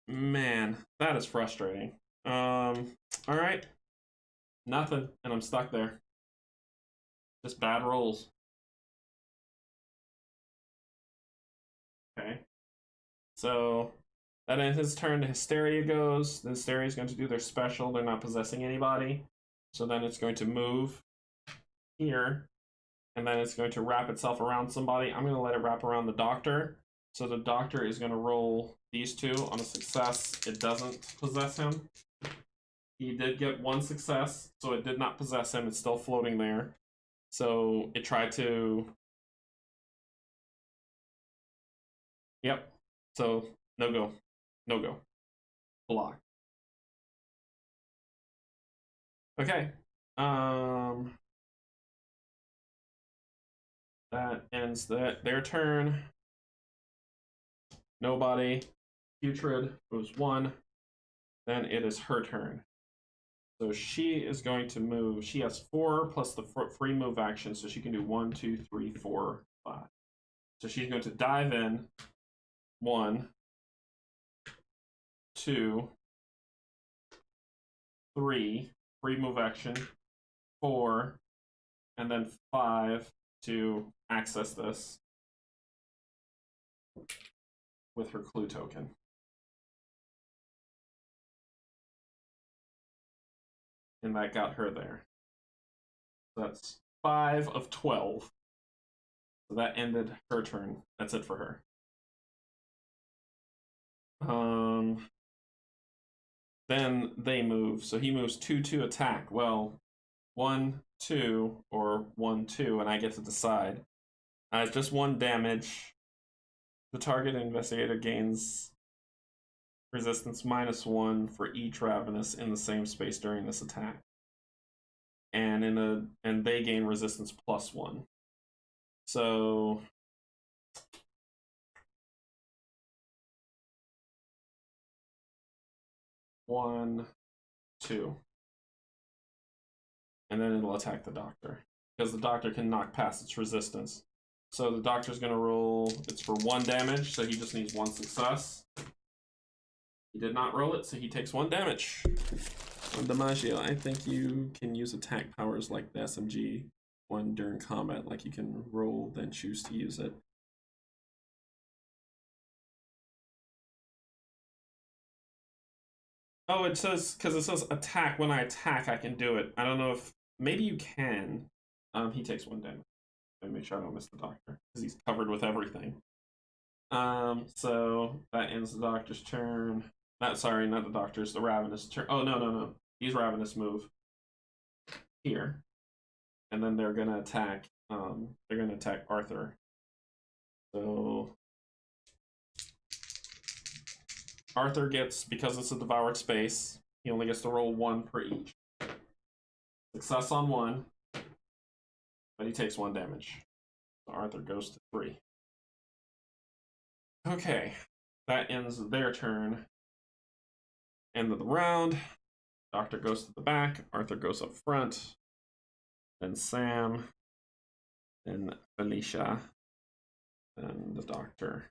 Man, that is frustrating. Alright. Nothing, and I'm stuck there. Just bad rolls. Okay. So that ends his turn. The Hysteria goes. The Hysteria is going to do their special. They're not possessing anybody. So then it's going to move here. And then it's going to wrap itself around somebody. I'm going to let it wrap around the doctor. So the doctor is going to roll these 2 on a success. It doesn't possess him. He did get 1 success, so it did not possess him. It's still floating there. So it tried to... Yep. So, no go. No go. Block. Okay. That ends their turn. Nobody. Putrid moves 1. Then it is her turn. So she is going to move. She has 4 plus the free move action, so she can do 1, 2, 3, 4, 5. So she's going to dive in. 1, 2, 3, free move action, 4, and then 5 to access this with her clue token. And that got her there. So that's 5 of 12. So that ended her turn. That's it for her. Then they move. So he moves 2 to attack. Well, 1, 2, or 1, 2, and I get to decide. Just 1 damage. The target investigator gains resistance -1 for each ravenous in the same space during this attack. And they gain resistance +1. So one, 2. And then it'll attack the doctor. Because the doctor can knock past its resistance. So the doctor's gonna roll, it's for 1 damage, so he just needs 1 success. He did not roll it, so he takes 1 damage. DiMaggio, I think you can use attack powers like the SMG one during combat, like you can roll, then choose to use it. Oh, it says, because it says attack, when I attack I can do it. I don't know if, maybe you can. He takes 1 damage. Let me make sure I don't miss the doctor, because he's covered with everything. So that ends the doctor's turn. Sorry, not the doctor's, the ravenous turn. Oh, no. These ravenous move here. And then they're gonna attack, Arthur. So Arthur gets, because it's a devoured space, he only gets to roll 1 per each. Success on 1, but he takes 1 damage. So Arthur goes to 3. Okay, that ends their turn. End of the round. Doctor goes to the back, Arthur goes up front, then Sam, then Felicia, then the doctor.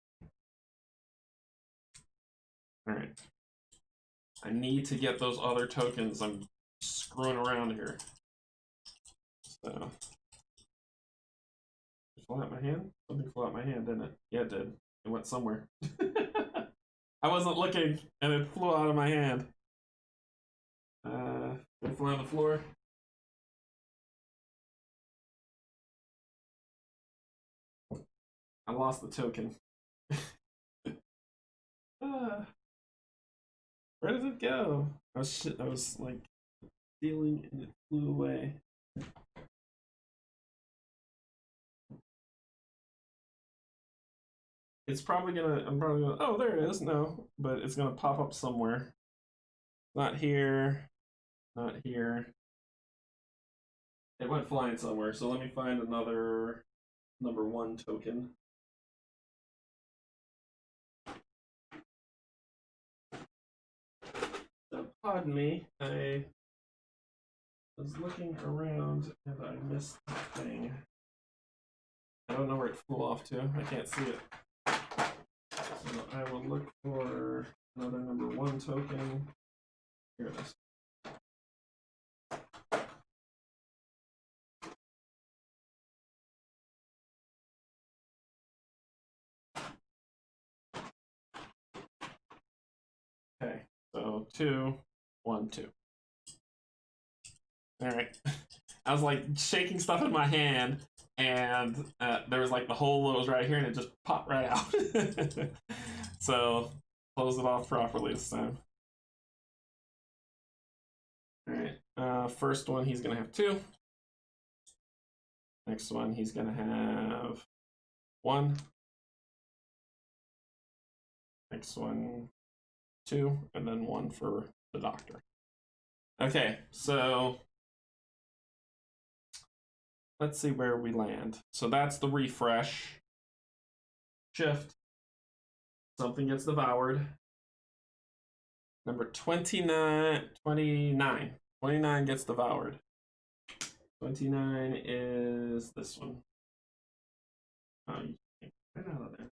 Alright. I need to get those other tokens. I'm screwing around here. So. Flew out my hand? Something flew out my hand, didn't it? Yeah, it did. It went somewhere. I wasn't looking, and it flew out of my hand. It flew on the floor. I lost the token. Where did it go? I was like stealing and it flew away. It's probably gonna, oh, there it is. No, but it's gonna pop up somewhere. Not here, not here. It went flying somewhere, so let me find another number 1 token. So, pardon me, I was looking around and I missed the thing. I don't know where it flew off to. I can't see it. So I will look for another number 1 token. Here it is. Okay, so 2, 1, 2. All right. I was like shaking stuff in my hand, and there was like the hole that was right here, and it just popped right out. So close it off properly this time. All right. First one, he's gonna have 2. Next one, he's gonna have 1. Next one, 2, and then 1 for the doctor. Okay, so let's see where we land. So that's the refresh. Shift. Something gets devoured. Number 29 gets devoured. 29 is this one. Right out of there.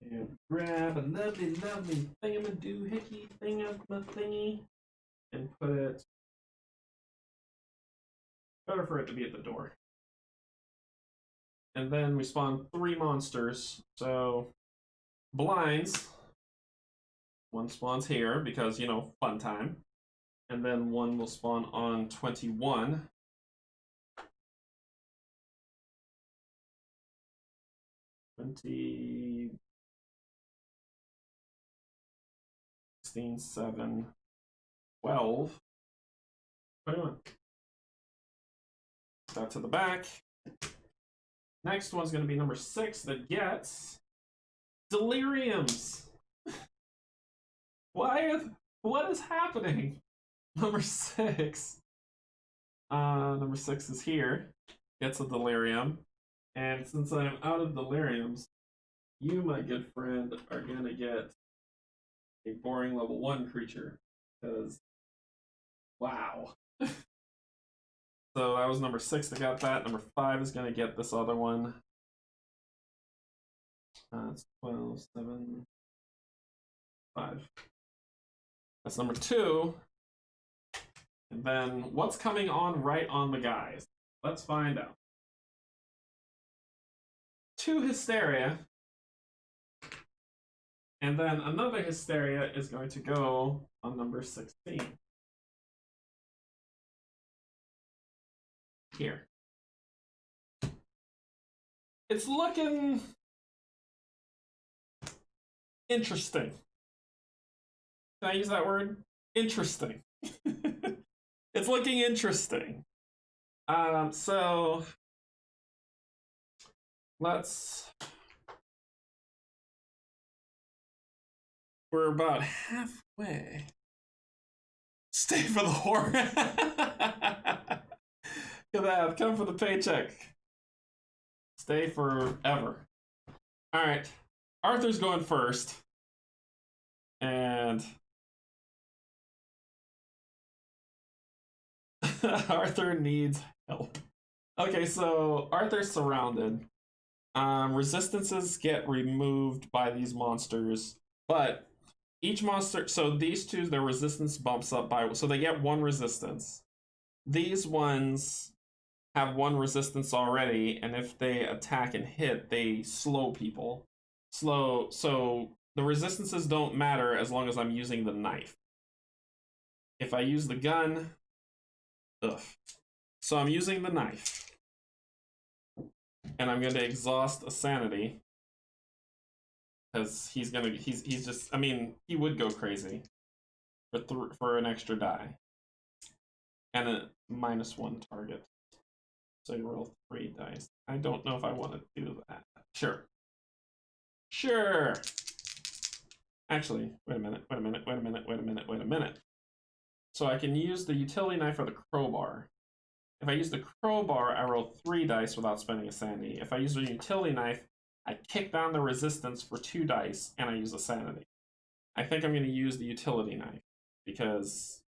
And grab a lovely, lovely thingamadoohickey thingy and put it. Better for it to be at the door. And then we spawn 3 monsters. So, blinds. One spawns here because, you know, fun time. And then one will spawn on 21. $20, 16, 7, 12, 21. That to the back. Next one's going to be number 6 that gets deliriums. What is happening? Number 6. Number 6 is here. Gets a delirium. And since I'm out of deliriums, you, my good friend, are gonna get a boring level 1 creature. Because, wow. So that was number 6 that got that. Number 5 is gonna get this other one. It's 12, 7, 5. That's number 2. And then what's coming on right on the guys? Let's find out. 2 Hysteria. And then another Hysteria is going to go on number 16. Here. It's looking interesting. Can I use that word? Interesting. It's looking interesting. So we're about halfway. Stay for the horror. Come for the paycheck. Stay forever. All right. Arthur's going first. And Arthur needs help. Okay, so Arthur's surrounded. Resistances get removed by these monsters, but each monster, so these two, their resistance bumps up by, so they get 1 resistance. These ones have 1 resistance already, and if they attack and hit, they slow people. So the resistances don't matter as long as I'm using the knife. If I use the gun, ugh. So I'm using the knife. And I'm going to exhaust a sanity. Because he's just, I mean, he would go crazy. For an extra die. And a -1 target. So you roll 3 dice. I don't know if I want to do that. Sure. Sure! Actually, wait a minute. So I can use the utility knife or the crowbar. If I use the crowbar, I roll 3 dice without spending a sanity. If I use the utility knife, I kick down the resistance for 2 dice, and I use a sanity. I think I'm going to use the utility knife, because,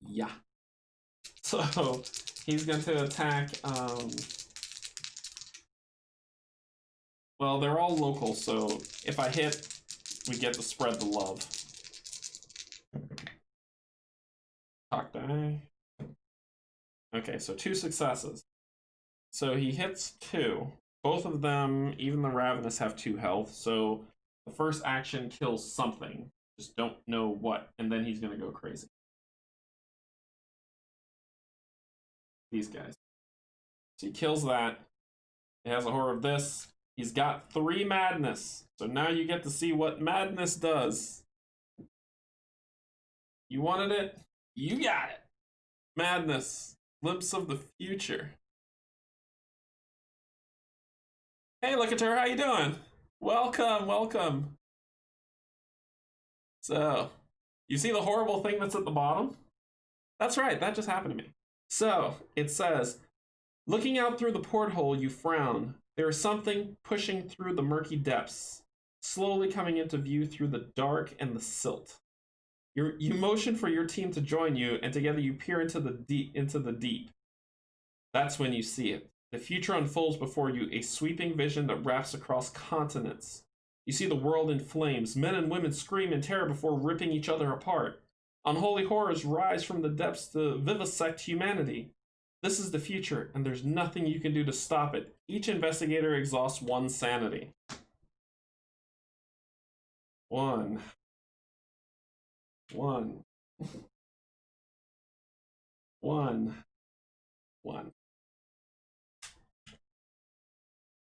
yeah. So, he's going to attack, well, they're all local, so if I hit, we get to spread the love. Talk die. Okay, so 2 successes. So he hits 2. Both of them, even the Ravenous, have 2 health, so the first action kills something. Just don't know what, and then he's going to go crazy. These guys. So he kills that. He has a horror of this. He's got 3 madness. So now you get to see what madness does. You wanted it? You got it. Madness. Glimpse of the future. Hey, look at her. How you doing? Welcome, welcome. So, you see the horrible thing that's at the bottom? That's right, that just happened to me. So, it says, looking out through the porthole, you frown. There is something pushing through the murky depths, slowly coming into view through the dark and the silt. You motion for your team to join you, and together you peer into the deep. That's when you see it. The future unfolds before you, a sweeping vision that wraps across continents. You see the world in flames. Men and women scream in terror before ripping each other apart. Unholy horrors rise from the depths to vivisect humanity. This is the future, and there's nothing you can do to stop it. Each investigator exhausts one sanity. One. One.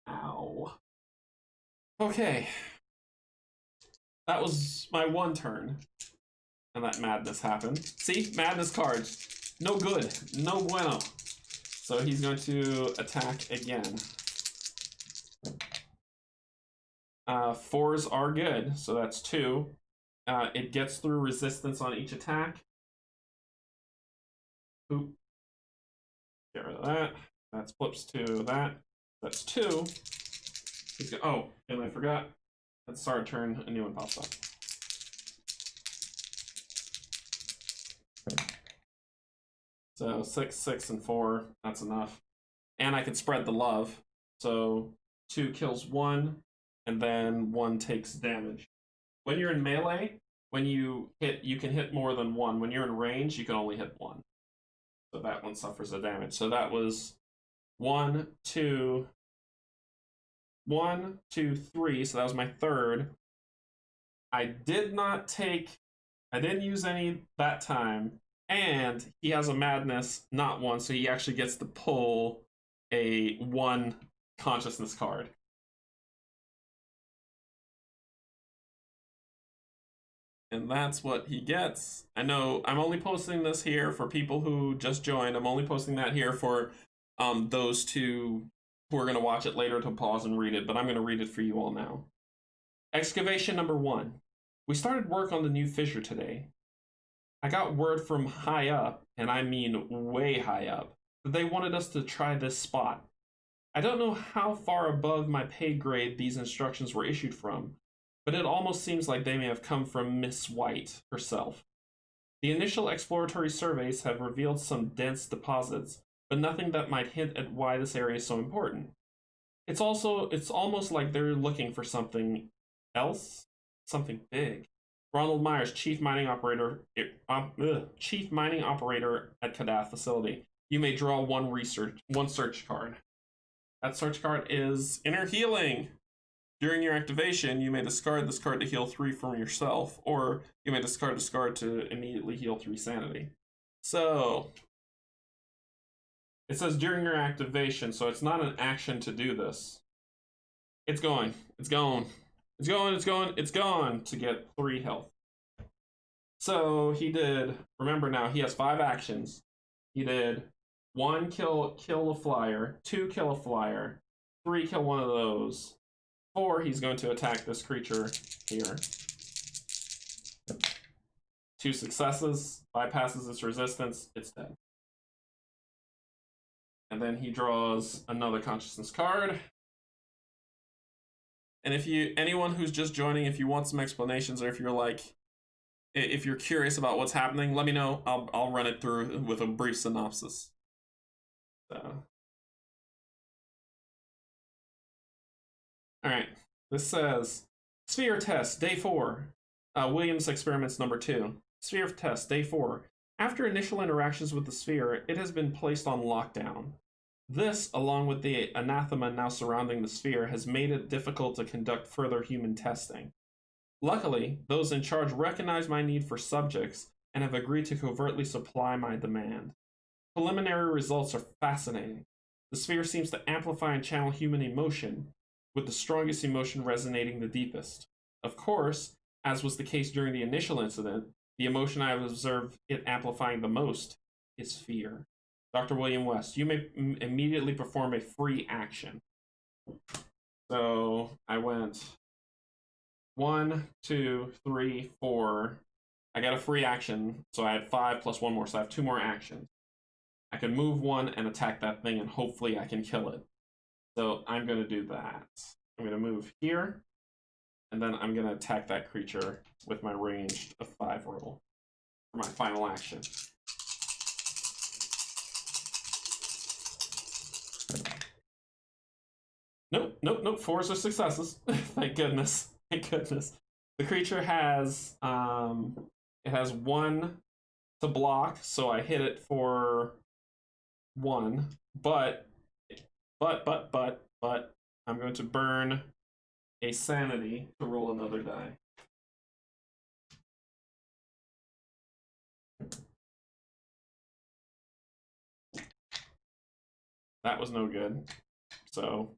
Ow. Okay. That was my one turn. And that madness happened. See? Madness cards. No good. No bueno. So he's going to attack again. 4s are good, so that's 2. It gets through resistance on each attack. Oop. Get rid of that. That flips to that. That's 2. Oh, and I forgot. Let's start a turn. A new one pops up. So 6, 6, and 4. That's enough. And I can spread the love. So 2 kills 1, and then 1 takes damage. When you're in melee, when you hit, you can hit more than 1. When you're in range, you can only hit 1. So that one suffers the damage. So that was 1, 2, 1, 2, 3. So that was my third. I didn't use any that time. And he has a madness, not 1, so he actually gets to pull a 1 consciousness card. And that's what he gets. I know I'm only posting this here for people who just joined. I'm only posting that here for those two who are going to watch it later to pause and read it, but I'm going to read it for you all now. Excavation number 1. We started work on the new fissure today. I got word from high up, and I mean way high up, that they wanted us to try this spot. I don't know how far above my pay grade these instructions were issued from, but it almost seems like they may have come from Miss White herself. The initial exploratory surveys have revealed some dense deposits, but nothing that might hint at why this area is so important. It's almost like they're looking for something else, something big. Ronald Myers, Chief Mining Operator at Kadath Facility. You may draw one search card. That search card is Inner Healing. During your activation, you may discard this card to heal 3 from yourself, or you may discard this card to immediately heal 3 sanity. So, it says during your activation, so it's not an action to do this. It's going. It's going. It's going, it's going, it's gone to get 3 health. So he did, remember now, he has 5 actions. He did 1 kill a flyer, 2 kill a flyer, 3 kill one of those, 4 he's going to attack this creature here. 2 successes, bypasses its resistance, it's dead. And then he draws another consciousness card. And anyone who's just joining, if you want some explanations, or if you're curious about what's happening, let me know. I'll run it through with a brief synopsis. So, all right. This says Sphere Test Day 4. Williams Experiments number 2. Sphere Test Day 4. After initial interactions with the sphere, it has been placed on lockdown. This, along with the anathema now surrounding the sphere, has made it difficult to conduct further human testing. Luckily, those in charge recognize my need for subjects and have agreed to covertly supply my demand. Preliminary results are fascinating. The sphere seems to amplify and channel human emotion, with the strongest emotion resonating the deepest. Of course, as was the case during the initial incident, the emotion I have observed it amplifying the most is fear. Dr. William West, you may immediately perform a free action. So I went 1, 2, 3, 4. I got a free action, so I had 5 plus 1 more, so I have 2 more actions. I can move 1 and attack that thing, and hopefully I can kill it. So I'm going to do that. I'm going to move here, and then I'm going to attack that creature with my ranged of 5 roll. for my final action. Nope, nope, nope. 4s are successes. Thank goodness. Thank goodness. The creature has it has 1 to block, so I hit it for 1. But I'm going to burn a sanity to roll another die. That was no good. So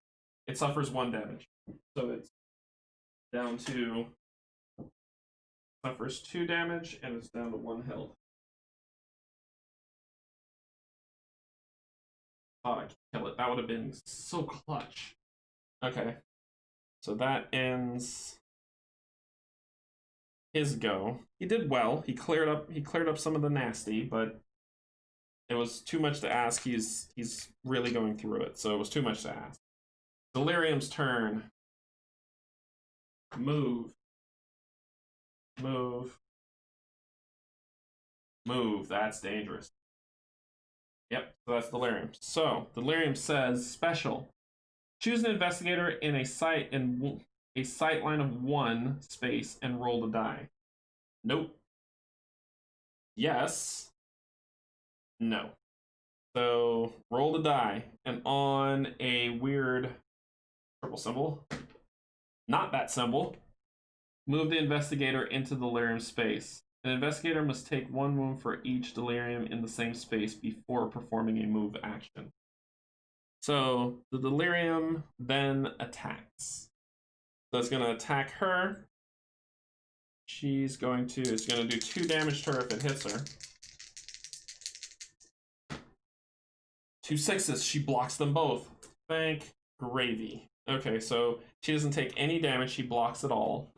it suffers 1 damage. So it's down to suffers 2 damage and it's down to 1 health. Thought I could kill it. That would have been so clutch. Okay. So that ends his go. He did well. He cleared up some of the nasty, but it was too much to ask. He's really going through it, so it was too much to ask. Delirium's turn. Move. Move. Move. That's dangerous. Yep, so that's Delirium. So Delirium says special. Choose an investigator in a sight line of 1 space and roll the die. Nope. Yes. No. So roll the die, and on a weird purple symbol, not that symbol, move the investigator into delirium space. An investigator must take 1 wound for each delirium in the same space before performing a move action. So the delirium then attacks. So it's going to attack her. It's going to do 2 damage to her if it hits her. 2 6s. She blocks them both. Thank gravy. Okay, so she doesn't take any damage. She blocks it all.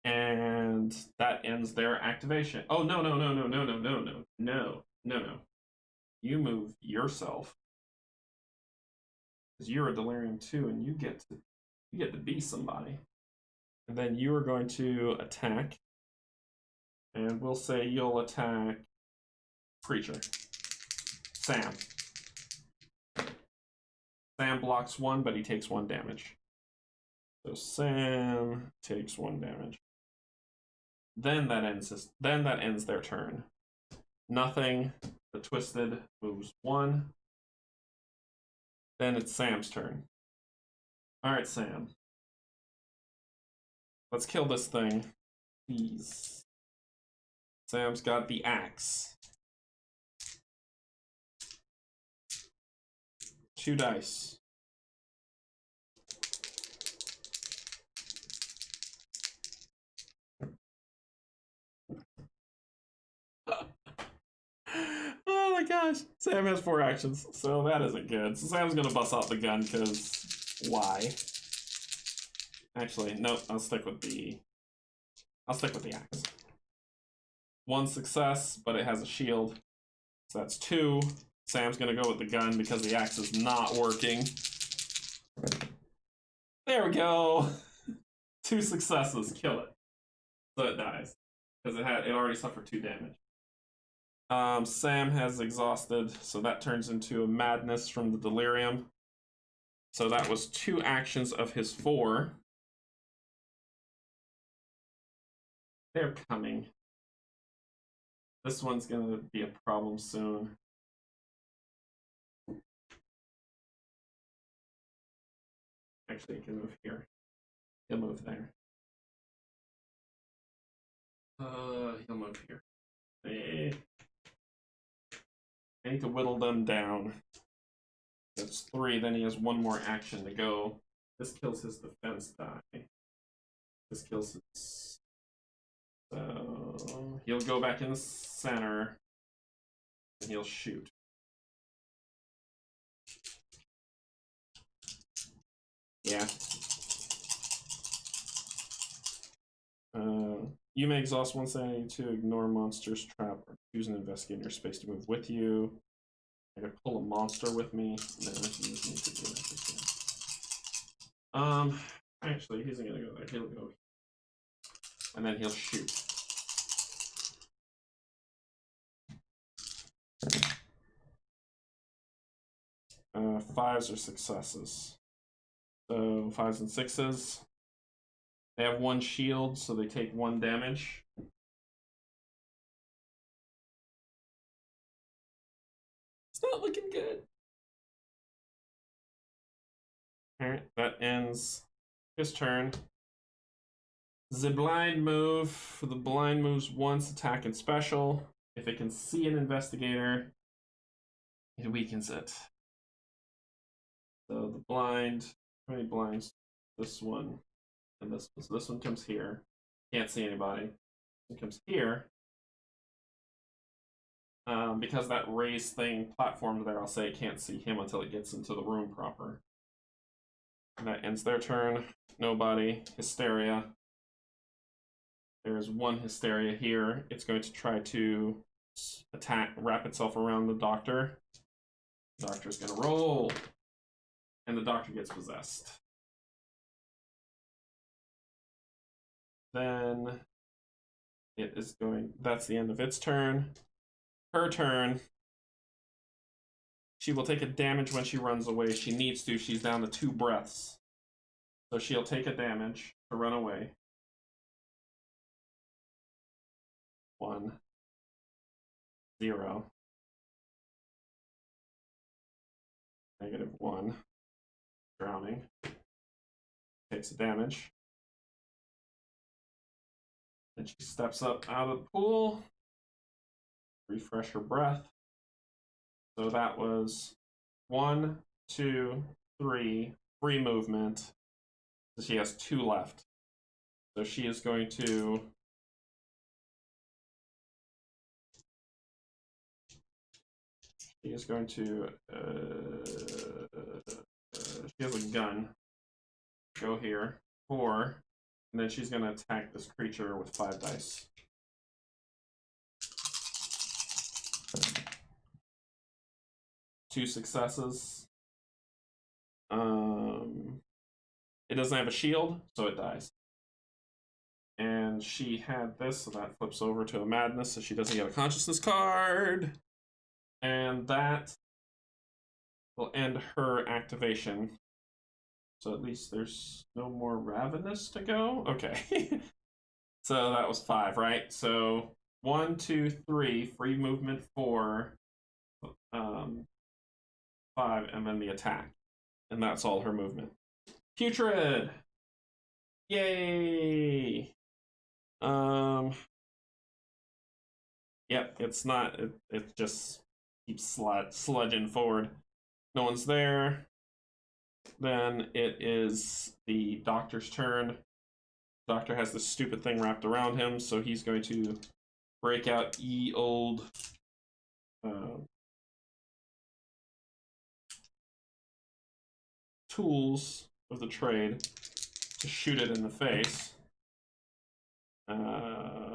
And that ends their activation. Oh, no. You move yourself. Because you're a delirium too, and you get to be somebody. And then you are going to attack. And we'll say you'll attack creature. Sam. Sam blocks 1, but he takes 1 damage. So Sam takes 1 damage. Then that ends their turn. Nothing. The Twisted moves 1. Then it's Sam's turn. All right, Sam. Let's kill this thing, please. Sam's got the axe. 2 dice. Oh my gosh. Sam has 4 actions, so that isn't good. So Sam's gonna bust out the gun, because why? Actually, nope, I'll stick with the axe. 1 success, but it has a shield. So that's 2. Sam's gonna go with the gun because the axe is not working. There we go. 2 successes, kill it. So it dies. Because it already suffered 2 damage. Sam has exhausted, so that turns into a madness from the delirium. So that was 2 actions of his 4. They're coming. This one's gonna be a problem soon. Actually, he can move here. He'll move there. He'll move here. Hey. I need to whittle them down. That's 3, then he has 1 more action to go. This kills his defense die. This kills his... So... He'll go back in the center. And he'll shoot. Yeah. You may exhaust 1 sanity to ignore monsters, trap, or choose an investigator in your space to move with you. I gotta pull a monster with me. No, he doesn't need to do that. Actually, he isn't gonna go there. He'll go. And then he'll shoot. 5s are successes. So 5s and 6s. They have 1 shield, so they take 1 damage. It's not looking good. Alright, that ends his turn. The blind move. The blind moves once, attack and special. If it can see an investigator, it weakens it. So the blind, how many blinds? This one and this one. So this one comes here. Can't see anybody. This one comes here. Because that raised thing platformed there, I'll say it can't see him until it gets into the room proper. And that ends their turn. Nobody. Hysteria. There's 1 hysteria here. It's going to try to wrap itself around the doctor. The doctor's going to roll. And the doctor gets possessed. Then it is going, that's the end of its turn. Her turn. She will take a damage when she runs away. She needs to. She's down to 2 breaths. So she'll take a damage to run away. 1, 0. -1. Drowning. Takes a damage. Then she steps up out of the pool. Refresh her breath. So that was 1, 2, 3. Free movement. So she has 2 left. So she is going to she has a gun. Go here. 4. And then she's going to attack this creature with 5 dice. Two successes. It doesn't have a shield, so it dies. And she had this, so that flips over to a madness, so she doesn't get a consciousness card. And that will end her activation. So at least there's no more ravenous to go. Okay. So that was 5, right? So 1, 2, 3, free movement 4, 5, and then the attack. And that's all her movement. Putrid! Yay! Yep, it's not, it just keeps sludging forward. No one's there. Then it is the doctor's turn. Doctor has this stupid thing wrapped around him, so he's going to break out ye old tools of the trade to shoot it in the face.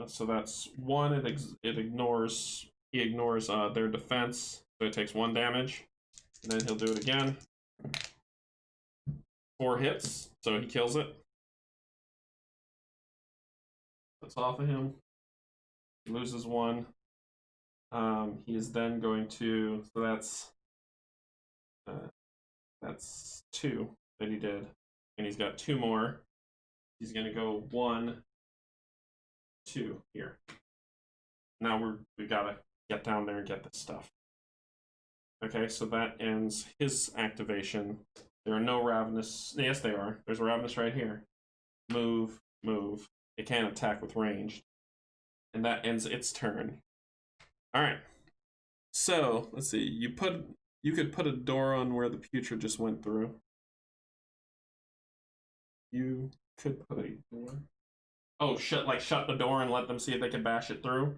So that's 1. He ignores their defense, so it takes 1 damage, and then he'll do it again. 4 hits, so he kills it. That's off of him. He loses 1. He is then going to, so that's 2 that he did, and he's got 2 more. He's going to go 1, 2 here. Now we gotta get down there and get this stuff. Okay, so that ends his activation. There are no ravenous. Yes, they are. There's a ravenous right here. Move, move. It can't attack with ranged, and that ends its turn. All right. So let's see. You could put a door on where the putrid just went through. You could put a door. Oh, shut the door and let them see if they can bash it through.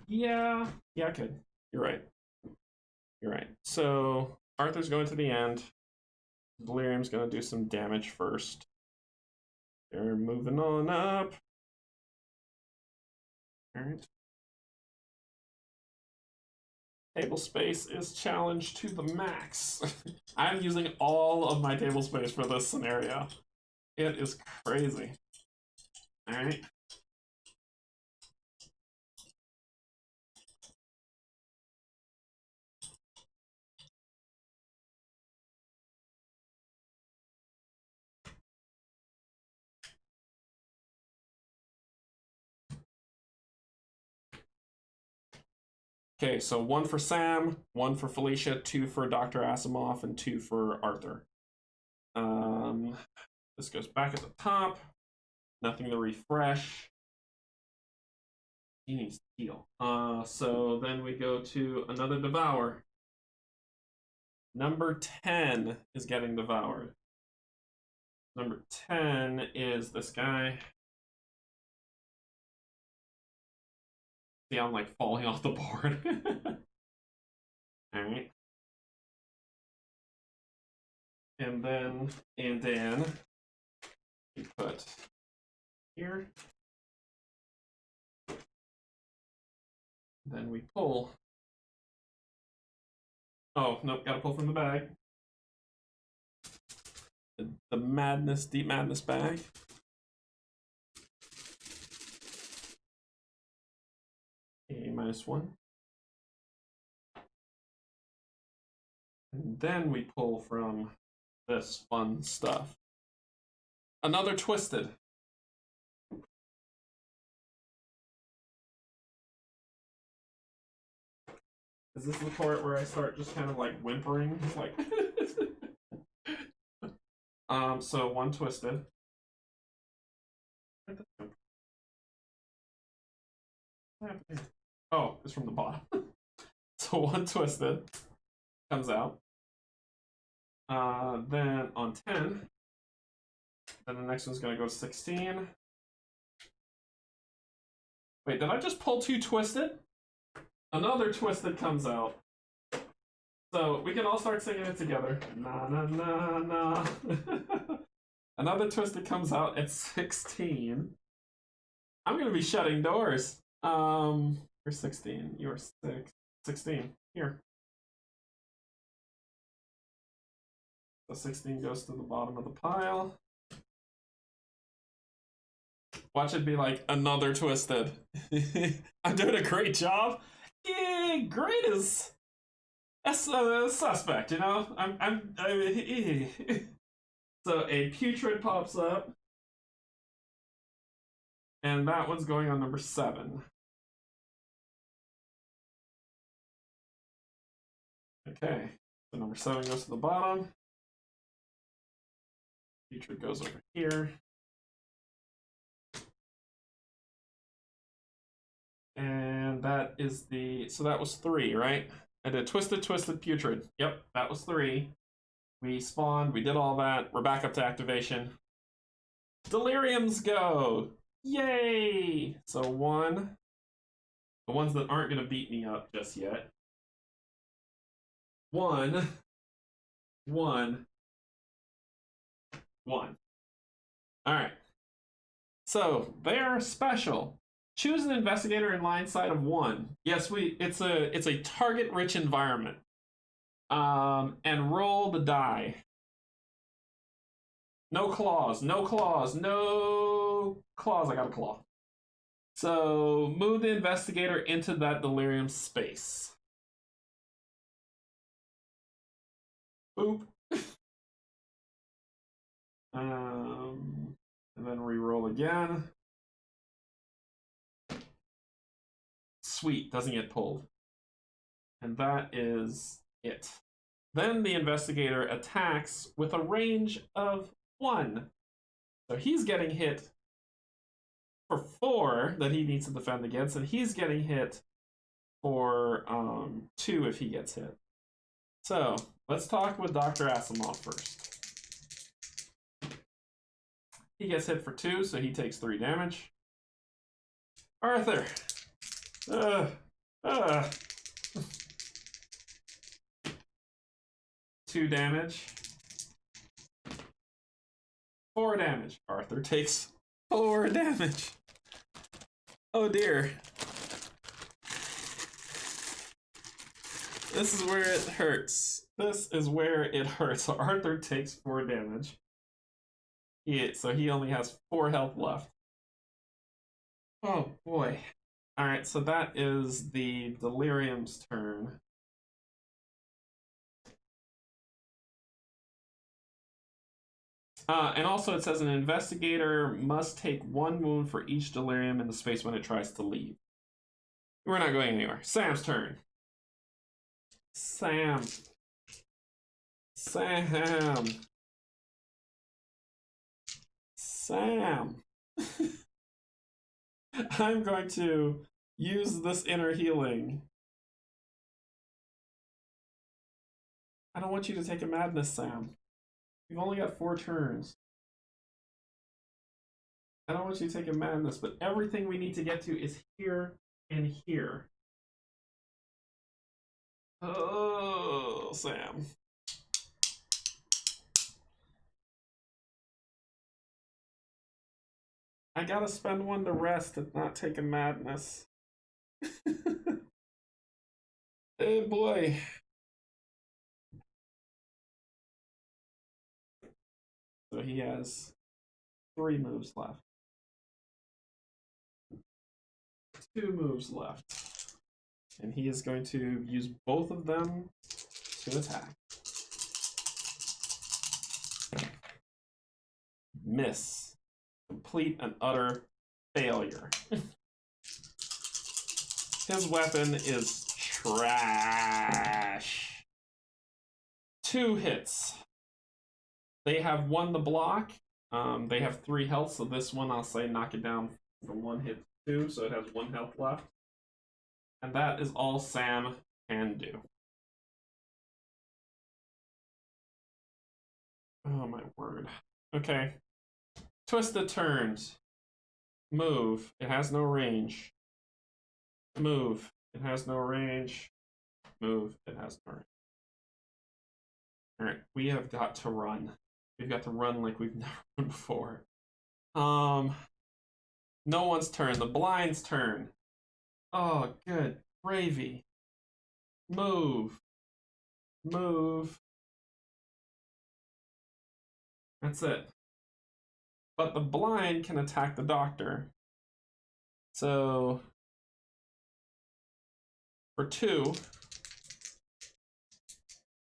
Yeah, I could. You're right. So Arthur's going to the end. Delirium's going to do some damage first. They're moving on up. All right. Table space is challenged to the max. I'm using all of my table space for this scenario. It is crazy. All right. Okay, so 1 for Sam, 1 for Felicia, 2 for Dr. Asimov, and 2 for Arthur. This goes back at the top. Nothing to refresh. He needs to heal. So then we go to another Devour. Number 10 is getting devoured. Number 10 is this guy. See, I'm like falling off the board. All right. And then we put here. Then we pull. Oh, nope, gotta pull from the bag. The madness, deep madness bag. A -1. And then we pull from this fun stuff. Another Twisted. Is this the part where I start just kind of like whimpering? Like so 1 Twisted. Oh, it's from the bottom. So 1 Twisted comes out. Then on 10, then the next one's gonna go to 16. Wait, did I just pull 2 Twisted? Another Twisted comes out. So we can all start singing it together. Na na na na. Another Twisted comes out at 16. I'm gonna be shutting doors. You're 16. You're 16. Here. So 16 goes to the bottom of the pile. Watch it be like another Twisted. I'm doing a great job. Yeah, great is that's a suspect, you know. So a putrid pops up, and that one's going on number 7. Okay, so number 7 goes to the bottom. Putrid goes over here. And that is so that was 3, right? I did Twisted, Putrid. Yep, that was 3. We spawned, we did all that. We're back up to activation. Deliriums go! Yay! So 1. The ones that aren't gonna beat me up just yet. 1. 1. 1. Alright. So, they are special. Choose an investigator in line sight of 1. Yes, it's a target-rich environment. And roll the die. No claws, no claws, no claws. I got a claw. So move the investigator into that delirium space. Boop. And then re-roll again. Sweet, doesn't get pulled. And that is it. Then the investigator attacks with a range of 1. So he's getting hit for 4 that he needs to defend against, and he's getting hit for 2 if he gets hit. So let's talk with Dr. Asimov first. He gets hit for 2, so he takes 3 damage. Arthur. 2 damage. 4 damage. Arthur takes 4 damage. Oh dear. This is where it hurts. This is where it hurts. So Arthur takes 4 damage. So he only has 4 health left. Oh boy. Alright, so that is the Delirium's turn. And also it says an investigator must take 1 wound for each delirium in the space when it tries to leave. We're not going anywhere. Sam's turn. Sam. Sam. Sam. I'm going to use this inner healing. I don't want you to take a madness, Sam. You've only got 4 turns. I don't want you to take a madness, but everything we need to get to is here and here. Oh, Sam. I gotta spend 1 to rest and not take a madness. Hey, boy. So he has 3 moves left. 2 moves left. And he is going to use both of them to attack. Miss. Complete and utter failure. His weapon is trash. 2 hits. They have 1 to block. They have 3 health, so this one I'll say knock it down from 1 hit to 2, so it has 1 health left. And that is all Sam can do. Oh my word. Okay. Twisted turns. Move. It has no range. Move. It has no range. Move. It has no range. Alright, we have got to run. We've got to run like we've never run before. No one's turn. The blind's turn. Oh, good gravy. Move. Move. That's it. But the blind can attack the doctor. So, for 2,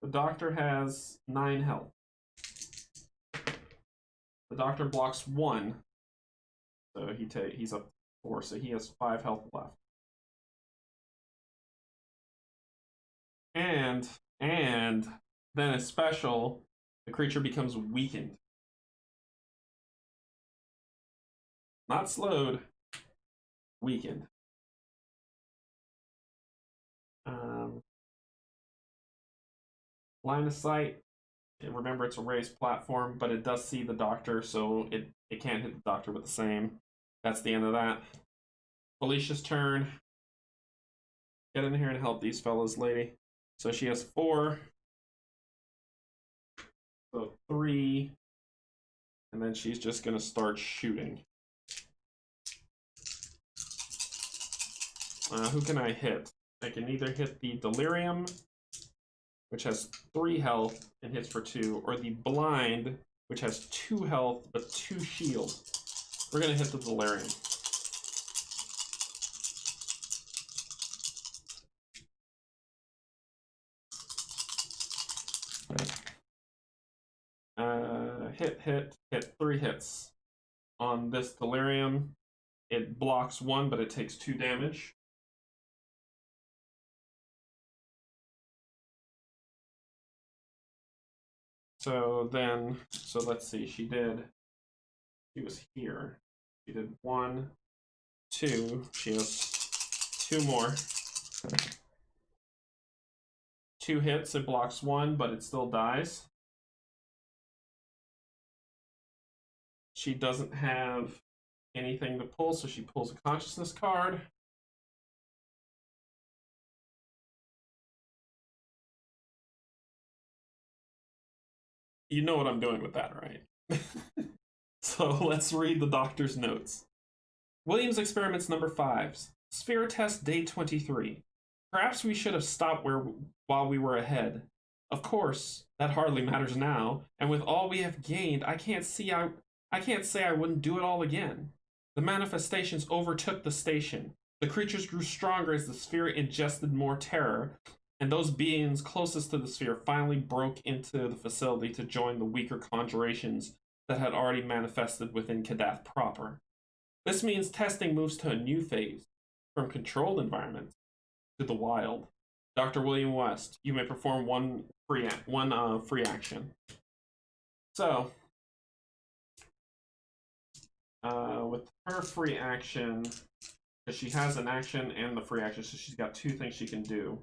the doctor has 9 health. The doctor blocks 1. So he's up 4, so he has 5 health left. And then a special, the creature becomes weakened. Not slowed, weakened. Line of sight. And remember, it's a raised platform, but it does see the doctor, so it can't hit the doctor with the same. That's the end of that. Felicia's turn. Get in here and help these fellas, lady. So she has 4. So 3. And then she's just going to start shooting. Who can I hit? I can either hit the Delirium, which has 3 health and hits for 2, or the Blind, which has 2 health but 2 shield. We're going to hit the Delirium. Hit. 3 hits. On this Delirium, it blocks 1, but it takes 2 damage. So let's see, she was here. She did 1, 2, she has 2 more. 2 hits, it blocks 1, but it still dies. She doesn't have anything to pull, so she pulls a consciousness card. You know what I'm doing with that, right? So let's read the doctor's notes. Williams experiments number 5. Sphere test day 23. Perhaps we should have stopped while we were ahead. Of course, that hardly matters now, and with all we have gained, I can't say I wouldn't do it all again. The manifestations overtook the station. The creatures grew stronger as the sphere ingested more terror, and those beings closest to the sphere finally broke into the facility to join the weaker conjurations that had already manifested within Kadath proper. This means testing moves to a new phase, from controlled environments to the wild. Dr. William West. You may perform one free action. So, with her free action, because she has an action and the free action, so she's got 2 things she can do.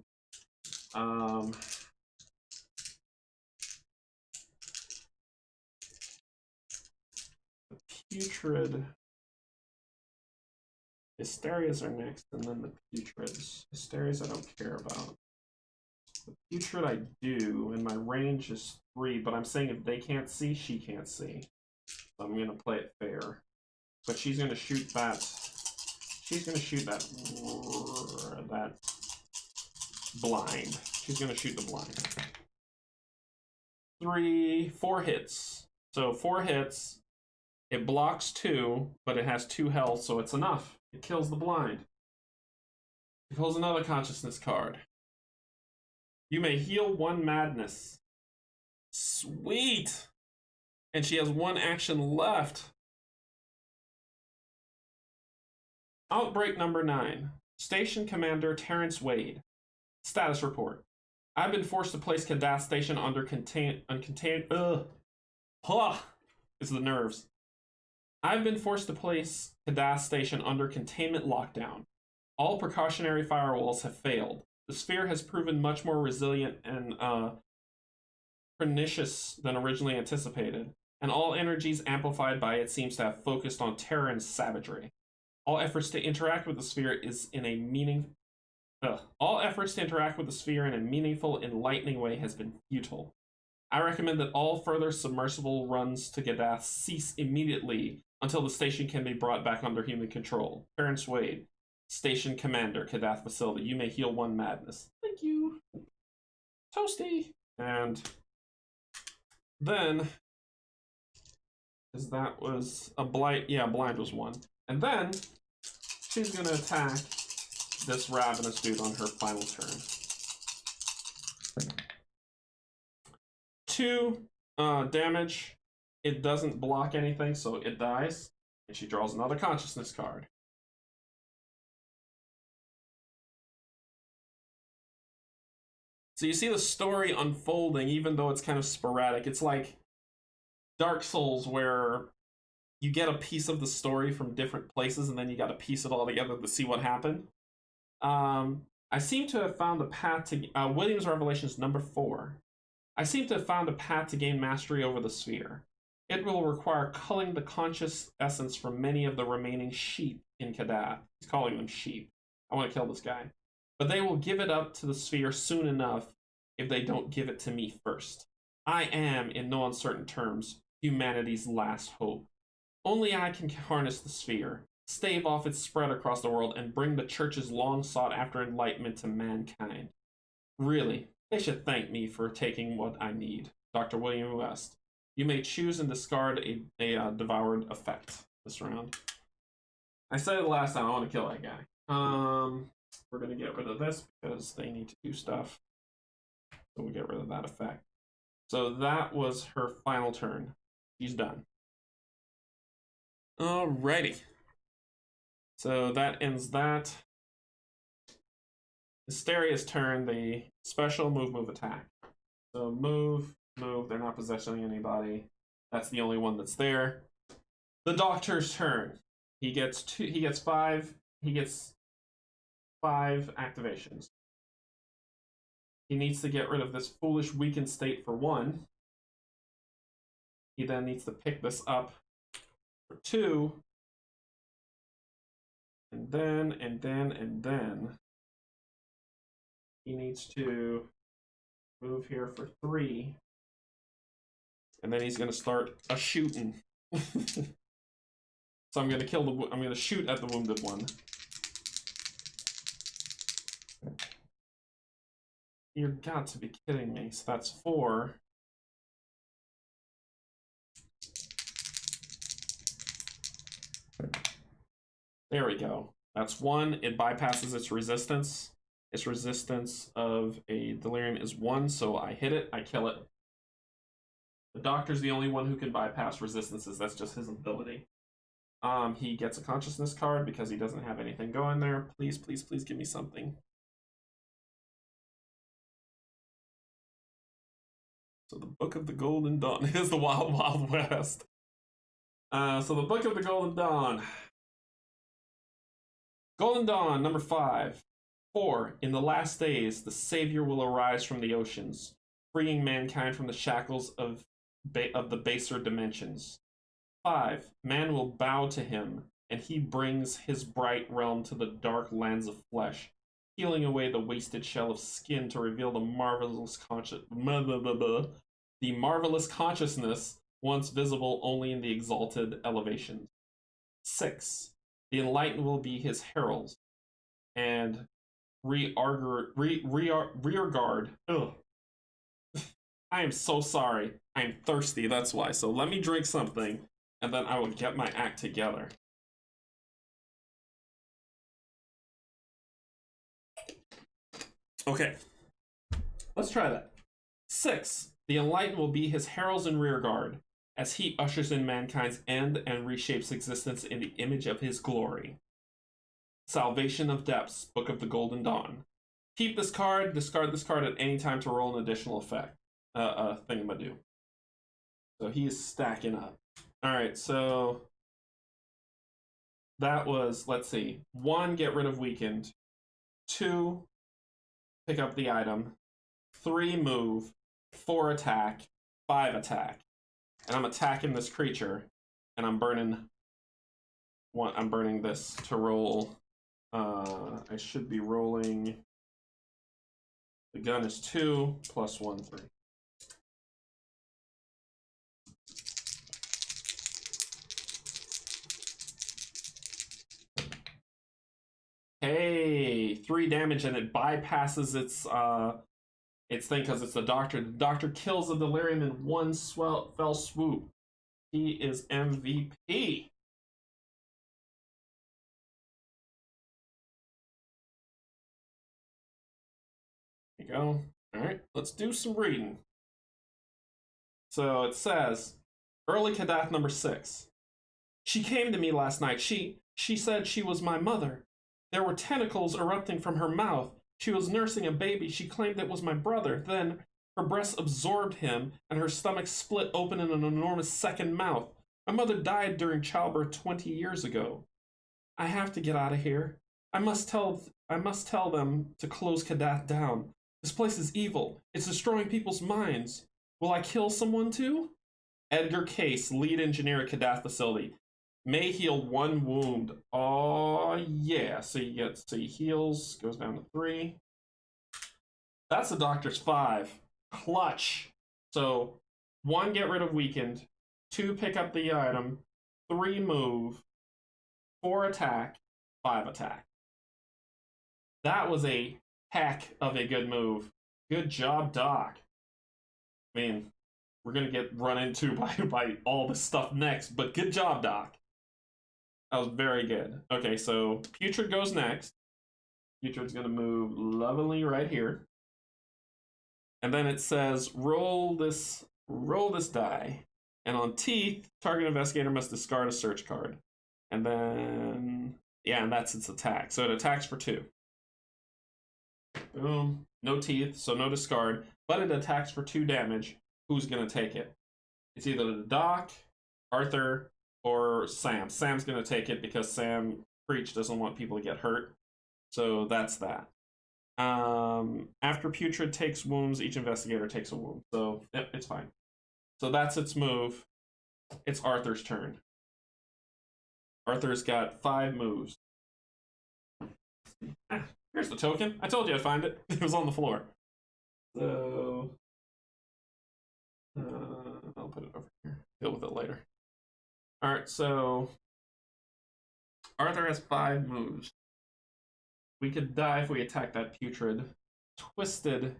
The putrid. Hysterias are next, and then the putrids. Hysterias I don't care about. The putrid I do, and my range is 3, but I'm saying if they can't see, she can't see. So I'm going to play it fair. But she's going to shoot that. She's going to shoot that blind. She's going to shoot the blind. 4 hits. So 4 hits. It blocks 2, but it has 2 health, so it's enough. It kills the blind. It pulls another consciousness card. You may heal 1 madness. Sweet! And she has 1 action left. Outbreak number 9. Station Commander Terrence Wade. Status report. I've been forced to place Kadath Station under It's the nerves. I've been forced to place Kadath Station under containment lockdown. All precautionary firewalls have failed. The sphere has proven much more resilient and pernicious than originally anticipated, and all energies amplified by it seems to have focused on terror and savagery. All efforts to interact with the sphere in a meaningful, enlightening way has been futile. I recommend that all further submersible runs to Kadath cease immediately until the station can be brought back under human control. Terrence Wade, Station Commander, Kadath Facility. You may heal 1 madness. Thank you. Toasty. And then, because that was a blight, yeah, blind was 1. And then, she's going to attack this ravenous dude on her final turn. 2 damage. It doesn't block anything, so it dies. And she draws another consciousness card. So you see the story unfolding, even though it's kind of sporadic. It's like Dark Souls, where you get a piece of the story from different places, and then you got to piece it all together to see what happened. I seem to have found a path to... Williams Revelations number 4. I seem to have found a path to gain mastery over the sphere. It will require culling the conscious essence from many of the remaining sheep in Kadath. He's calling them sheep. I want to kill this guy. But they will give it up to the sphere soon enough if they don't give it to me first. I am, in no uncertain terms, humanity's last hope. Only I can harness the sphere, stave off its spread across the world, and bring the church's long sought after enlightenment to mankind. Really, they should thank me for taking what I need. Dr. William West. You may choose and discard a devoured effect this round. I said it last time, I want to kill that guy. We're going to get rid of this because they need to do stuff. So we get rid of that effect. So that was her final turn. She's done. Alrighty. So that ends that. Hysteria's turn, the special move attack. So move, they're not possessing anybody. That's the only one that's there. The Doctor's turn. He gets 5 activations. He needs to get rid of this foolish weakened state for 1. He then needs to pick this up for 2. And then he needs to move here for 3. And then he's going to start a shooting. So I'm going to shoot at the wounded one. You've got to be kidding me. So that's 4. There we go. That's 1. It bypasses its resistance. Its resistance of a delirium is 1, so I hit it, I kill it. The Doctor's the only one who can bypass resistances. That's just his ability. He gets a consciousness card because he doesn't have anything going there. Please, please, please give me something. the Book of the Golden Dawn. It is the Wild Wild West. So the Book of the Golden Dawn. Golden Dawn, number 5. 4. In the last days, the Savior will arise from the oceans, freeing mankind from the shackles of the baser dimensions. 5. Man will bow to him, and he brings his bright realm to the dark lands of flesh, peeling away the wasted shell of skin to reveal the marvelous consciousness once visible only in the exalted elevations. 6. The enlightened will be his heralds, and rearguard. Ugh. I am so sorry. I'm thirsty, that's why. So let me drink something, and then I will get my act together. Okay. Let's try that. 6. The enlightened will be his heralds and rearguard, as he ushers in mankind's end and reshapes existence in the image of his glory. Salvation of Depths, Book of the Golden Dawn. Keep this card, discard this card at any time to roll an additional effect. Thingamadoo. So he is stacking up. Alright, so that was, let's see, 1, get rid of weakened. 2, pick up the item. 3, move. 4, attack. 5, attack. And I'm attacking this creature, and I'm burning this to roll. I should be rolling. The gun is 2 plus 1, 3. Hey, 3 damage, and it bypasses its thing because it's the doctor. The doctor kills the delirium in one fell swoop. He is MVP. There you go. All right, let's do some reading. So it says, early Kadath number 6. She came to me last night. She said she was my mother. There were tentacles erupting from her mouth. She was nursing a baby. She claimed it was my brother. Then her breasts absorbed him, and her stomach split open in an enormous second mouth. My mother died during childbirth 20 years ago. I have to get out of here. I must tell them to close Kadath down. This place is evil. It's destroying people's minds. Will I kill someone too? Edgar Case, lead engineer at Kadath facility. May heal 1 wound. Oh yeah. So he heals, goes down to 3. That's the doctor's 5. Clutch. So 1, get rid of weakened. 2, pick up the item. 3, move. 4, attack. 5, attack. That was a heck of a good move. Good job, Doc. I mean, we're gonna get run into by all this stuff next, but good job, Doc. That was very good. Okay, so Putrid goes next. Putrid's gonna move lovingly right here. And then it says, roll this die. And on teeth, target investigator must discard a search card. And then, yeah, and that's its attack. So it attacks for 2. Boom. No teeth, so no discard. But it attacks for 2 damage. Who's gonna take it? It's either the Doc, Arthur, or Sam. Sam's gonna take it because Sam Preach doesn't want people to get hurt. So that's that. After Putrid takes wounds, each investigator takes a wound. So yep, it's fine. So that's its move. It's Arthur's turn. Arthur's got 5 moves. Ah, here's the token. I told you I'd find it. It was on the floor. So I'll put it over here. Deal with it later. Alright, so Arthur has 5 moves. We could die if we attack that Putrid. Twisted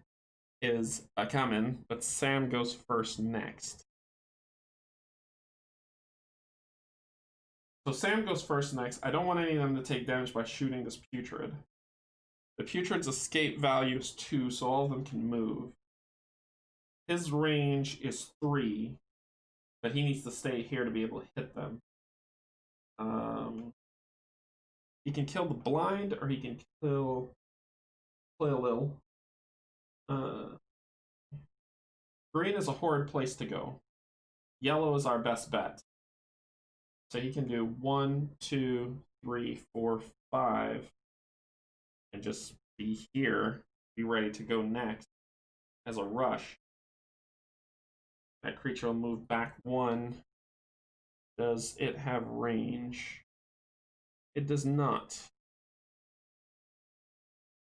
is a coming, but Sam goes first next. So Sam goes first next. I don't want any of them to take damage by shooting this Putrid. The Putrid's escape value is 2, so all of them can move. His range is 3, but he needs to stay here to be able to hit them. He can kill the blind, or he can kill Lil. Green is a horrid place to go. Yellow is our best bet. So he can do 1, 2, 3, 4, 5, and just be here, be ready to go next as a rush. That creature will move back 1. Does it have range? It does not.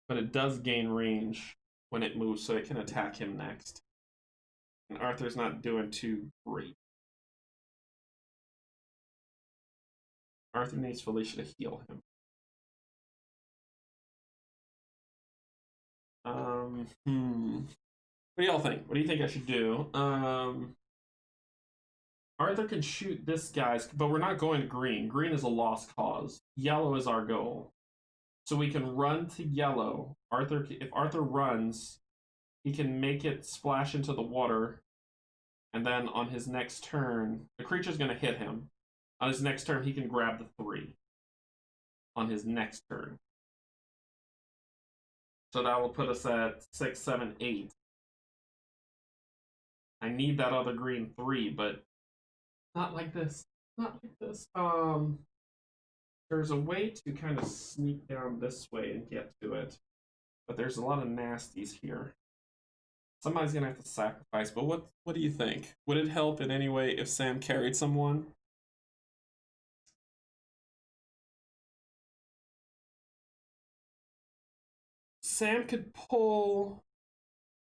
But it does gain range when it moves, so it can attack him next. And Arthur's not doing too great. Arthur needs Felicia to heal him. What do y'all think? What do you think I should do? Arthur can shoot this guy's, but we're not going to green. Green is a lost cause. Yellow is our goal. So we can run to yellow. If Arthur runs, he can make it splash into the water, and then on his next turn, the creature's going to hit him. On his next turn, he can grab the 3. On his next turn. So that will put us at 6, 7, 8. I need that other green 3, but not like this. Not like this. There's a way to kind of sneak down this way and get to it. But there's a lot of nasties here. Somebody's gonna have to sacrifice, but what do you think? Would it help in any way if Sam carried someone? Sam could pull...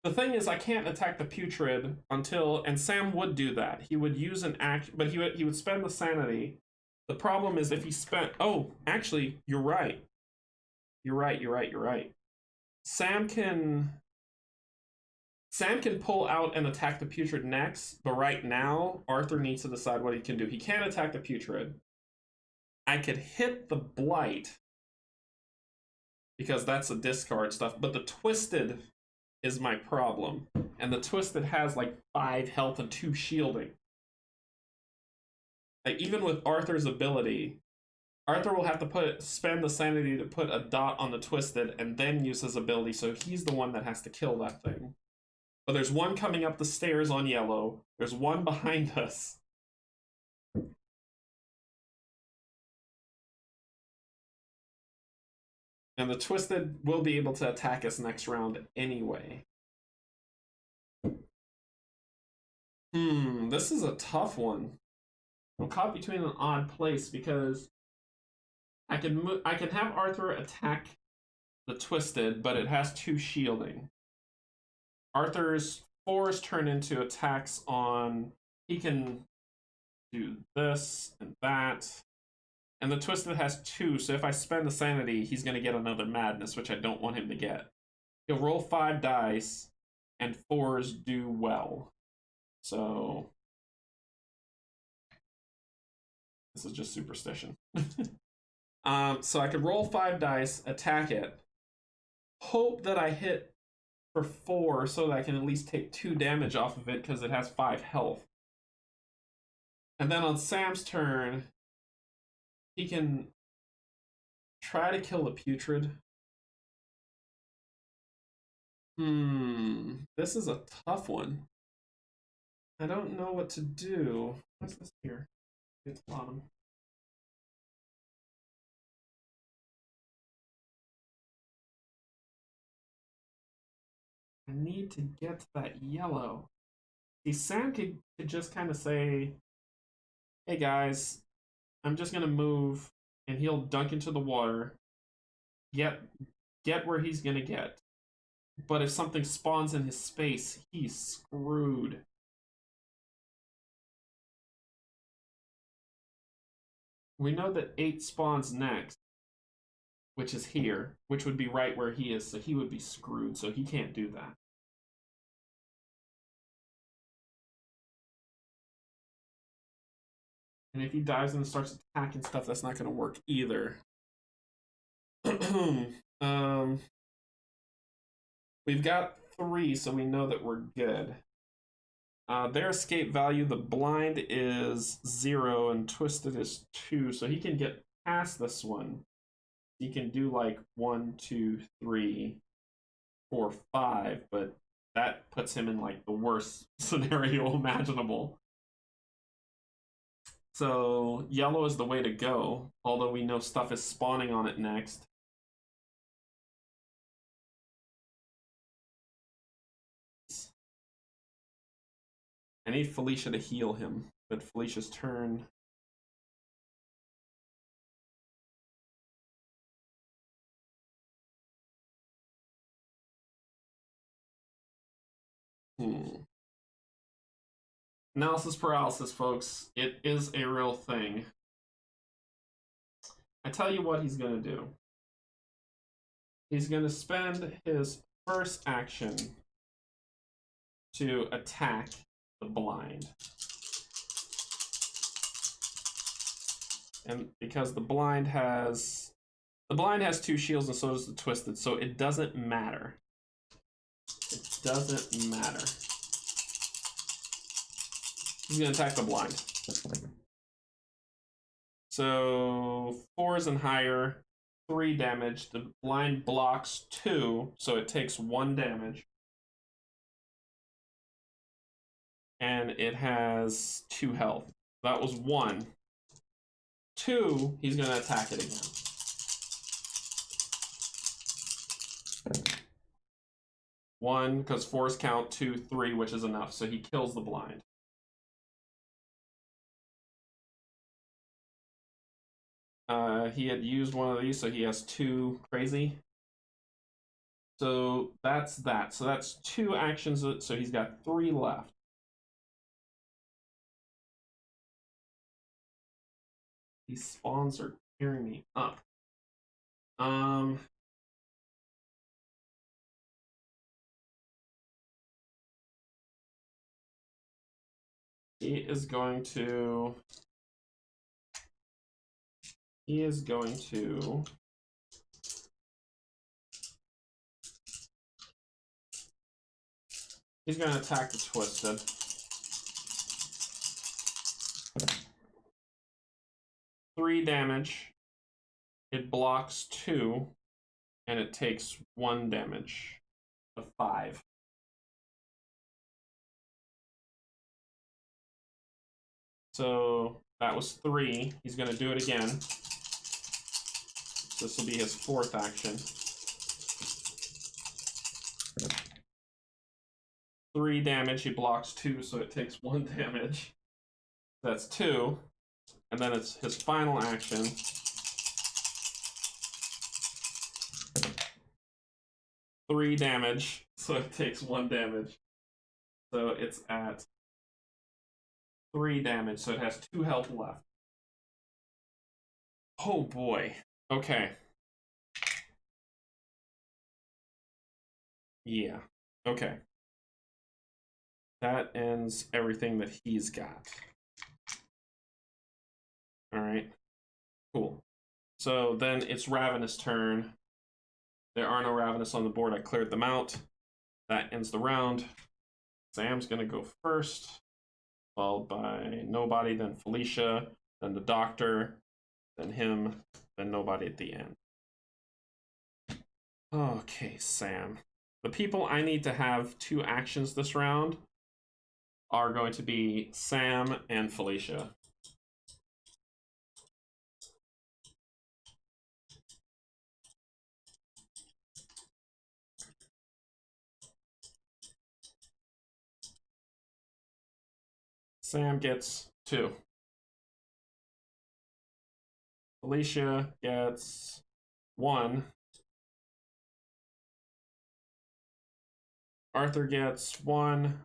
The thing is, I can't attack the putrid until... And Sam would do that. He would use an act... But he would spend the sanity. The problem is if he spent... Oh, actually, you're right. You're right. Sam can pull out and attack the putrid next, but right now, Arthur needs to decide what he can do. He can't attack the putrid. I could hit the blight, because that's a discard stuff, but the twisted is my problem. And the twisted has like 5 health and 2 shielding. Like, even with Arthur's ability, Arthur will have to spend the sanity to put a dot on the twisted and then use his ability, so he's the one that has to kill that thing. But there's one coming up the stairs on yellow. There's one behind us. And the twisted will be able to attack us next round anyway. This is a tough one. I'm caught between an odd place because I can have Arthur attack the twisted, but it has 2 shielding. Arthur's 4s turn into attacks on... He can do this and that. And the twisted has 2, so if I spend the sanity, he's going to get another madness, which I don't want him to get. He'll roll 5 dice, and 4s do well. So... This is just superstition. So I could roll 5 dice, attack it, hope that I hit for 4 so that I can at least take 2 damage off of it because it has 5 health. And then on Sam's turn, he can try to kill the putrid. This is a tough one. I don't know what to do. What's this here? It's bottom. I need to get to that yellow. See, Sam could just kind of say, hey guys, I'm just gonna move, and he'll dunk into the water, get where he's gonna get. But if something spawns in his space, he's screwed. We know that 8 spawns next, which is here, which would be right where he is, so he would be screwed, so he can't do that. And if he dives and starts attacking stuff, that's not going to work either. We've got 3, so we know that we're good. Their escape value, the blind is 0 and twisted is 2, so he can get past this one. He can do like 1, 2, 3, 4, 5, but that puts him in like the worst scenario imaginable. So yellow is the way to go, although we know stuff is spawning on it next. I need Felicia to heal him, but Felicia's turn. Analysis paralysis, folks. It is a real thing. I tell you what he's going to do. He's going to spend his first action to attack the blind. And because the blind has 2 shields and so does the twisted, so it doesn't matter. It doesn't matter. He's going to attack the blind. So 4s and higher, 3 damage. The blind blocks 2, so it takes 1 damage. And it has 2 health. That was 1. 2, he's going to attack it again. One, because 4s count, 2, 3, which is enough, so he kills the blind. He had used one of these, so he has 2 crazy. So that's that. So that's 2 actions, so he's got 3 left. These spawns are tearing me up. He is going to he's going to attack the twisted. Three damage. It blocks 2, and it takes 1 damage of 5. So that was 3. He's going to do it again. This will be his 4th action. 3 damage. He blocks 2, so it takes 1 damage. That's 2. And then it's his final action. Three damage, so it takes 1 damage. So it's at 3 damage, so it has 2 health left. Oh boy. Okay. Yeah. Okay. That ends everything that he's got. Alright. Cool. So then it's Ravenous' turn. There are no Ravenous on the board. I cleared them out. That ends the round. Sam's going to go first, followed by Nobody, then Felicia, then the Doctor, then him, then Nobody at the end. Okay, Sam. The people I need to have 2 actions this round are going to be Sam and Felicia. Sam gets 2. Felicia gets 1. Arthur gets 1.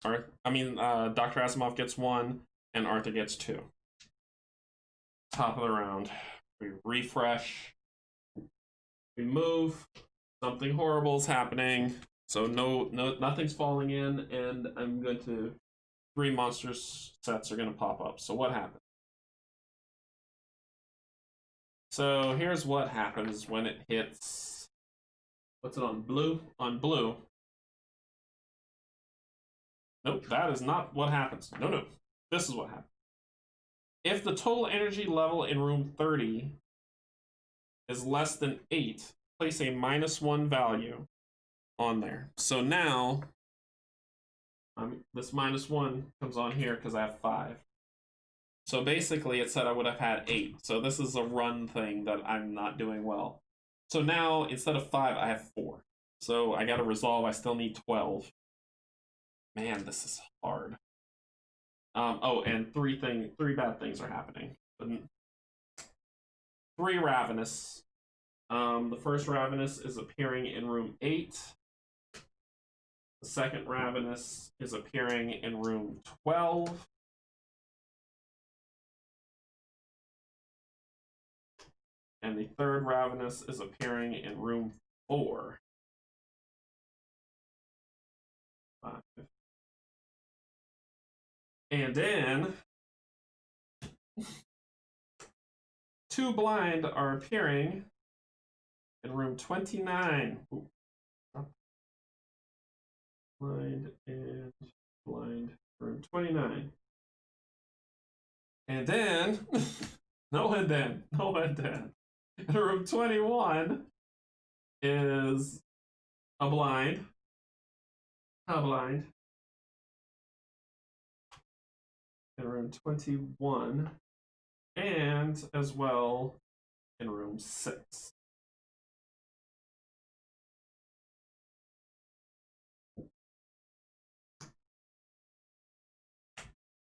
Dr. Asimov gets 1, and Arthur gets 2. Top of the round. We refresh. We move. Something horrible is happening. So nothing's falling in, and I'm going to 3 monsters sets are going to pop up. So what happens? So here's what happens when it hits. What's it on? Blue? On blue. Nope, that is not what happens. No. This is what happens. If the total energy level in room 30 is less than 8, place a -1 value on there. So now This -1 comes on here because I have 5. So basically, it said I would have had 8. So this is a run thing that I'm not doing well. So now, instead of 5, I have 4. So I got to resolve. I still need 12. Man, this is hard. Oh, and three bad things are happening. 3 ravenous. The first ravenous is appearing in room 8. The second ravenous is appearing in room 12. And the third ravenous is appearing in room 4. 5. And then 2 blind are appearing in room 29. Ooh. Blind and blind, room 29. And then, no, in room 21 is a blind. In room 21. And as well in room 6.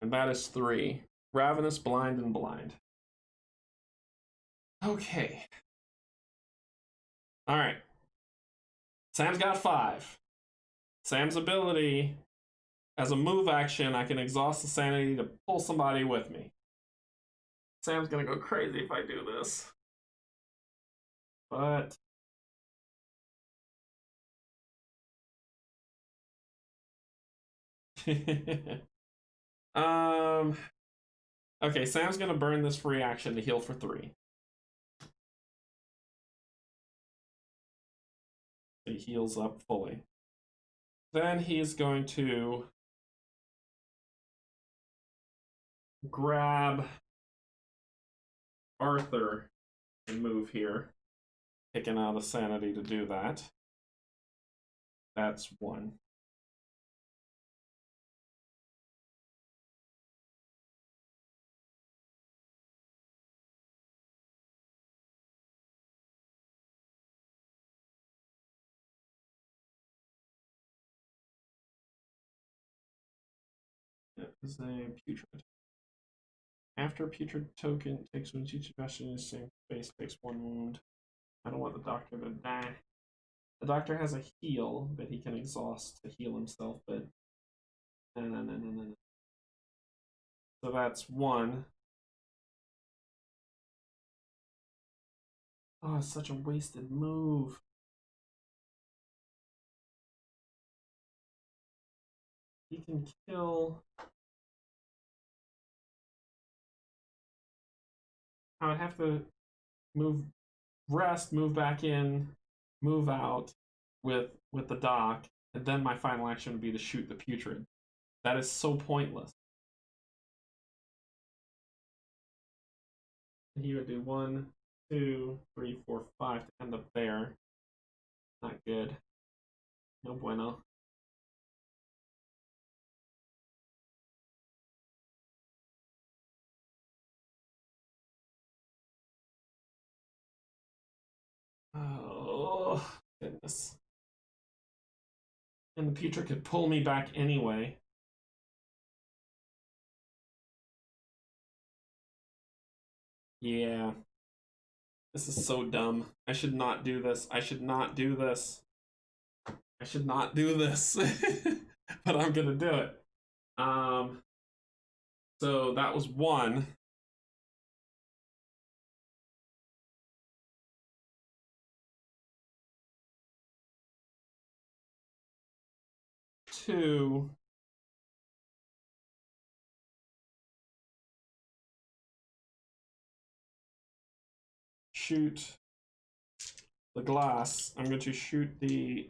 And that is 3. Ravenous, blind, and blind. Okay. Alright. Sam's got 5. Sam's ability, as a move action, I can exhaust the sanity to pull somebody with me. Sam's gonna go crazy if I do this. But okay, Sam's gonna burn this free action to heal for 3. He heals up fully. Then he's going to grab Arthur and move here, picking out a sanity to do that. That's 1. That is a putrid. After putrid token takes wounds, each bastion in the same space takes 1 wound. I don't want the doctor to die. The doctor has a heal that he can exhaust to heal himself, but no. So that's 1. Oh, it's such a wasted move. He can kill. I would have to move, rest, move back in, move out with the doc, and then my final action would be to shoot the putrid. That is so pointless. He would do 1, 2, 3, 4, 5 to end up there. Not good. No bueno. Oh, goodness. And the putrid could pull me back anyway. Yeah. This is so dumb. I should not do this. I should not do this. I should not do this. But I'm gonna do it. So that was 1. 2. Shoot the glass. I'm going to shoot the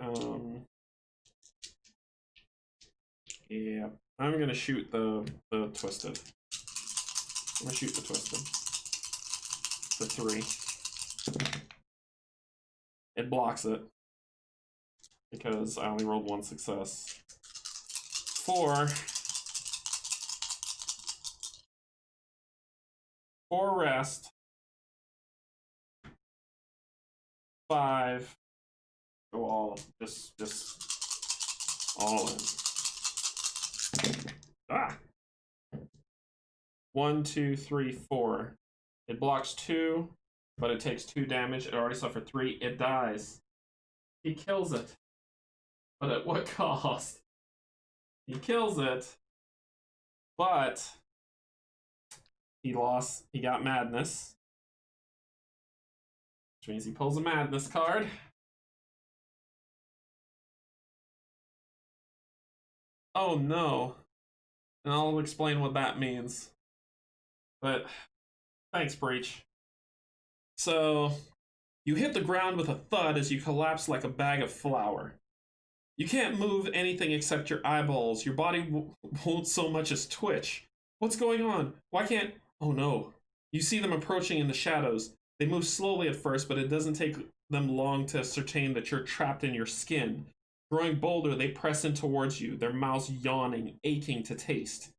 yeah. I'm gonna shoot the twisted. I'm gonna shoot the twisted. For 3. It blocks it because I only rolled 1 success. 4. 4 rest. 5. Go all, just all in. Ah! 1, 2, 3, 4. It blocks 2, but it takes 2 damage. It already suffered 3. It dies. He kills it. But at what cost? He kills it, but he lost. He got madness, which means he pulls a madness card. Oh no. And I'll explain what that means. But thanks, Breach. So, you hit the ground with a thud as you collapse like a bag of flour. You can't move anything except your eyeballs. Your body won't so much as twitch. What's going on? Why can't... Oh no. You see them approaching in the shadows. They move slowly at first, but it doesn't take them long to ascertain that you're trapped in your skin. Growing bolder, they press in towards you, their mouths yawning, aching to taste.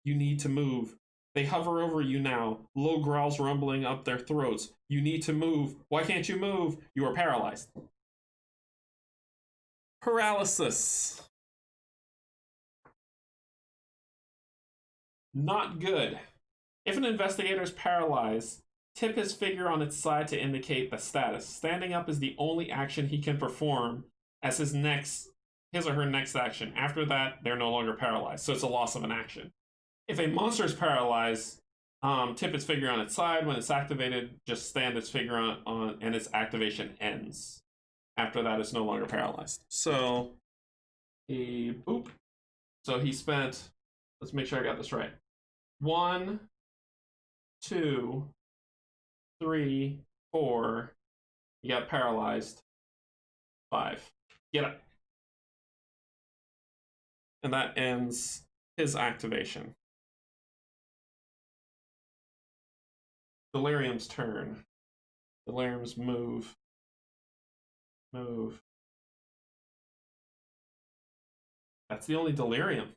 You need to move. They hover over you now, low growls rumbling up their throats. You need to move. Why can't you move? You are paralyzed. Paralysis. Not good. If an investigator is paralyzed, tip his figure on its side to indicate the status. Standing up is the only action he can perform as his or her next action. After that, they're no longer paralyzed, so it's a loss of an action. If a monster is paralyzed, tip its figure on its side. When it's activated, just stand its figure on and its activation ends. After that, it's no longer paralyzed. So, boop. So he spent, let's make sure I got this right. 1, 2, 3, 4. He got paralyzed. 5. Get up. And that ends his activation. Delirium's turn. Delirium's move. Move. That's the only Delirium.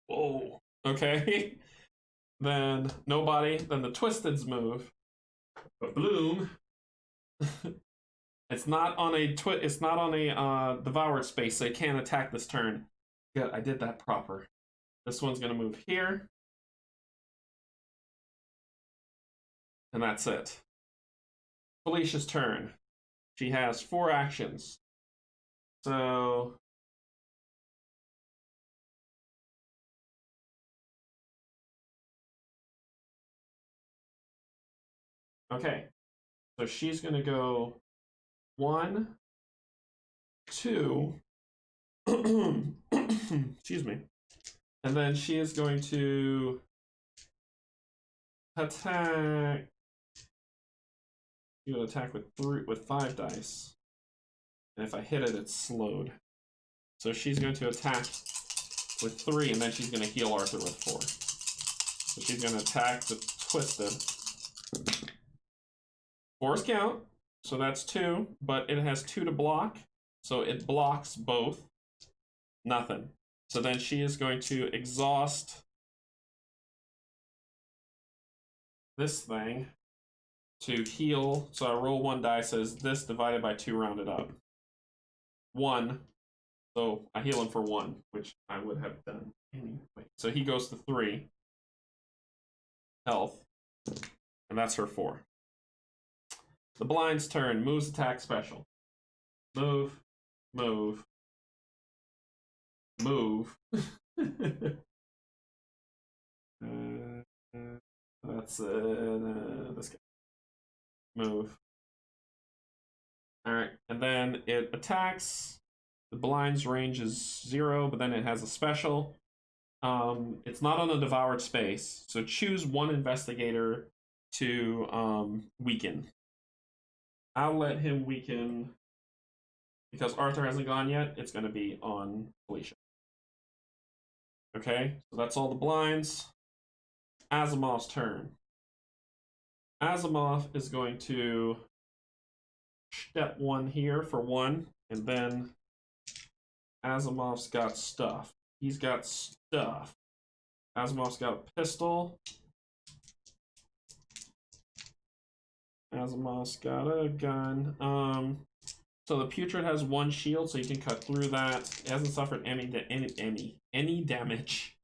Whoa. Okay. Then nobody. Then the Twisted's move. But Bloom. It's not on a devoured space, so it can't attack this turn. Good, I did that proper. This one's gonna move here. And that's it. Felicia's turn. She has 4 actions. So okay. So she's gonna go 1, 2. Excuse me. And then she is going to attack. You would attack with 5 dice. And if I hit it, it's slowed. So she's going to attack with 3, and then she's going to heal Arthur with 4. So she's going to attack the Twisted. 4's count, so that's 2, but it has 2 to block, so it blocks both. Nothing. So then she is going to exhaust this thing to heal. So I roll 1 dice as this divided by 2 rounded up. 1. So I heal him for 1, which I would have done anyway. So he goes to 3 health, and that's her 4. The Blind's turn. Moves, attack, special. Move, move, move. That's this guy. Move. Alright, and then it attacks. The Blind's range is 0, but then it has a special. It's not on a devoured space, so choose 1 investigator to weaken. I'll let him weaken, because Arthur hasn't gone yet, it's going to be on Felicia. Okay, so that's all the Blinds. Asimov's turn. Asimov is going to step 1 here for 1, and then Asimov's got stuff. He's got stuff. Asimov's got a pistol. Asimov's got a gun. So the Putrid has 1 shield, so you can cut through that. It hasn't suffered any damage.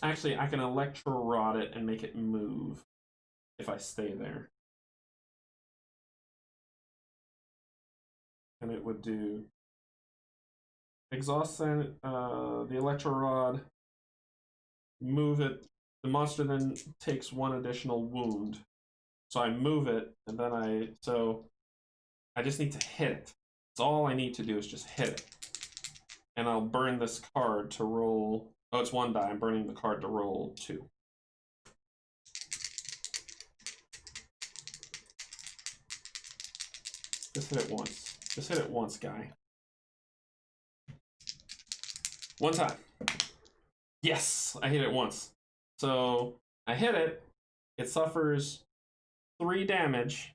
Actually, I can electro rod it and make it move if I stay there. And it would do exhaust the electro rod, move it. The monster then takes 1 additional wound. So I move it, and then I just need to hit it. That's all I need to do is just hit it. And I'll burn this card to roll. Oh, it's 1 die. I'm burning the card to roll 2. Just hit it once. Just hit it once, guy. 1 time. Yes, I hit it once. So I hit it. It suffers 3 damage.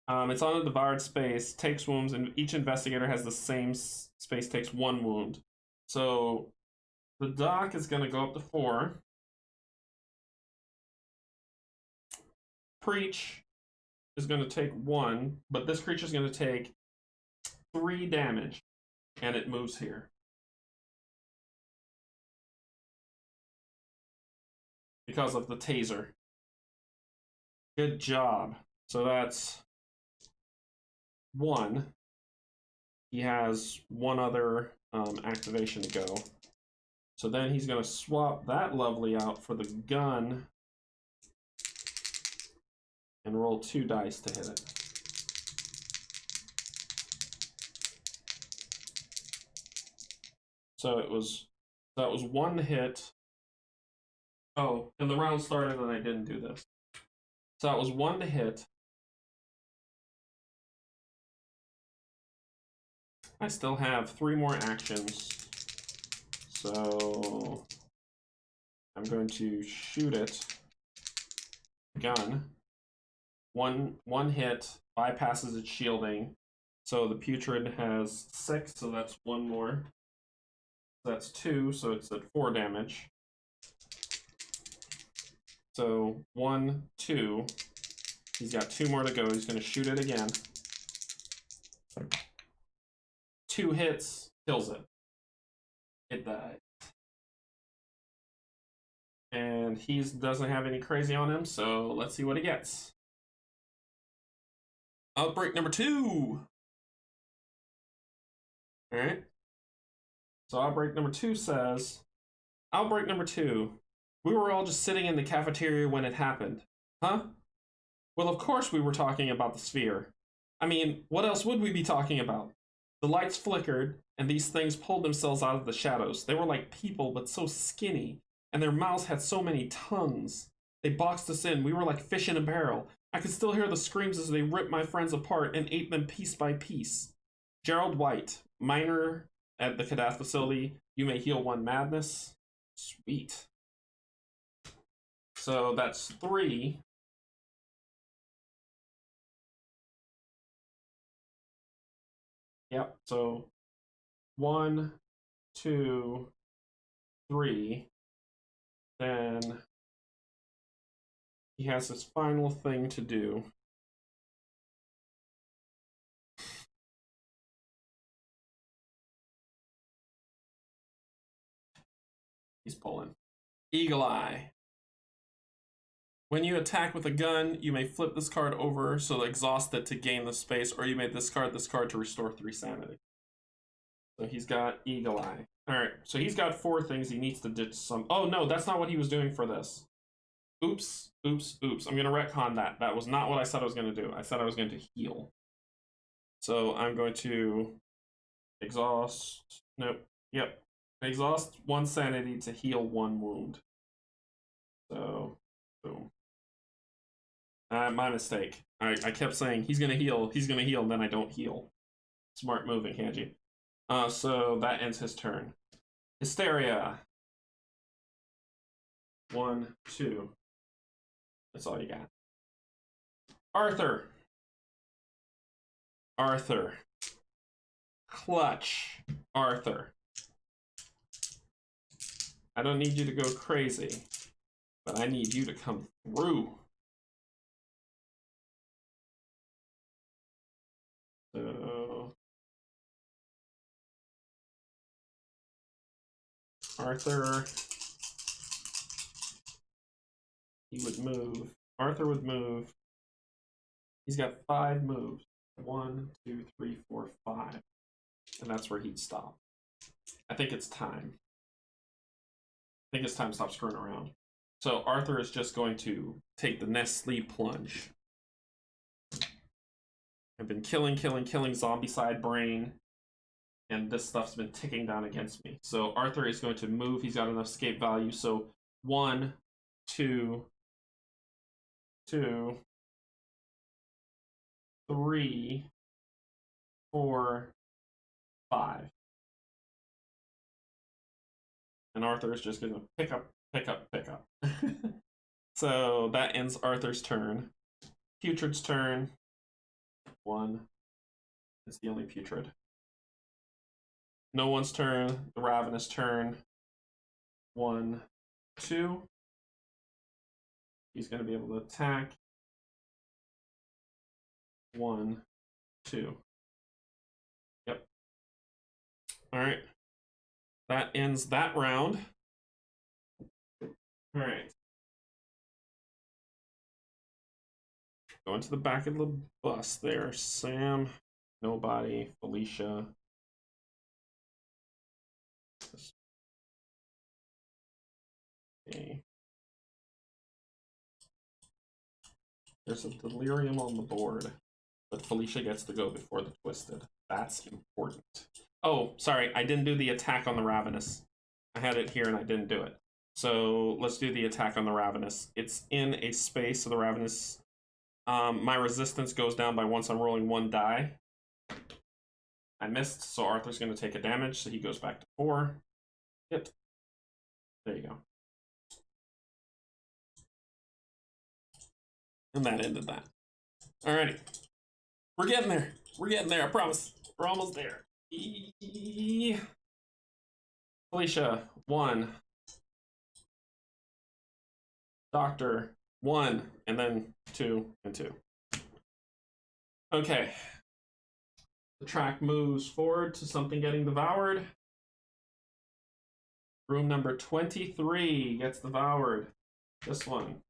It's on a devoured space, takes wounds, and each investigator has the same space, takes 1 wound. So the doc is going to go up to 4. Preach is going to take 1, but this creature is going to take 3 damage, and it moves here. Because of the taser. Good job. So that's 1. He has 1 other activation to go. So then he's going to swap that lovely out for the gun and roll 2 dice to hit it. So that was 1 hit. Oh, and the round started and I didn't do this. So that was 1 to hit. I still have 3 more actions. So I'm going to shoot it. Gun. One hit bypasses its shielding. So the Putrid has 6, so that's 1 more. That's 2, so it's at 4 damage. So 1, 2. He's got 2 more to go. He's going to shoot it again. 2 hits, kills it. It died. And he doesn't have any crazy on him, so let's see what he gets. Outbreak number 2. Alright. So outbreak number 2 says, Outbreak number 2. We were all just sitting in the cafeteria when it happened. Huh? Well, of course we were talking about the sphere. I mean, what else would we be talking about? The lights flickered, and these things pulled themselves out of the shadows. They were like people, but so skinny, and their mouths had so many tongues. They boxed us in. We were like fish in a barrel. I could still hear the screams as they ripped my friends apart and ate them piece by piece. Gerald White, miner at the Kadath facility. You may heal 1 madness. Sweet. So that's 3. Yep, so 1, 2, 3. Then he has his final thing to do. He's pulling. Eagle Eye. When you attack with a gun, you may flip this card over, so exhaust it to gain the space, or you may discard this card to restore 3 sanity. So he's got Eagle Eye. Alright, so he's got 4 things he needs to ditch some. Oh no, that's not what he was doing for this. Oops, oops, oops. I'm gonna retcon that. That was not what I said I was gonna do. I said I was going to heal. So I'm going to exhaust. Nope. Yep. Exhaust 1 sanity to heal 1 wound. So, boom. My mistake. I kept saying he's gonna heal, and then I don't heal. Smart moving, Canje. So that ends his turn. Hysteria. 1, 2. That's all you got. Arthur. Clutch. Arthur. I don't need you to go crazy, but I need you to come through. So Arthur, he would move. Arthur would move. He's got 5 moves. 1, 2, 3, 4, 5. And that's where he'd stop. I think it's time. I think it's time to stop screwing around. So Arthur is just going to take the Nestle plunge. I've been killing zombie side brain. And this stuff's been ticking down against me. So Arthur is going to move. He's got enough escape value. So 1, 2, 2, 3, 4, 5. And Arthur is just going to pick up. So that ends Arthur's turn. Putrid's turn. 1 is the only putrid. No one's turn. The Ravenous turn. 1, 2. He's going to be able to attack. 1, 2. Yep. All right. That ends that round. All right. Going to the back of the bus there. Sam, nobody, Felicia. Okay. There's a delirium on the board, but Felicia gets to go before the twisted. That's important. Oh, sorry, I didn't do the attack on the Ravenous. I had it here and I didn't do it. So let's do the attack on the Ravenous. It's in a space, so the Ravenous... my resistance goes down by once I'm rolling 1 die. I missed, so Arthur's going to take a damage, so he goes back to 4. Hit. There you go. And that ended that. Alrighty. We're getting there. We're getting there, I promise. We're almost there. Felicia, 1. Doctor, 1. And then 2 and 2. Okay. The track moves forward to something getting devoured. Room number 23 gets devoured. This one.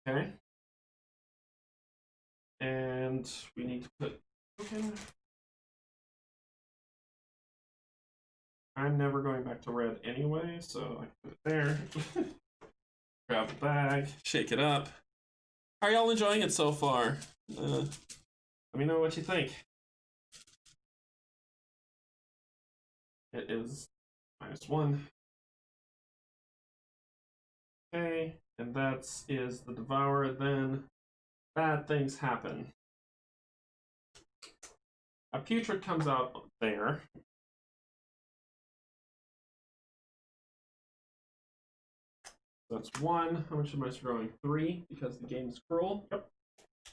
Okay. And we need to put token. I'm never going back to red anyway, so I can put it there. Grab the bag, shake it up. How are y'all enjoying it so far? Let me know what you think. It is -1. Okay, and that is the devourer. Then bad things happen. A putrid comes out there. That's 1. How much am I throwing? 3, because the game is cruel. Yep.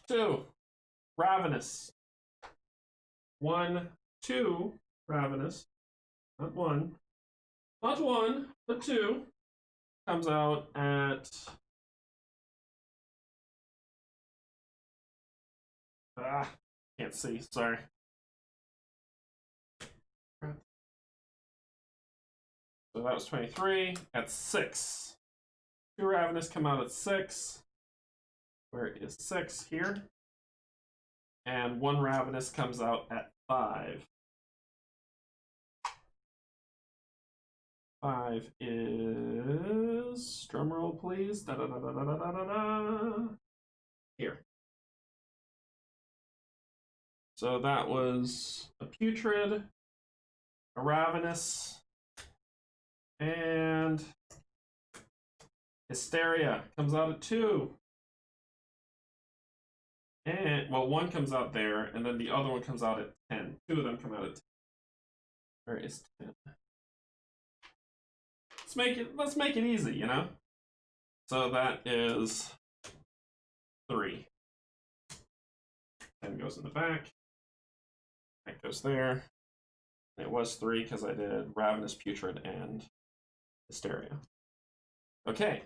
2. Ravenous. 1, 2. Ravenous. Not 1. Not 1, but 2. Comes out at... can't see. Sorry. So that was 23. At 6. 2 Ravenous come out at 6. Where is 6? Here. And 1 Ravenous comes out at 5. 5 is... drumroll, please. Da, da, da, da, da, da, da, da. Here. So that was a putrid, a Ravenous, and Hysteria comes out at 2. And, well, 1 comes out there, and then the other one comes out at 10. 2 of them come out at 10. Where is 10? Let's make it easy, you know? So that is 3. 10 goes in the back. That goes there. It was 3 because I did Ravenous, Putrid, and Hysteria. Okay.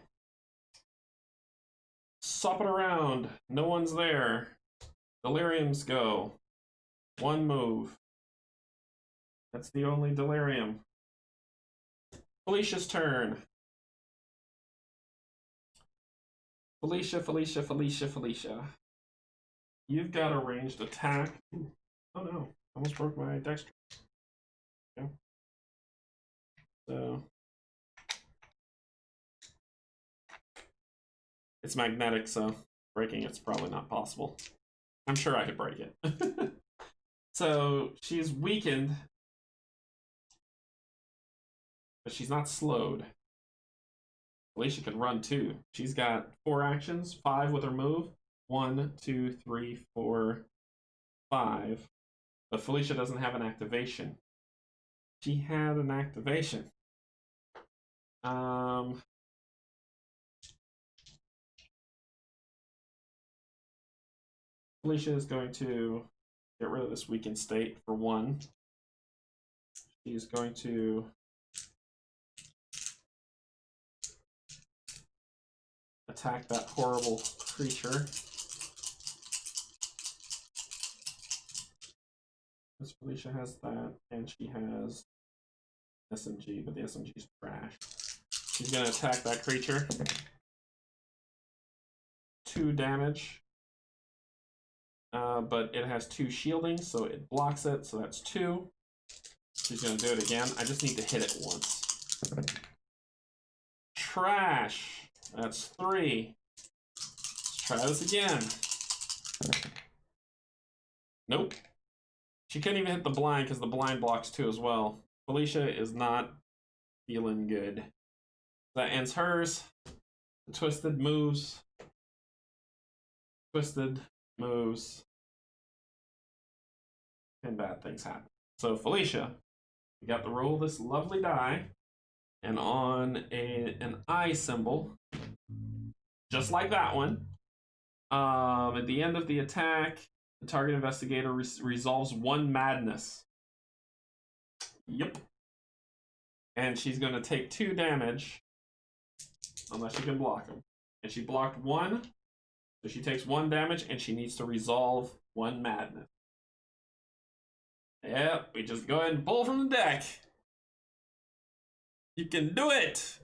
Swap it around. No one's there. Deliriums go. 1 move. That's the only delirium. Felicia's turn. Felicia. You've got a ranged attack. Ooh. Oh no, almost broke my dexterous. Okay. So it's magnetic, so breaking it's probably not possible. I'm sure I could break it. So she's weakened, but she's not slowed. Felicia can run too. She's got 4 actions, 5 with her move. 1, 2, 3, 4, 5. But Felicia doesn't have an activation. She had an activation. Felicia is going to get rid of this weakened state for 1. She's going to attack that horrible creature. Because Felicia has that, and she has SMG, but the SMG's trash. She's going to attack that creature. 2 damage. But it has 2 shielding, so it blocks it, so that's 2. She's going to do it again. I just need to hit it once. Trash. That's 3. Let's try this again. Nope. She couldn't even hit the blind because the blind blocks 2 as well. Felicia is not feeling good. That ends hers. Twisted moves. Twisted moves. And bad things happen. So Felicia, you got to roll this lovely die. And on an eye symbol, just like that one, at the end of the attack, the target investigator resolves 1 madness. Yep. And she's going to take 2 damage, unless she can block them. And she blocked 1, so she takes 1 damage, and she needs to resolve 1 madness. Yep, we just go ahead and pull from the deck. You can do it!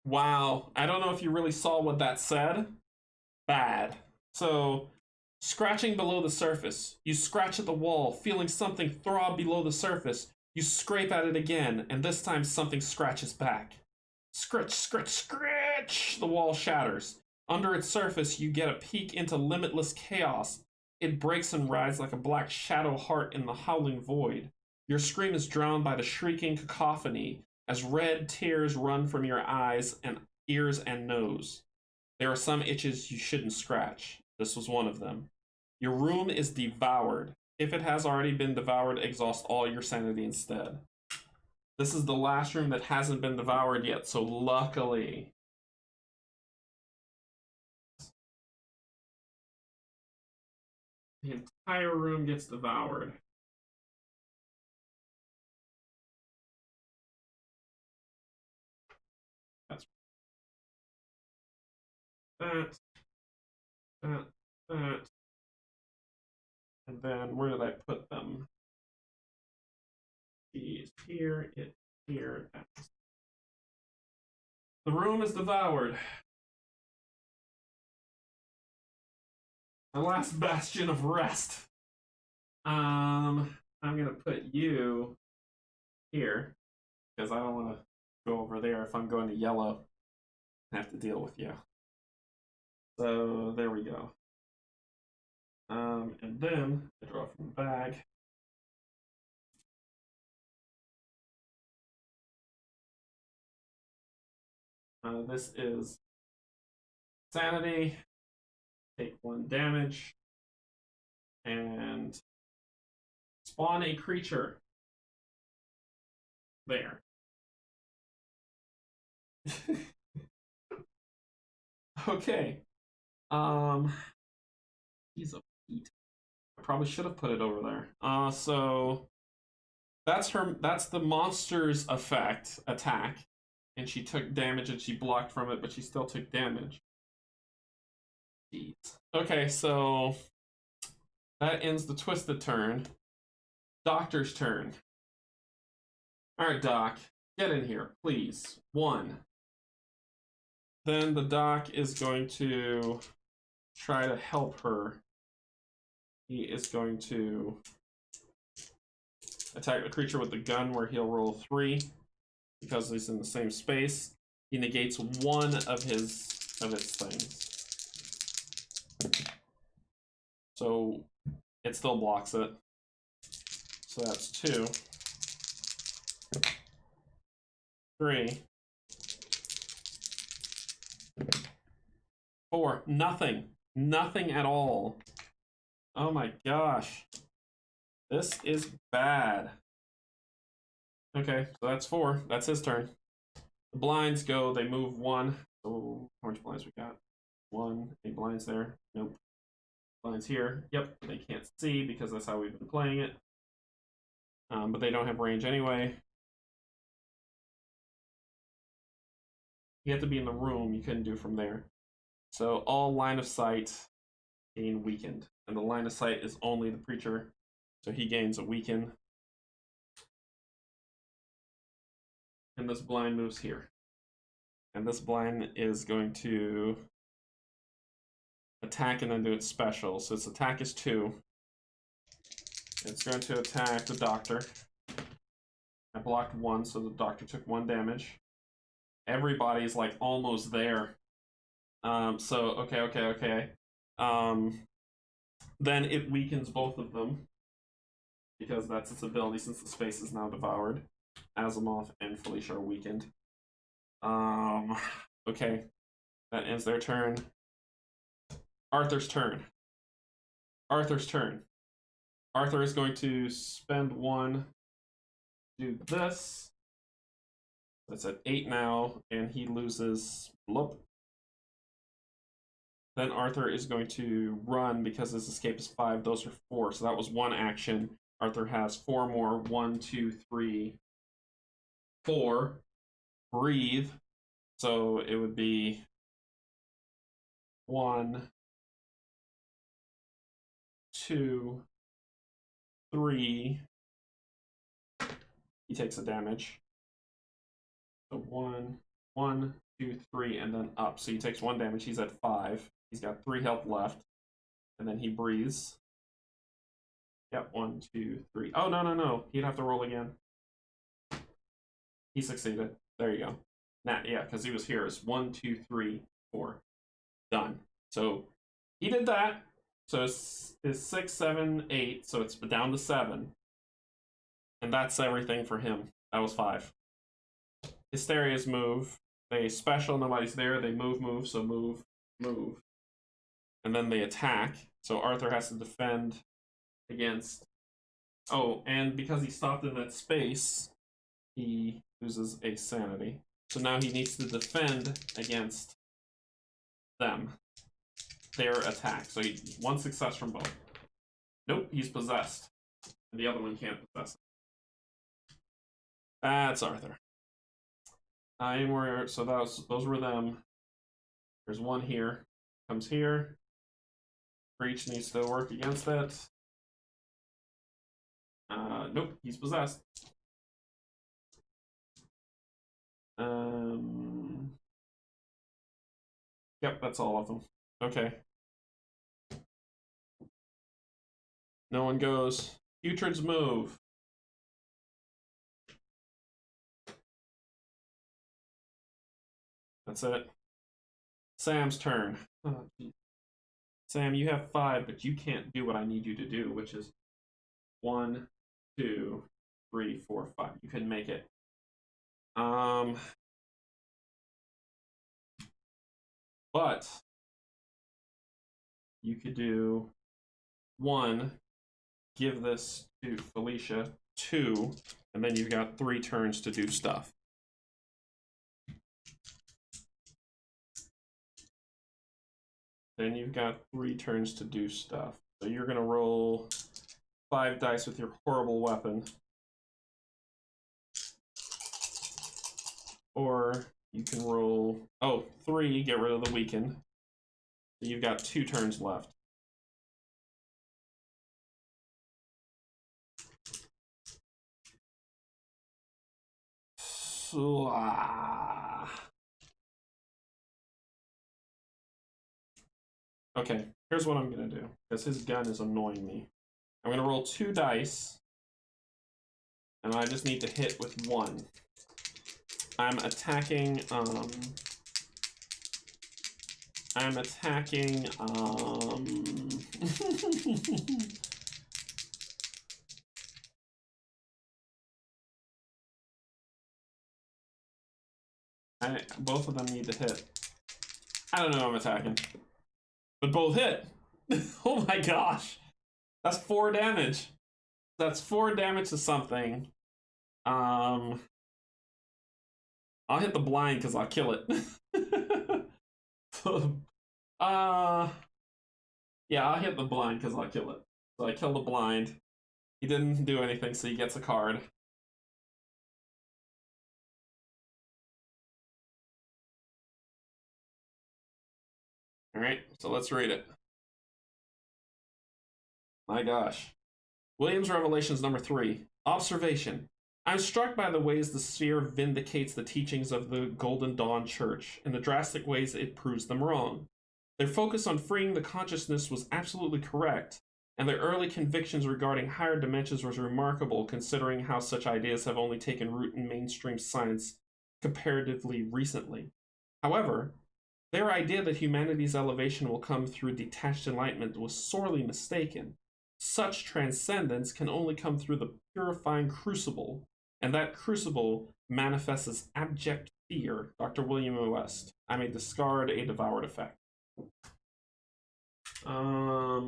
Wow, I don't know if you really saw what that said. Bad. So, scratching below the surface. You scratch at the wall, feeling something throb below the surface. You scrape at it again, and this time something scratches back. Scratch, scratch, scratch! The wall shatters. Under its surface, you get a peek into limitless chaos. It breaks and rides like a black shadow heart in the howling void. Your scream is drowned by the shrieking cacophony as red tears run from your eyes and ears and nose. There are some itches you shouldn't scratch. This was one of them. Your room is devoured. If it has already been devoured, exhaust all your sanity instead. This is the last room that hasn't been devoured yet, so luckily. The entire room gets devoured. That's that. And then where did I put them? It's here, it's here. The room is devoured. My last bastion of rest. I'm gonna put you here because I don't want to go over there. If I'm going to yellow, I have to deal with you. So there we go. And then I draw from the bag. This is sanity. take 1 damage, and spawn a creature. There. Okay. He's a beat. I probably should have put it over there. So that's the monster's attack. And she took damage and she blocked from it, but she still took damage. Jeez. Okay, so that ends the twisted turn. Doctor's turn. Alright, Doc. Get in here, please. 1. Then the Doc is going to try to help her. He is going to attack the creature with the gun where he'll roll 3 because he's in the same space. He negates 1 of its things. So it still blocks it. So that's 2. 3. 4. Nothing. Nothing at all. Oh my gosh. This is bad. Okay, so that's 4. That's his turn. The blinds go, they move 1. So how much blinds we got? 1. Any blinds there? Nope. Blinds here. Yep, they can't see because that's how we've been playing it. But they don't have range anyway. You have to be in the room, you couldn't do from there. So all line of sight gain weakened. And the line of sight is only the preacher. So he gains a weaken. And this blind moves here. And this blind is going to attack and then do its special. So its attack is 2. It's going to attack the doctor. I blocked 1, so the doctor took 1 damage. Everybody's like almost there. So okay. Then it weakens both of them because that's its ability since the space is now devoured. Asimov and Felicia are weakened. Okay, that ends their turn. Arthur's turn. Arthur's turn. Arthur is going to spend 1, do this. That's at 8 now, and he loses. Bloop. Then Arthur is going to run because his escape is 5. Those are 4, so that was 1 action. Arthur has 4 more. 1, 2, 3, 4. Breathe. So it would be 1, 2, 3. He takes a damage. So 1, 2, 3, and then up. So he takes 1 damage. He's at 5. He's got 3 health left. And then he breathes. Yep, 1, 2, 3. Oh, no. He'd have to roll again. He succeeded. There you go. Nah, yeah, because he was here. It's 1, 2, 3, 4. Done. So he did that. So it's 6, 7, 8. So it's down to 7. And that's everything for him. That was 5. Hysteria's move. They special, nobody's there. They move, so move. And then they attack. So Arthur has to defend against... Oh, and because he stopped in that space, he loses a sanity. So now he needs to defend against them. Their attack. So 1 success from both. Nope, he's possessed. And the other one can't possess him. That's Arthur. So those were them. There's 1 here. Comes here. Breach needs to work against it. Nope, he's possessed. Yep, that's all of them. Okay. No one goes. Putrid's move. That's it. Sam's turn. Oh, Sam, you have 5, but you can't do what I need you to do, which is 1, 2, 3, 4, 5. You couldn't make it. But you could do 1, give this to Felicia, 2, and then you've got 3 turns to do stuff. Then you've got 3 turns to do stuff. So you're gonna roll 5 dice with your horrible weapon. Or you can roll, 3, get rid of the weaken. So you've got 2 turns left. Okay, here's what I'm gonna do, because his gun is annoying me. I'm gonna roll 2 dice, and I just need to hit with 1. I'm attacking, both of them need to hit. I don't know I'm attacking. But both hit! Oh my gosh! That's 4 damage. That's 4 damage to something. I'll hit the blind because I'll kill it. Yeah, I'll hit the blind because I'll kill it. So I kill the blind. He didn't do anything, so he gets a card. Alright, so let's read it. My gosh. Williams Revelations number 3. Observation. I'm struck by the ways the sphere vindicates the teachings of the Golden Dawn Church, and the drastic ways it proves them wrong. Their focus on freeing the consciousness was absolutely correct, and their early convictions regarding higher dimensions was remarkable considering how such ideas have only taken root in mainstream science comparatively recently. However, their idea that humanity's elevation will come through detached enlightenment was sorely mistaken. Such transcendence can only come through the purifying crucible, and that crucible manifests as abject fear. Dr. William O. West. I may discard a devoured effect. I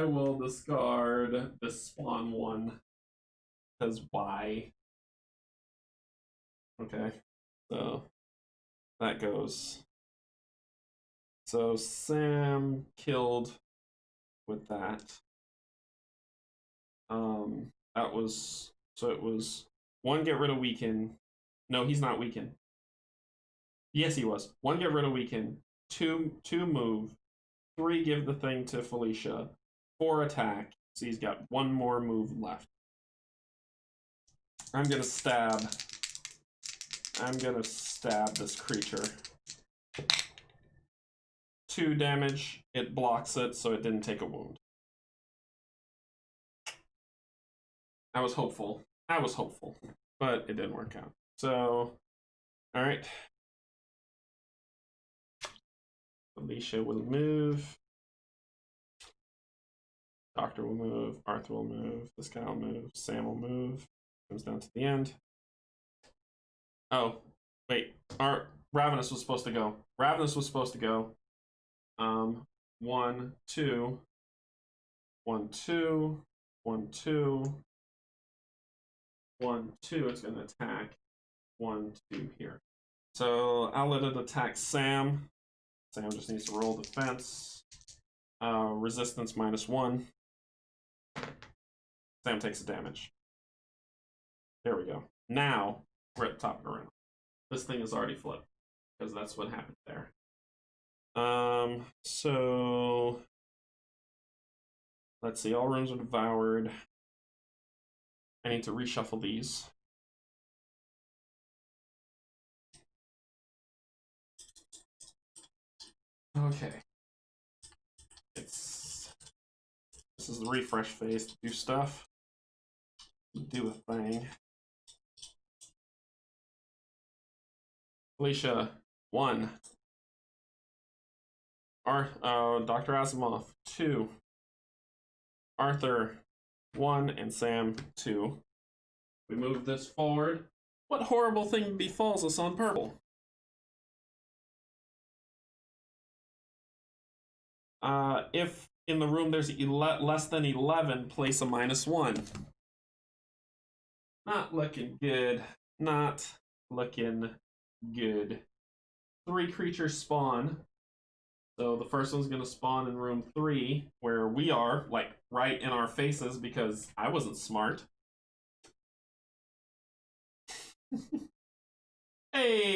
will discard the spawn one. Because why? Okay, so that goes. So Sam killed with that. That was, so it was 1, get rid of weaken. No, he's not weaken. Yes, he was. 1, get rid of weaken. 2 move. 3, give the thing to Felicia. 4, attack. So he's got 1 more move left. I'm gonna stab this creature. 2 damage. It blocks it, so it didn't take a wound. I was hopeful, but it didn't work out. So, all right. Alicia will move. Doctor will move. Arthur will move. This guy will move. Sam will move. Comes down to the end. Oh, wait. Ravenous was supposed to go. 1, 2. 1, 2. 1, 2. 1, 2. It's going to attack. 1, 2 here. So I'll let it attack Sam. Sam just needs to roll defense. Resistance -1. Sam takes a damage. There we go. Now we're at the top of the round. This thing is already flipped because that's what happened there. So let's see. All rooms are devoured. I need to reshuffle these. Okay. This is the refresh phase to do stuff. Do a thing. Felicia, 1. Dr. Asimov, 2. Arthur, 1, and Sam, 2. We move this forward. What horrible thing befalls us on purple? If in the room there's less than 11, place a -1. Not looking good. Not looking good. 3 creatures spawn. So the first one's going to spawn in room 3, where we are, like, right in our faces because I wasn't smart. Hey!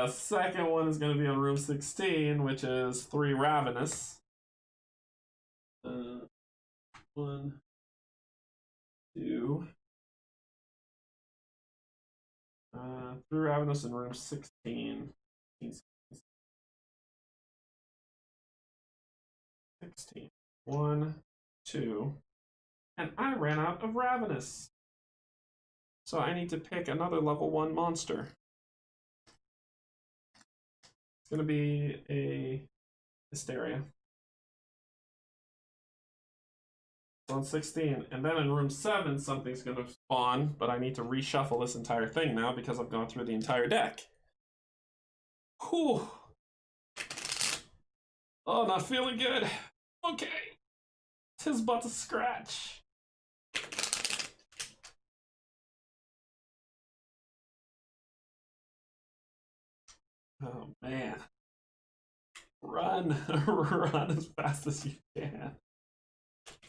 Second one is going to be on room 16, which is 3 ravenous. 1, 2. 3 ravenous in room 16. 16. 1, 2. And I ran out of ravenous. So I need to pick another level 1 monster. It's going to be a Hysteria. On 16. And then in room 7, something's going to spawn, but I need to reshuffle this entire thing now because I've gone through the entire deck. Whew. Oh, not feeling good. Okay. Tis but a scratch. Oh, man. Run. Run as fast as you can.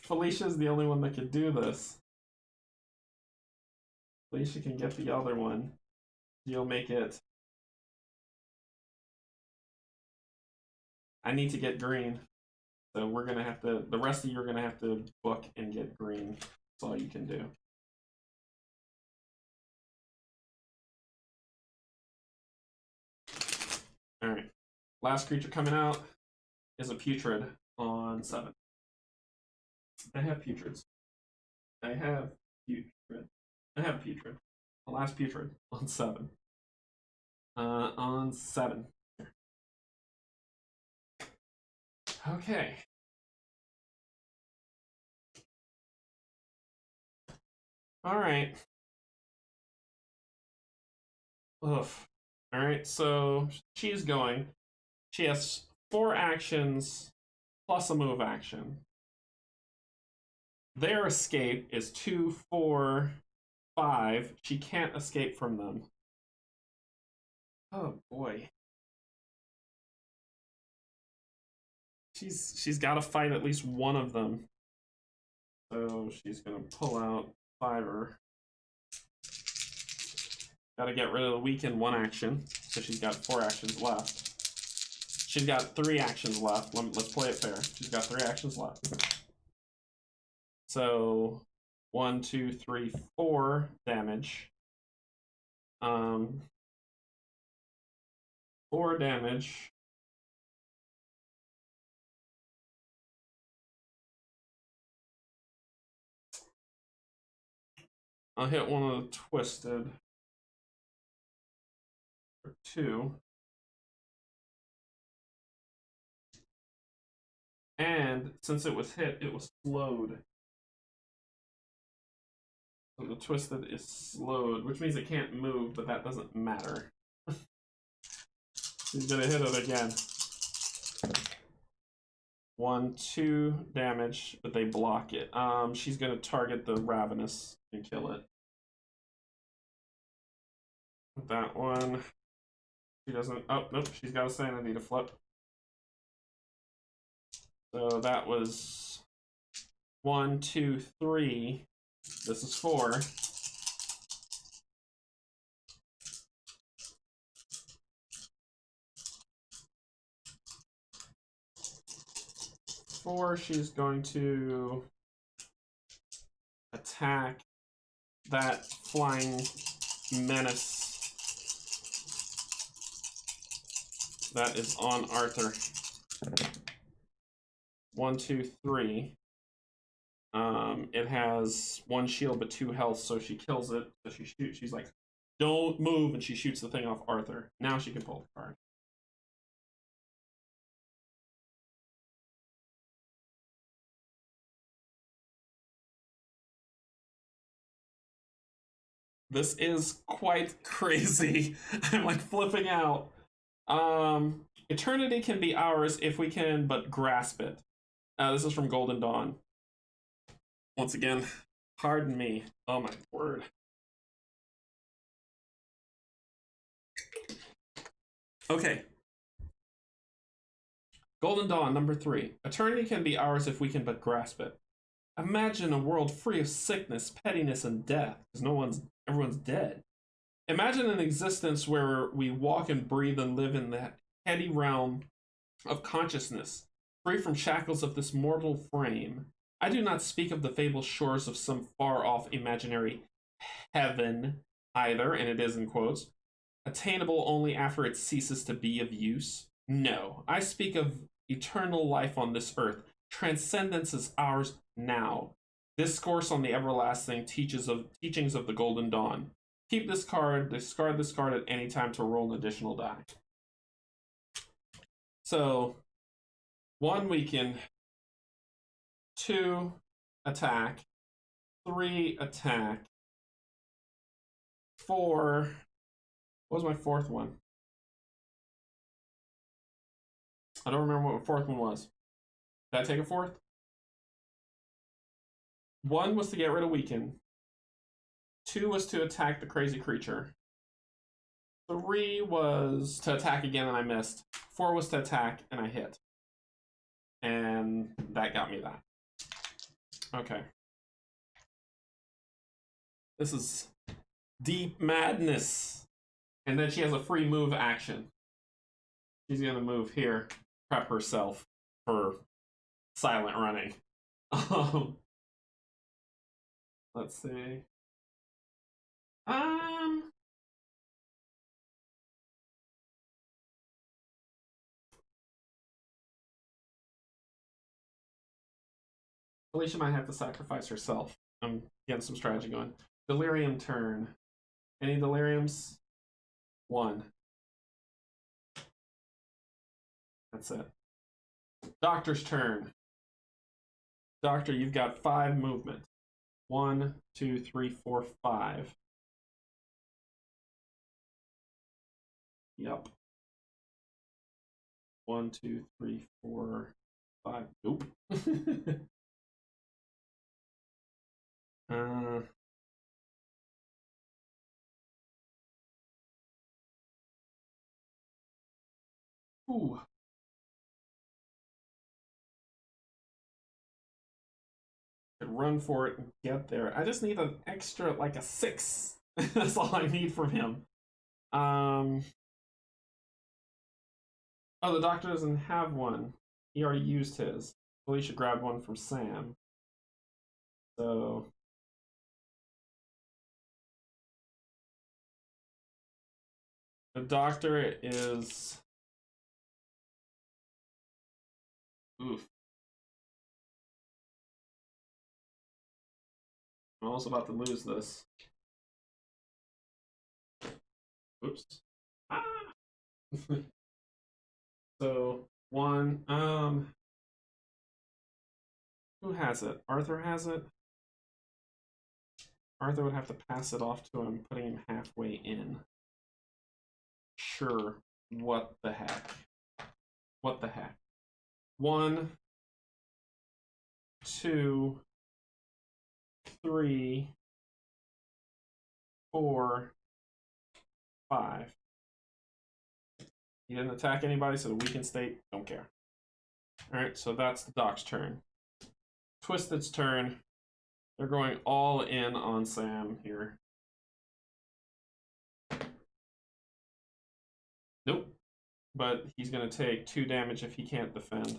Felicia's the only one that can do this. Felicia can get the other one. You'll make it. I need to get green. So we're going to have to, the rest of you are going to have to book and get green. That's all you can do. All right. Last creature coming out is a putrid on 7. I have putrids. I have putrid. The last putrid on 7. On 7. Okay. All right. Oof. All right, so she's going. She has 4 actions plus a move action. Their escape is 2, 4, 5. She can't escape from them. Oh boy. She's got to fight at least one of them. So she's gonna pull out Fiver. Got to get rid of the weaken 1 action. So she's got 4 actions left. She's got 3 actions left. Let's play it fair. She's got 3 actions left. So 1, 2, 3, 4 damage. 4 damage. I'll hit one of the twisted for 2. And since it was hit, it was slowed. So the twisted is slowed, which means it can't move, but that doesn't matter. He's gonna hit it again. 1, 2 damage, but they block it. She's gonna target the Ravenous and kill it. That one. She doesn't. Oh, nope. She's got a sanity to flip. So that was 1, 2, 3. This is 4. She's going to attack that flying menace that is on Arthur. 1, 2, 3. It has 1 shield but 2 health, so she kills it. So she shoots. She's like, "Don't move," and she shoots the thing off Arthur. Now she can pull the card. This is quite crazy. I'm like flipping out. Eternity can be ours if we can but grasp it. This is from Golden Dawn. Once again, pardon me. Oh my word. Okay. Golden Dawn, number 3. Eternity can be ours if we can but grasp it. Imagine a world free of sickness, pettiness, and death, because everyone's dead. Imagine an existence where we walk and breathe and live in that heady realm of consciousness, free from shackles of this mortal frame. I do not speak of the fabled shores of some far-off imaginary heaven either, and it is in quotes, attainable only after it ceases to be of use. No, I speak of eternal life on this earth. Transcendence is ours now. Discourse on the everlasting teachings of the Golden Dawn. Keep this card, discard this card at any time to roll an additional die. So, 1 weaken, 2 attack, 3 attack, 4. What was my 4th one? I don't remember what my 4th one was. Did I take a 4th? 1 was to get rid of weaken. 2 was to attack the crazy creature. 3 was to attack again and I missed. 4 was to attack and I hit. And that got me that. Okay. This is deep madness. And then she has a free move action. She's gonna move here, prep herself for silent running. Let's see. Alicia might have to sacrifice herself. I'm getting some strategy going. Delirium turn. Any deliriums? 1. That's it. Doctor's turn. Doctor, you've got 5 movement. 1, 2, 3, 4, 5. Yep. 1, 2, 3, 4, 5. Nope. Ooh. Run for it and get there. I just need an extra, like a 6. That's all I need from him. Oh, the doctor doesn't have one. He already used his. Felicia grabbed one from Sam. So the doctor is... Oof. I'm almost about to lose this. Oops. Ah! So, 1, who has it? Arthur has it? Arthur would have to pass it off to him, putting him halfway in. Sure. What the heck? What the heck? 1, 2, 3, 4, 5. He didn't attack anybody, so the weakened state, don't care. Alright, so that's the Doc's turn. Twisted's turn. They're going all in on Sam here. Nope. But he's going to take 2 damage if he can't defend.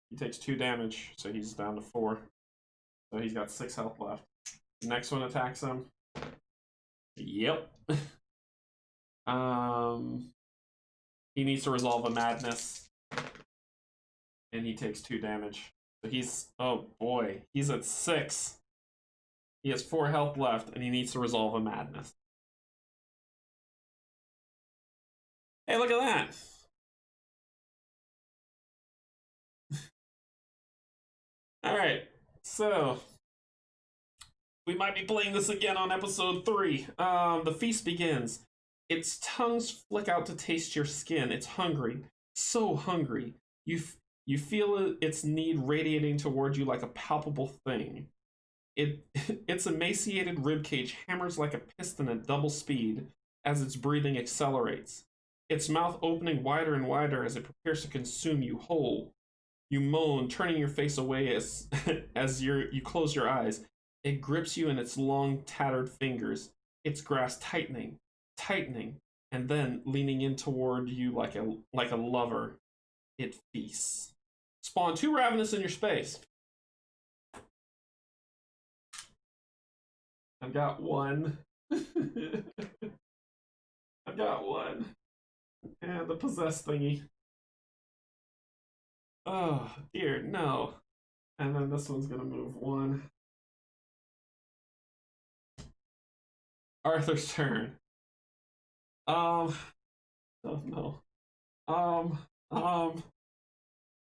He takes 2 damage, so he's down to 4. So he's got 6 health left. The next one attacks him. Yep. He needs to resolve a madness. And he takes 2 damage. So he's, oh boy, he's at 6. He has 4 health left, and he needs to resolve a madness. Hey, look at that! Alright, so we might be playing this again on episode 3. The feast begins. Its tongues flick out to taste your skin. It's hungry, so hungry. You feel its need radiating toward you like a palpable thing. Its emaciated ribcage hammers like a piston at double speed as its breathing accelerates. Its mouth opening wider and wider as it prepares to consume you whole. You moan, turning your face away as you close your eyes. It grips you in its long, tattered fingers, its grasp tightening, tightening, and then leaning in toward you like a lover. It feasts. Spawn 2 ravenous in your space. I've got one. I've got one. And the possessed thingy. Oh, dear, no. And then this one's gonna move 1. Arthur's turn. Oh no.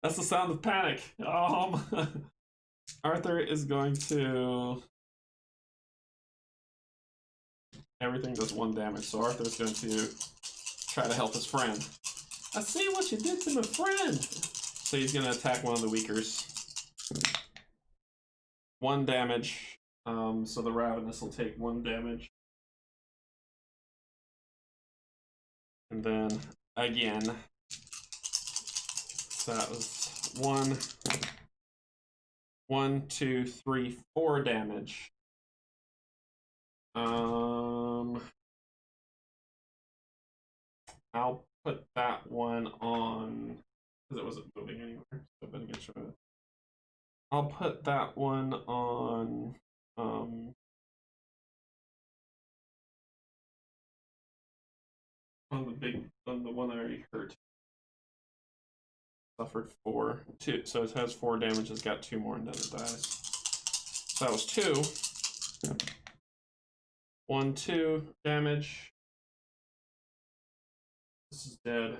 That's the sound of panic. Arthur is going to... Everything does 1 damage, so Arthur's going to try to help his friend. I see what you did to my friend! So he's gonna attack one of the weakers. 1 damage. So the Ravenous will take 1 damage. And then again. So that was 1, 2, 3, 4 damage. I'll put that one on because it wasn't moving anywhere. So I'm make sure. I'll put that one on the one I already hurt. Suffered 4, 2, so it has 4 damage. It's got 2 more and then it dies. So that was 2. 1, 2 damage. This is dead.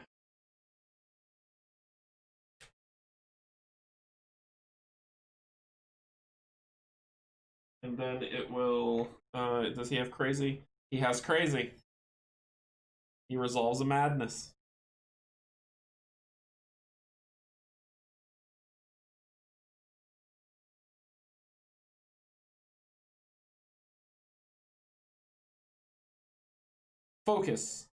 And then it will. Does he have crazy? He has crazy. He resolves a madness. Focus.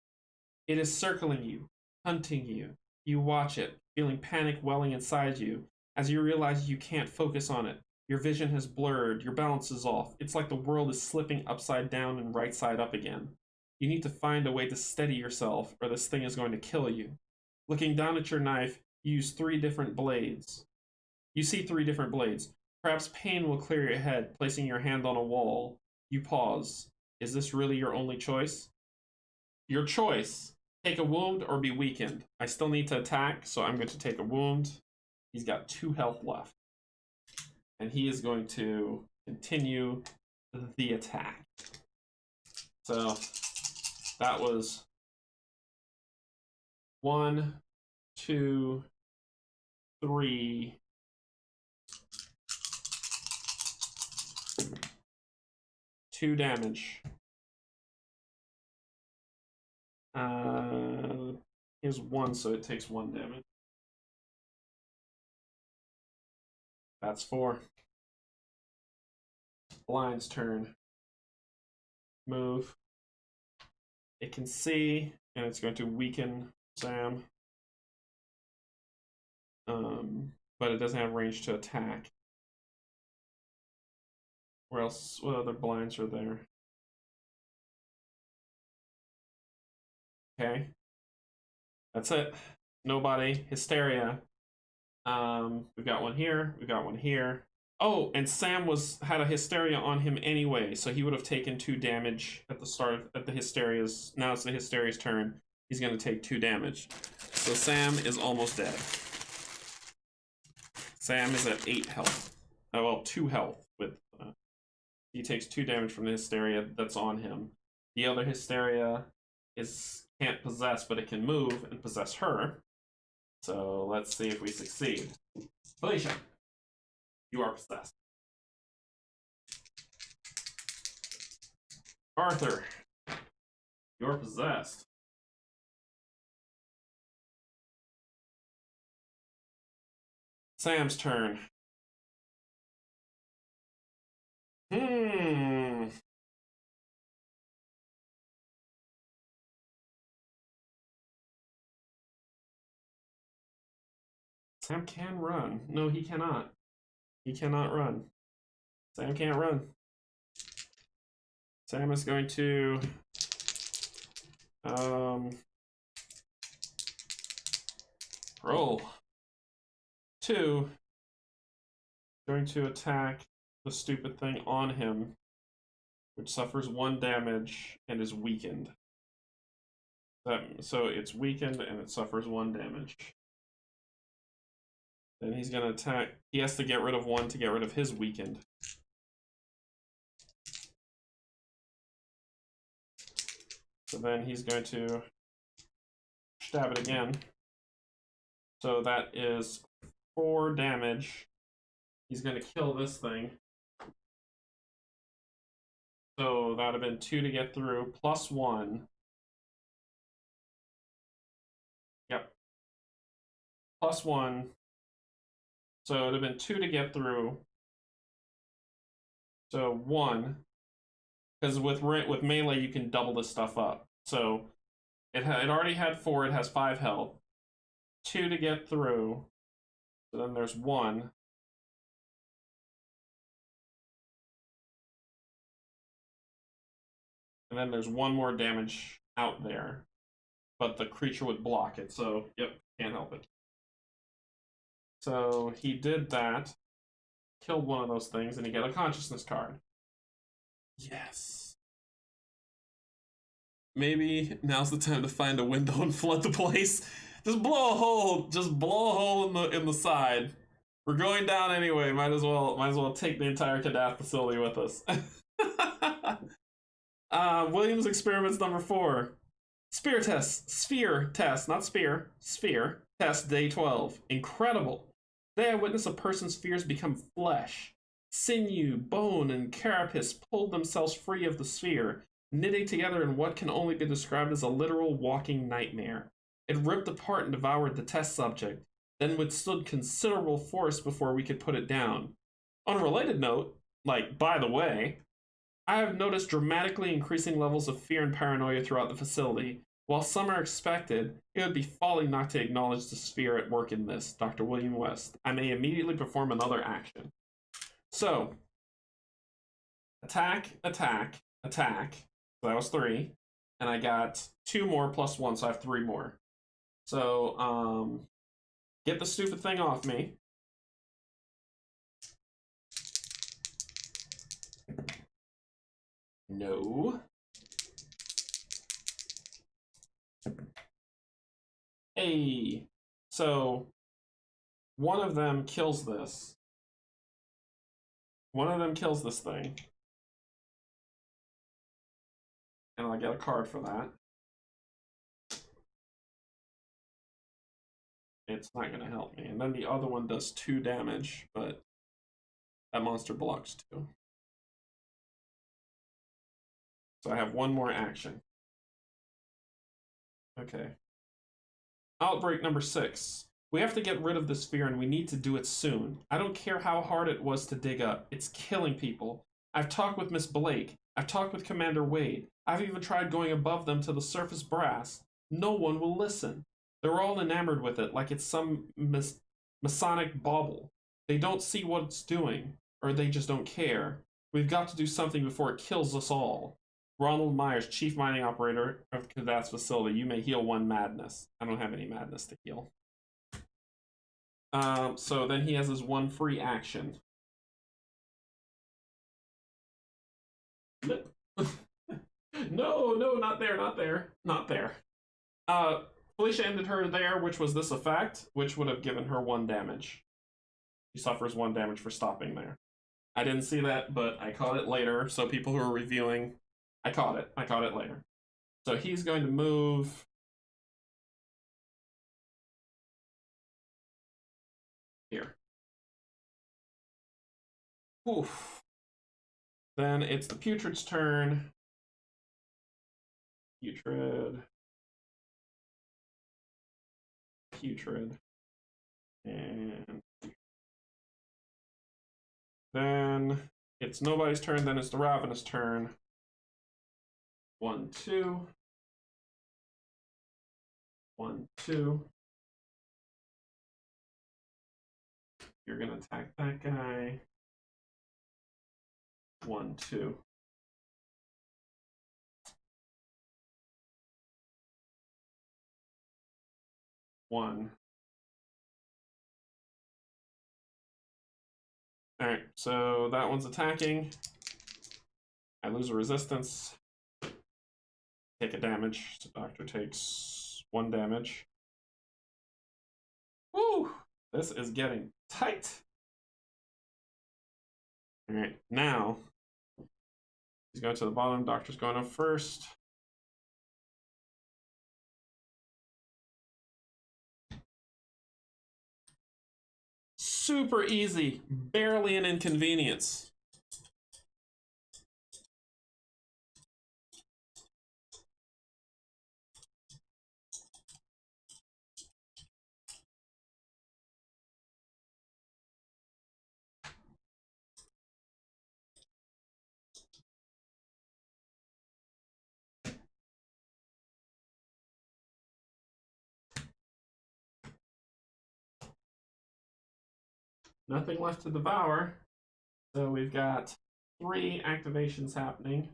It is circling you, hunting you. You watch it, feeling panic welling inside you as you realize you can't focus on it. Your vision has blurred, your balance is off. It's like the world is slipping upside down and right side up again. You need to find a way to steady yourself, or this thing is going to kill you. Looking down at your knife, you use 3 different blades. You see 3 different blades. Perhaps pain will clear your head, placing your hand on a wall. You pause. Is this really your only choice? Your choice. Take a wound or be weakened. I still need to attack, so I'm going to take a wound. He's got 2 health left. And he is going to continue the attack. So that was 1, 2, 3. 2 damage. Here's 1, so it takes 1 damage. That's 4. Blind's turn. Move. It can see, and it's going to weaken Sam. But it doesn't have range to attack. Where else? What other blinds are there? Okay. That's it. Nobody. Hysteria. We've got one here. We've got one here. Oh, and Sam had a hysteria on him anyway, so he would have taken 2 damage at the start at the hysteria's. Now it's the hysteria's turn. He's going to take 2 damage. So Sam is almost dead. Sam is at 8 health. Oh, well, 2 health with. He takes 2 damage from the hysteria that's on him. The other hysteria can't possess, but it can move and possess her. So let's see if we succeed. Felicia, you are possessed. Arthur, You're possessed. Sam's turn. Hmm. Sam can run. No, he cannot. He cannot run. Sam can't run. Sam is going to roll 2. Going to attack the stupid thing on him, which suffers 1 damage and is weakened. So it's weakened and it suffers 1 damage. Then he's going to attack. He has to get rid of 1 to get rid of his weakened. So then he's going to stab it again. So that is 4 damage. He's going to kill this thing. So that would have been 2 to get through, plus 1. Yep. Plus 1. So it would have been 2 to get through. So 1. Because with melee, you can double this stuff up. So it already had 4. It has 5 health. 2 to get through. So then there's 1. And then there's 1 more damage out there. But the creature would block it. So, yep, can't help it. So he did that. Killed one of those things, and he got a consciousness card. Yes. Maybe now's the time to find a window and flood the place. Just blow a hole. Just blow a hole in the side. We're going down anyway. Might as well take the entire Kadath facility with us. Williams experiments number 4. Sphere test, not spear. Sphere test day 12. Incredible. Today I witnessed a person's spheres become flesh. Sinew, bone, and carapace pulled themselves free of the sphere, knitting together in what can only be described as a literal walking nightmare. It ripped apart and devoured the test subject, then withstood considerable force before we could put it down. On a related note, by the way, I have noticed dramatically increasing levels of fear and paranoia throughout the facility. While some are expected, it would be folly not to acknowledge the sphere at work in this, Dr. William West. I may immediately perform another action. So, attack, attack, attack. So that was 3. And I got 2 more plus 1, so I have 3 more. So, get the stupid thing off me. No. Hey. So, one of them kills this. One of them kills this thing. And I'll get a card for that. It's not going to help me. And then the other one does 2 damage, but that monster blocks 2. So I have 1 more action. Okay. Outbreak number 6. We have to get rid of this sphere and we need to do it soon. I don't care how hard it was to dig up. It's killing people. I've talked with Miss Blake. I've talked with Commander Wade. I've even tried going above them to the surface brass. No one will listen. They're all enamored with it like it's some Masonic bauble. They don't see what it's doing, or they just don't care. We've got to do something before it kills us all. Ronald Myers, Chief Mining Operator of Kadath's facility. You may heal 1 madness. I don't have any madness to heal. So then he has his 1 free action. No, not there, not there, not there. Felicia ended her there, which was this effect, which would have given her 1 damage. She suffers 1 damage for stopping there. I didn't see that, but I caught it later, so people who are reviewing, I caught it later. So he's going to move here. Oof. Then it's the Putrid's turn. putrid, putrid, and then it's nobody's turn, then it's the ravenous turn. 1, 2. 1, 2. You're gonna attack that guy. 1, 2. One. Alright, so that one's attacking. I lose a resistance. Take a damage. The doctor takes 1 damage. Woo! This is getting tight. Alright, now he's going to the bottom. Doctor's going up first. Super easy. Barely an inconvenience. Nothing left to devour. So we've got 3 activations happening.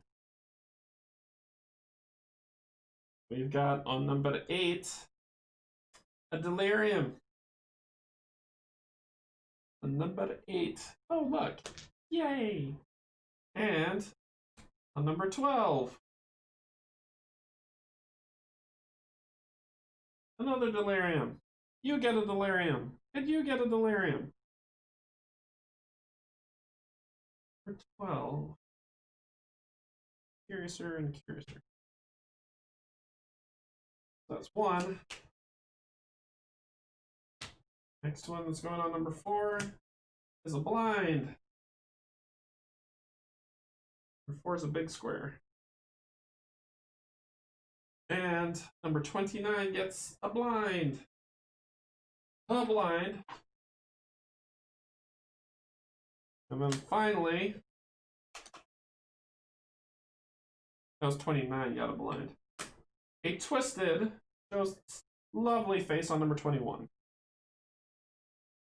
We've got on number 8 a delirium. On number 8. Oh, look. Yay. And on number 12, another delirium. You get a delirium. And you get a delirium. Number 12. Curiouser and Curiouser. That's 1. Next one that's going on number 4 is a blind. Number 4 is a big square. And number 29 gets a blind. A blind. And then finally, that was 29, got a blind. A twisted shows lovely face on number 21.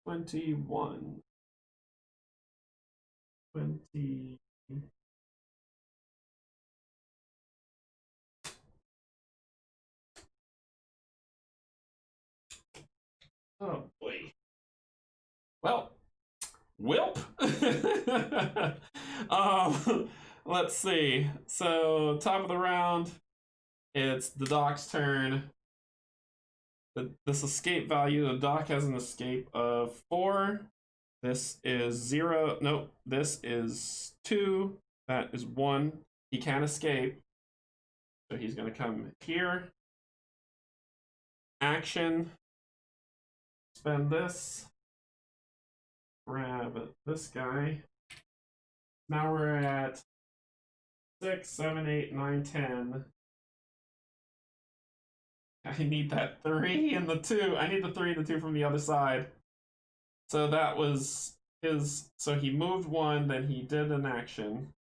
21. 20. Oh boy. Well, Wilp. Let's see. So top of the round, it's the doc's turn. This escape value, the doc has an escape of 4. This is 0. Nope. This is 2. That is 1. He can't escape. So he's going to come here. Action. Spend this. Grab this guy. Now we're at 6, 7, 8, 9, 10. I need that 3 and the 2. I need the 3 and the 2 from the other side. So that was his. So he moved 1, then he did an action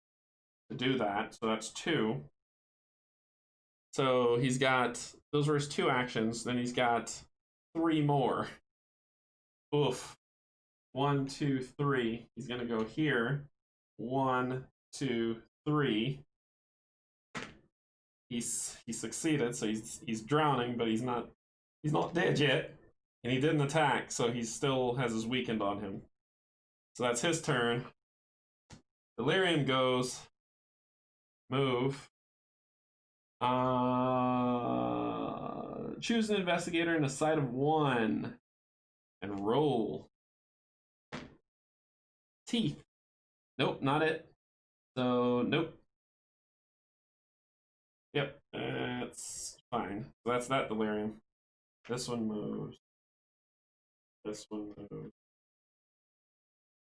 to do that. So that's 2. So he's got, those were his 2 actions. Then he's got 3 more. Oof. 1, 2, 3. He's gonna go here. 1, 2, 3. He succeeded, so he's drowning, but he's not dead yet. And he didn't attack, so he still has his weakened on him. So that's his turn. Delirium goes. Move. Choose an investigator in a side of 1. And roll. Teeth. Nope, not it. So, nope. Yep, that's fine. So that's that delirium. This one moves. This one moves.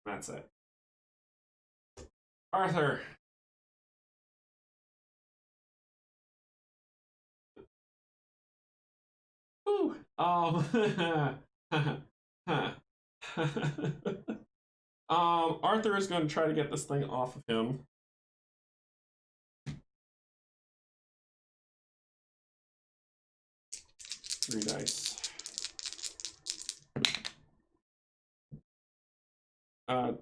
That's it. Arthur. Woo! Arthur is going to try to get this thing off of him. Three dice. So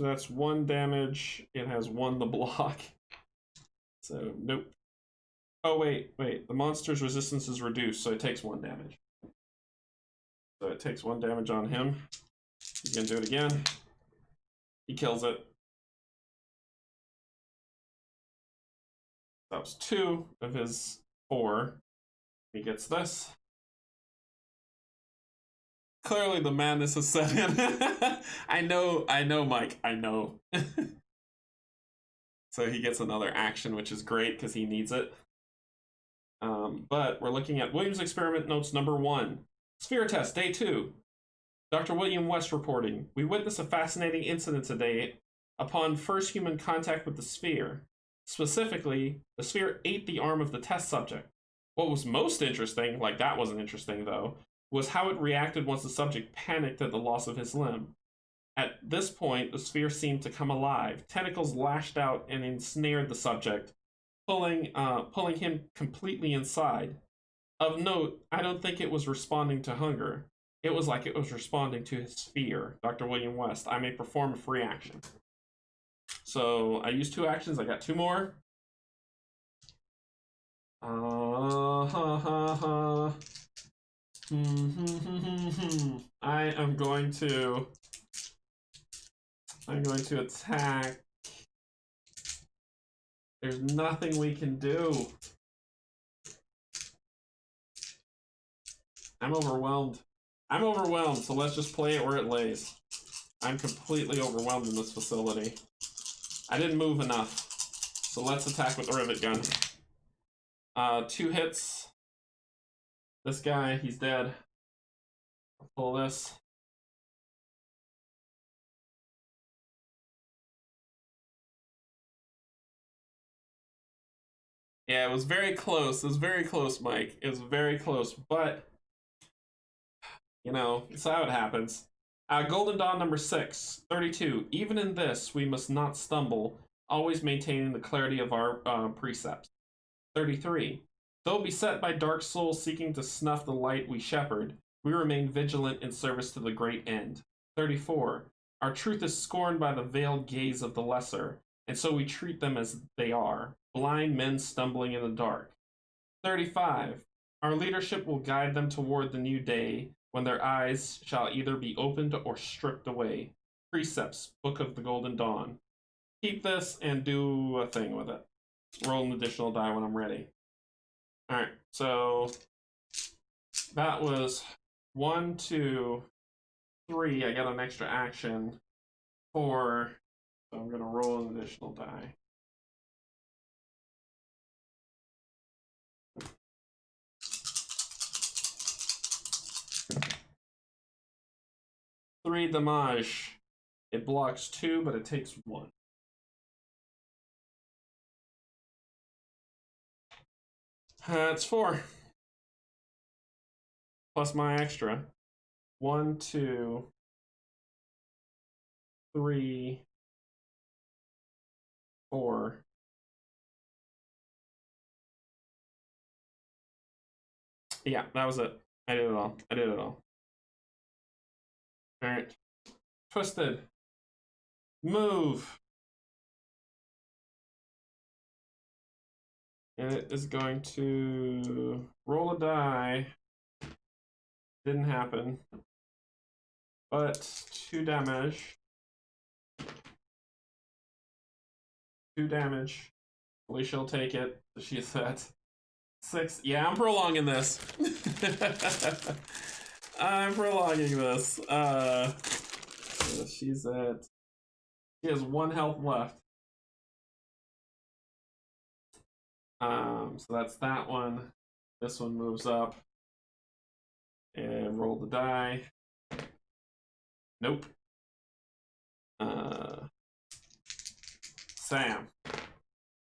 that's 1 damage. It has 1 to block. So, nope. Oh, wait. The monster's resistance is reduced, so it takes 1 damage. So it takes 1 damage on him. He's gonna do it again. He kills it. That was 2 of his 4. He gets this. Clearly the madness has set in. I know, Mike, I know. So he gets another action, which is great because he needs it. But we're looking at Williams experiment notes number 1. Sphere test, day 2. Dr. William West reporting. We witnessed a fascinating incident today upon first human contact with the sphere. Specifically, the sphere ate the arm of the test subject. What was most interesting, like that wasn't interesting though, was how it reacted once the subject panicked at the loss of his limb. At this point, the sphere seemed to come alive. Tentacles lashed out and ensnared the subject, pulling him completely inside. Of note, I don't think it was responding to hunger. It was like it was responding to his fear. Dr. William West, I may perform a free action. So I used 2 actions. I got 2 more. I'm going to attack. There's nothing we can do. I'm overwhelmed. So let's just play it where it lays. I'm completely overwhelmed in this facility. I didn't move enough. So let's attack with the rivet gun. 2 hits. This guy, he's dead. I'll pull this. Yeah, it was very close. It was very close, Mike. It was very close, but you know, it's how it happens. Golden Dawn number 6, 32. Even in this, we must not stumble, always maintaining the clarity of our precepts. 33. Though beset by dark souls seeking to snuff the light we shepherd, we remain vigilant in service to the great end. 34. Our truth is scorned by the veiled gaze of the lesser, and so we treat them as they are, blind men stumbling in the dark. 35. Our leadership will guide them toward the new day, when their eyes shall either be opened or stripped away. Precepts, Book of the Golden Dawn. Keep this and do a thing with it. Roll an additional die when I'm ready. Alright, so that was 1, 2, 3. I got an extra action. 4. So I'm going to roll an additional die. Three damage. It blocks 2, but it takes 1. That's 4. Plus my extra. 1, 2, 3, 4. Yeah, that was it. I did it all. Alright. Twisted. Move. And it is going to roll a die. Didn't happen. But 2 damage. 2 damage. Alicia will take it. She's at 6. Yeah, I'm prolonging this. I'm prolonging this. She has 1 health left. So that's that one. This one moves up. And roll the die. Nope. Sam.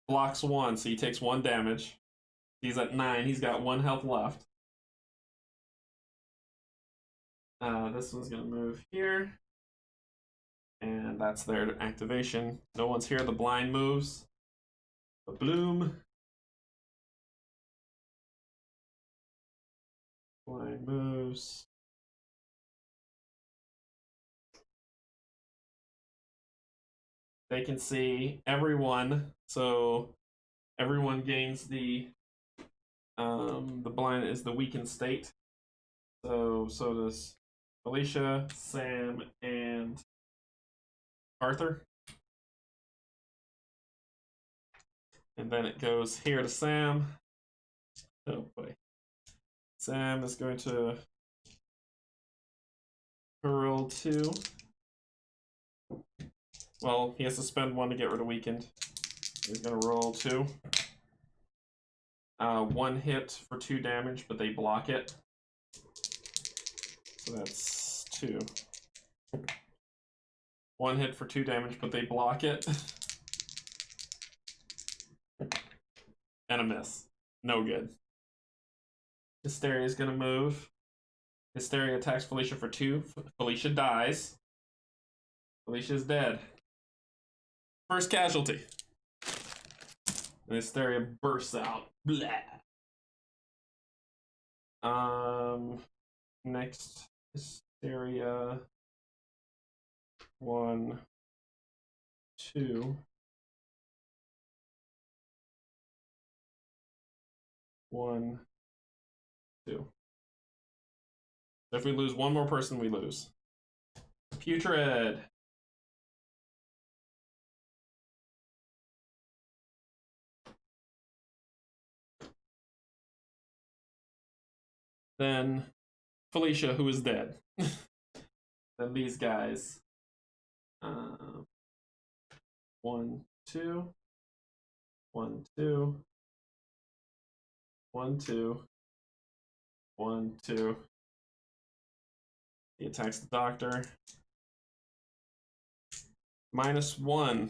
Blocks 1, so he takes 1 damage. He's at 9. He's got 1 health left. This one's gonna move here. And that's their activation. No one's here, the blind moves. The bloom. Blind moves. They can see everyone, so everyone gains the blind is the weakened state. So does Felicia, Sam, and Arthur. And then it goes here to Sam. Oh boy. Sam is going to roll 2. Well, he has to spend 1 to get rid of weakened. He's gonna roll 2. 1 hit for 2 damage, but they block it. So that's 2. 1 hit for 2 damage, but they block it. And a miss. No good. Hysteria is gonna move. Hysteria attacks Felicia for 2. Felicia dies. Felicia is dead. First casualty. And Hysteria bursts out. Blah. Next, Hysteria. 1, 2. 1, 2. If we lose one more person, we lose. Putrid. Then Felicia, who is dead. Then these guys. 1, 2. 1, 2. 1, 2. 1, 2. He attacks the doctor. -1.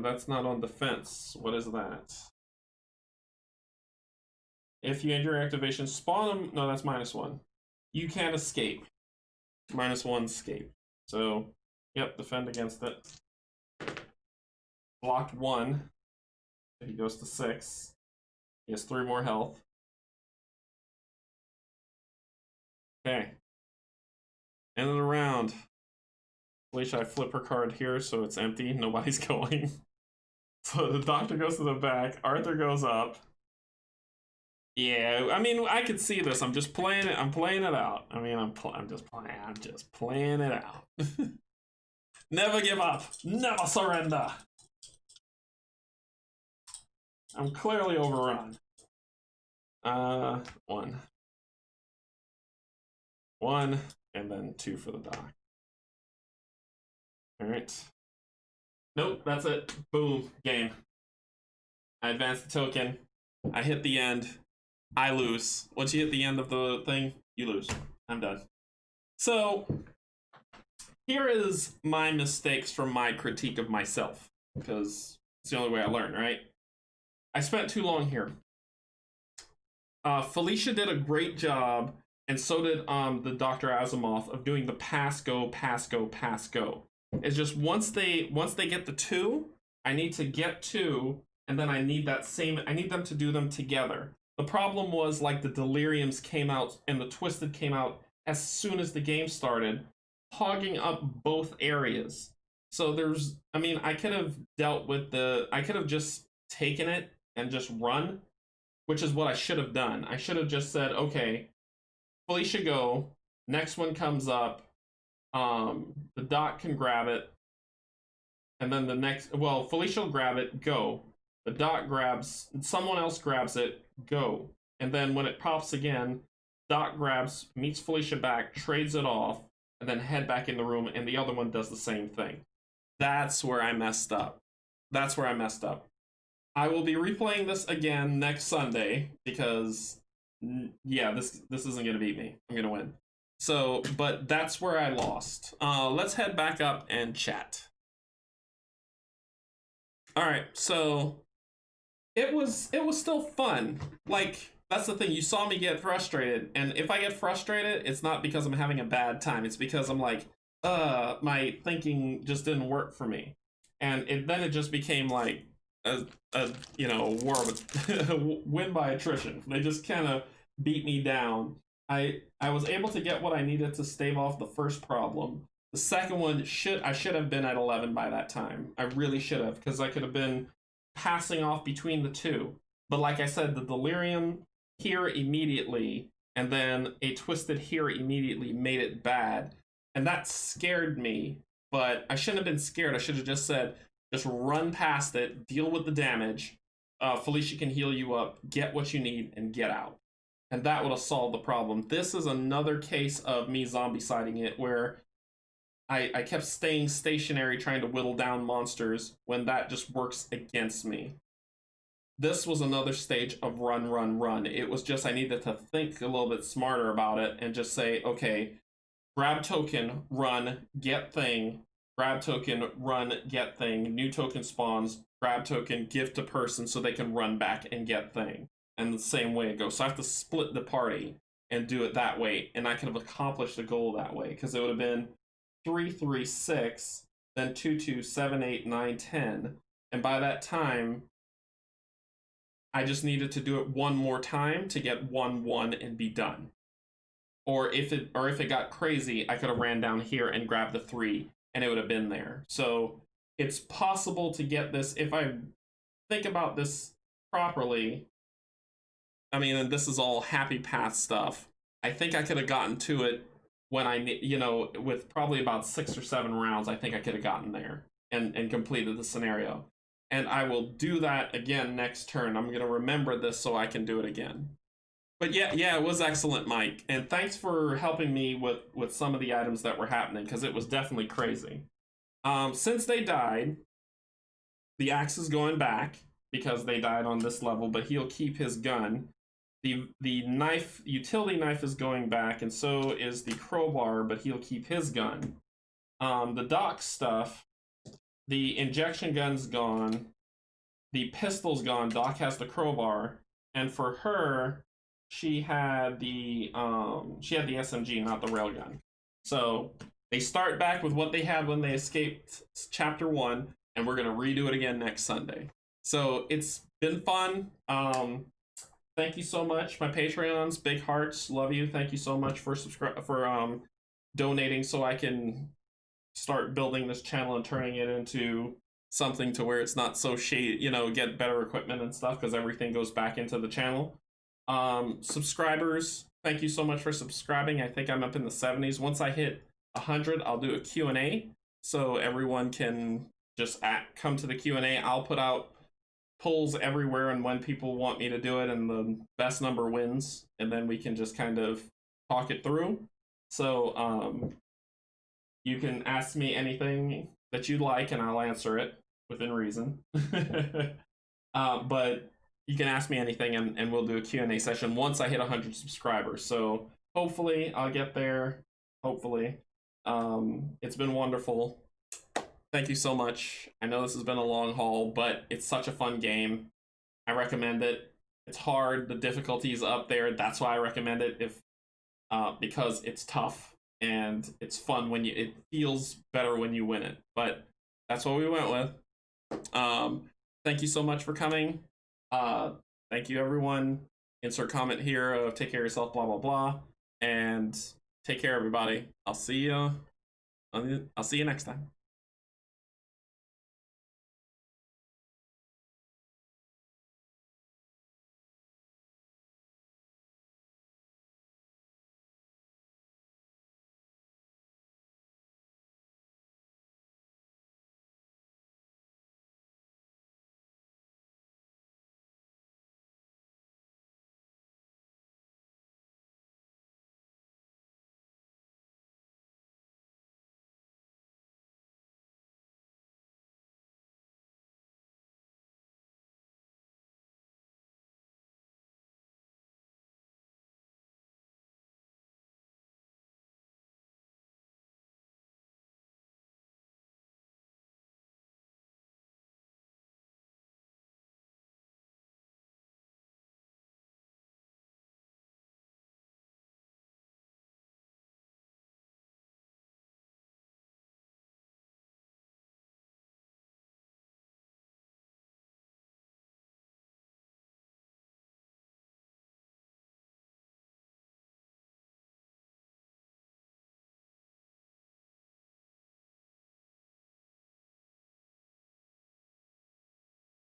That's not on defense. What is that? If you end your activation, spawn them. No, that's -1. You can't escape. -1 escape. So, yep, defend against it. Blocked 1. He goes to 6. He has 3 more health. Okay. End of the round. Felicia, I flip her card here so it's empty. Nobody's going. So the doctor goes to the back. Arthur goes up. Yeah, I mean, I could see this. I'm just playing it. I'm playing it out. I mean, I'm just playing it out. Never give up. Never surrender. I'm clearly overrun. 1. 1, and then 2 for the doc. All right. Nope, that's it. Boom, game. I advance the token. I hit the end. I lose. Once you hit the end of the thing, you lose. I'm done. So, here is my mistakes from my critique of myself, because it's the only way I learn, right? I spent too long here. Felicia did a great job, and so did the Dr. Asimov of doing the pass go, pass go, pass go. It's just once they get the 2, I need to get 2, and then I need them to do them together. The problem was, like, the deliriums came out and the twisted came out as soon as the game started, hogging up both areas. So I could have dealt with I could have just taken it and just run, which is what I should have done. I should have just said, okay, Felicia go, next one comes up, the doc can grab it, and then Felicia will grab it, go. The doc grabs, someone else grabs it, go. And then when it pops again, doc grabs, meets Felicia back, trades it off, and then head back in the room, and the other one does the same thing. That's where I messed up. I will be replaying this again next Sunday, because, yeah, this isn't going to beat me. I'm going to win. So, but that's where I lost. Let's head back up and chat. All right, so it was still fun. Like, that's the thing. You saw me get frustrated, and if I get frustrated, it's not because I'm having a bad time. It's because I'm like, my thinking just didn't work for me, and then it just became like a war with win by attrition. They just kind of beat me down. I was able to get what I needed to stave off the first problem. The second one I should have been at 11 by that time. I really should have, because I could have been passing off between the two. But like I said, the delirium here immediately and then a twisted here immediately made it bad. And that scared me, but I shouldn't have been scared. I should have just said, just run past it, deal with the damage. Felicia can heal you up, get what you need, and get out. And that would have solved the problem. This is another case of me zombie-siding it, where I kept staying stationary trying to whittle down monsters when that just works against me. This was another stage of run, run, run. It was just I needed to think a little bit smarter about it and just say, okay, grab token, run, get thing, grab token, run, get thing, new token spawns, grab token, give to person so they can run back and get thing. And the same way it goes. So I have to split the party and do it that way. And I could have accomplished the goal that way, because it would have been 3, 3, 6, then 2, 2, 7, 8, 9, 10. And by that time, I just needed to do it one more time to get 1, 1 and be done. Or if it got crazy, I could have ran down here and grabbed the 3 and it would have been there. So it's possible to get this if I think about this properly. I mean, and this is all happy path stuff. I think I could have gotten to it when with probably about 6 or 7 rounds. I think I could have gotten there and completed the scenario. And I will do that again next turn. I'm going to remember this so I can do it again. But yeah, it was excellent, Mike. And thanks for helping me with some of the items that were happening, because it was definitely crazy. Since they died, the axe is going back because they died on this level, but he'll keep his gun. The knife, utility knife, is going back, and so is the crowbar, but he'll keep his gun. The Doc stuff, the injection gun's gone, the pistol's gone. Doc has the crowbar, and for her, she had the SMG, not the railgun. So they start back with what they had when they escaped chapter 1, and we're gonna redo it again next Sunday. So it's been fun. Thank you so much, my Patreons, big hearts, love you. Thank you so much for donating so I can start building this channel and turning it into something to where it's not so shady, get better equipment and stuff, because everything goes back into the channel. Subscribers, thank you so much for subscribing. I think I'm up in the 70s. Once I hit 100, I'll do a Q&A so everyone can just come to the Q&A. I'll put out polls everywhere and when people want me to do it, and the best number wins, and then we can just kind of talk it through. So you can ask me anything that you'd like and I'll answer it within reason. But you can ask me anything, and we'll do a Q&A session once I hit 100 subscribers. So hopefully I'll get there. Hopefully. It's been wonderful. Thank you so much. I know this has been a long haul, but it's such a fun game. I recommend it. It's hard. The difficulty is up there. That's why I recommend it, because it's tough and it's fun when it feels better when you win it. But that's what we went with. Thank you so much for coming. Thank you, everyone. Insert comment here of take care of yourself, blah, blah, blah. And take care, everybody. I'll see you next time.